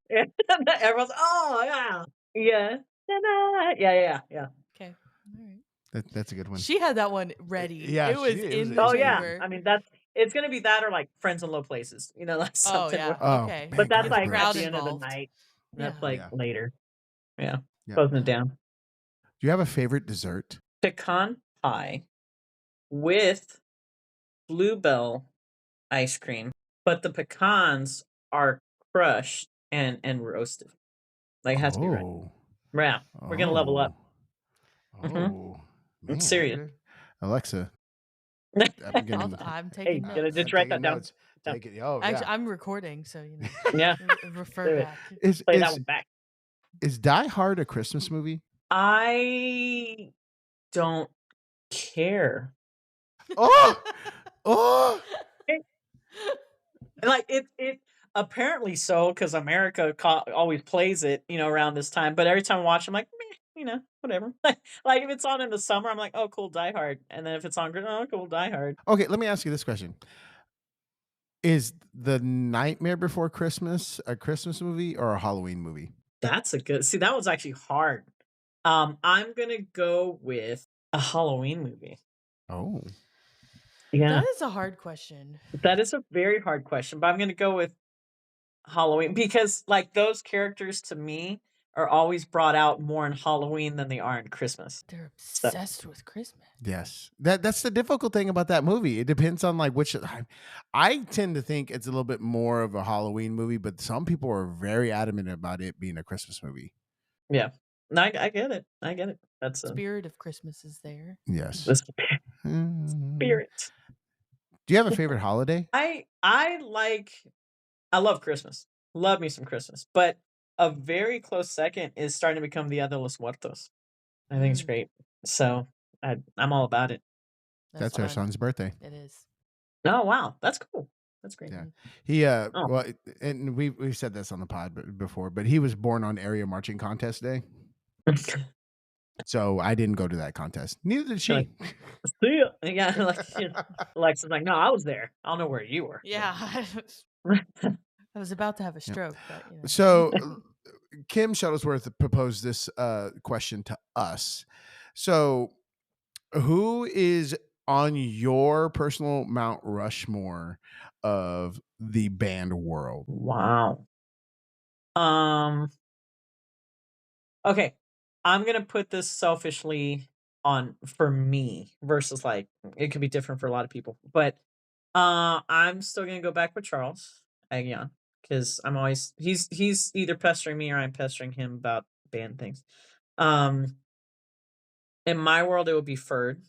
Everyone's, oh yeah, yeah, yeah, yeah, yeah. Okay. All right. That's a good one. She had that one ready. Yeah, It was it in was the Oh yeah. chamber. I mean it's gonna be that or like Friends in Low Places. Like Oh something. yeah. Oh, Okay. man, But that's Get the like at crowd the end of the involved. night. Yeah. That's like Yeah. later. Yeah. Yeah. Closing it down. Do you have a favorite dessert? Pecan pie with bluebell ice cream, but the pecans are crushed and roasted. Like it has to be right. Oh, Yeah. We're gonna level up. hmm oh, I'm man. serious. Okay. Alexa, I'm getting, I'm Hey, taking gotta notes. just I'm write taking that down. notes. Down. Take it. Oh, Actually, yeah. I'm recording, so Yeah. refer Do it. back. Is Play that one back. is Die Hard a Christmas movie? I don't care. Oh, oh. Like it apparently so because America always plays it, around this time. But every time I watch, I'm like, meh, whatever. Like if it's on in the summer, I'm like, oh, cool, Die Hard. And then if it's on, oh, cool, Die Hard. Okay, let me ask you this question: is The Nightmare Before Christmas a Christmas movie or a Halloween movie? That's a good. See, that was actually hard. I'm gonna go with a Halloween movie. Oh, Yeah, That is a hard question. that is a very hard question, but I'm gonna go with Halloween because like those characters to me are always brought out more in Halloween than they are in Christmas. They're So obsessed with Christmas. yes. That's the difficult thing about that movie. It depends on like which. I tend to think it's a little bit more of a Halloween movie, but some people are very adamant about it being a Christmas movie. yeah, I get it. I get it. That's Spirit of Christmas is there. Yes. the Mm. spirit. Do you have a favorite holiday? I love Christmas. Love me some Christmas. But a very close second is starting to become Dia de los Muertos. I think it's Mm, great. So I'm all about it. that's That's our fun. son's birthday. It is. Oh wow, that's cool. That's great. Yeah. Mhm. He Oh, well, and we've said this on the pod before, but he was born on area marching contest day. So I didn't go to that contest. Neither did You're like, she. see ya. Yeah, Alexa's like, no, I was there. I don't know where you were. Yeah. I was about to have a Yeah. stroke, but you know. So Kim Shuttlesworth proposed this question to us. So who is on your personal Mount Rushmore of the band world? Wow. Um. Okay, I'm gonna put this selfishly on for me versus like it could be different for a lot of people, but I'm still gonna go back with Charles Agnon because he's either pestering me or I'm pestering him about band things. Um, in my world, it would be Ferd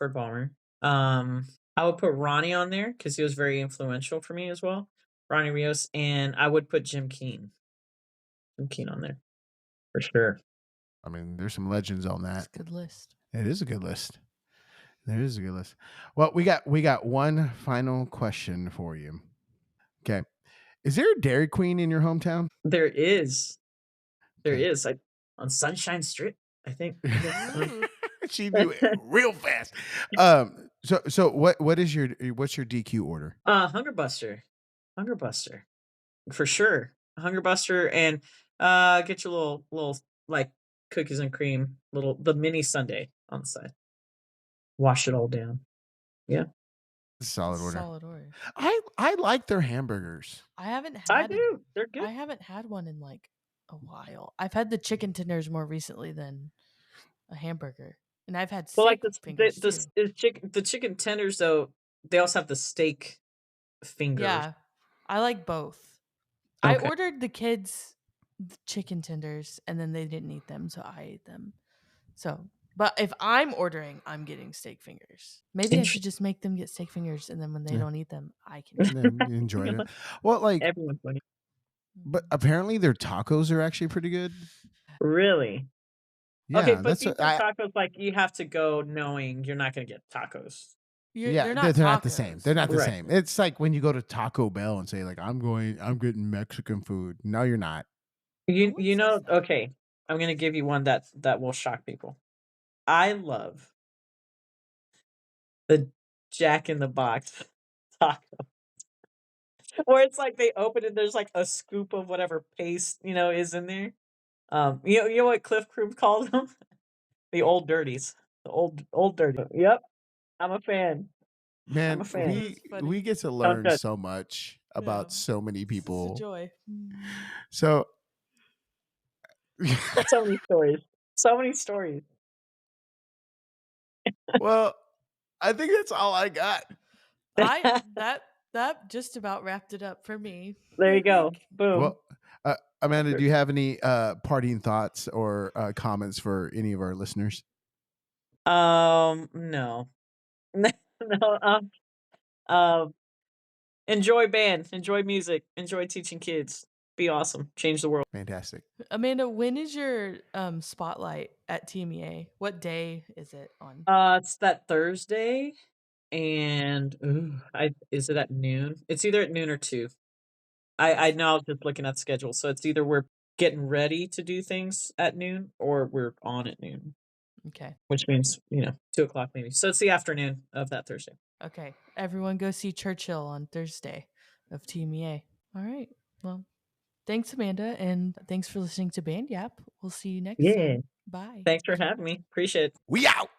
Balmer. I would put Ronnie on there because he was very influential for me as well. Ronnie Rios, and I would put Jim Keen on there for sure. I mean, there's some legends on It's that. a good list. It is a good list. There is a good list. Well, we got one final question for you. Okay. Is there a Dairy Queen in your hometown? There is. There Okay. is. On Sunshine Strip, I think. Yeah. Ooh. She knew it real fast. So what's your DQ order? Hunger Buster. Hunger Buster. For sure. Hunger Buster and get your little like cookies and cream, the mini sundae on the side. Wash it all down. Yeah. Solid order. Solid order. I like their hamburgers. I haven't I had do. They're good. I haven't had one in like a while. I've had the chicken tenders more recently than a hamburger. And I've had Well, like steak fingers too. the chicken tenders though, they also have the steak fingers. Yeah. I like both. I Okay. ordered the kids chicken tenders and then they didn't eat them, so I ate them. So, but if I'm ordering, I'm getting steak fingers. Maybe I should just make them get steak fingers and then when they Yeah. don't eat them, I can eat Yeah, you enjoyed it. Well, like, Everyone's funny. but apparently their tacos are actually pretty good. Really? Okay, Yeah, but that's these are tacos like you have to go knowing you're not gonna get tacos. They're not they're not the same. tacos. They're not the Right. same. It's like when you go to Taco Bell and say like I'm getting Mexican food. No, you're not. You one you know, says that. okay, I'm gonna give you one that will shock people. I love the Jack in the Box taco, where it's like they open it, there's like a scoop of whatever paste, is in there. You know what Cliff Crew called them? The old dirties. The old dirty. Yep, I'm a fan. I'm Man, a fan. That's funny. we get to Sounds learn good. so much Yeah. about so many This is a people. joy. So So many stories. So many stories. well, I think that's all I got. That just about wrapped it up for me. There I you go. think. Boom. Well, Amanda, do you have any parting thoughts or comments for any of our listeners? No. No, enjoy band, enjoy music, enjoy teaching kids. Be awesome. Change the world. Fantastic. Amanda, when is your spotlight at tmea? What day is it on? It's that Thursday, and is it at noon? It's either at noon or 2. I know I was just looking at the schedule, so it's either we're getting ready to do things at noon or we're on at noon, Okay. which means 2 o'clock maybe. So it's the afternoon of that Thursday. Okay. Everyone go see Churchill on Thursday of tmea. All right. Well, thanks, Amanda, and thanks for listening to Band Yap. We'll see you next Yeah. time. Bye. Thanks for having me. Appreciate it. We out.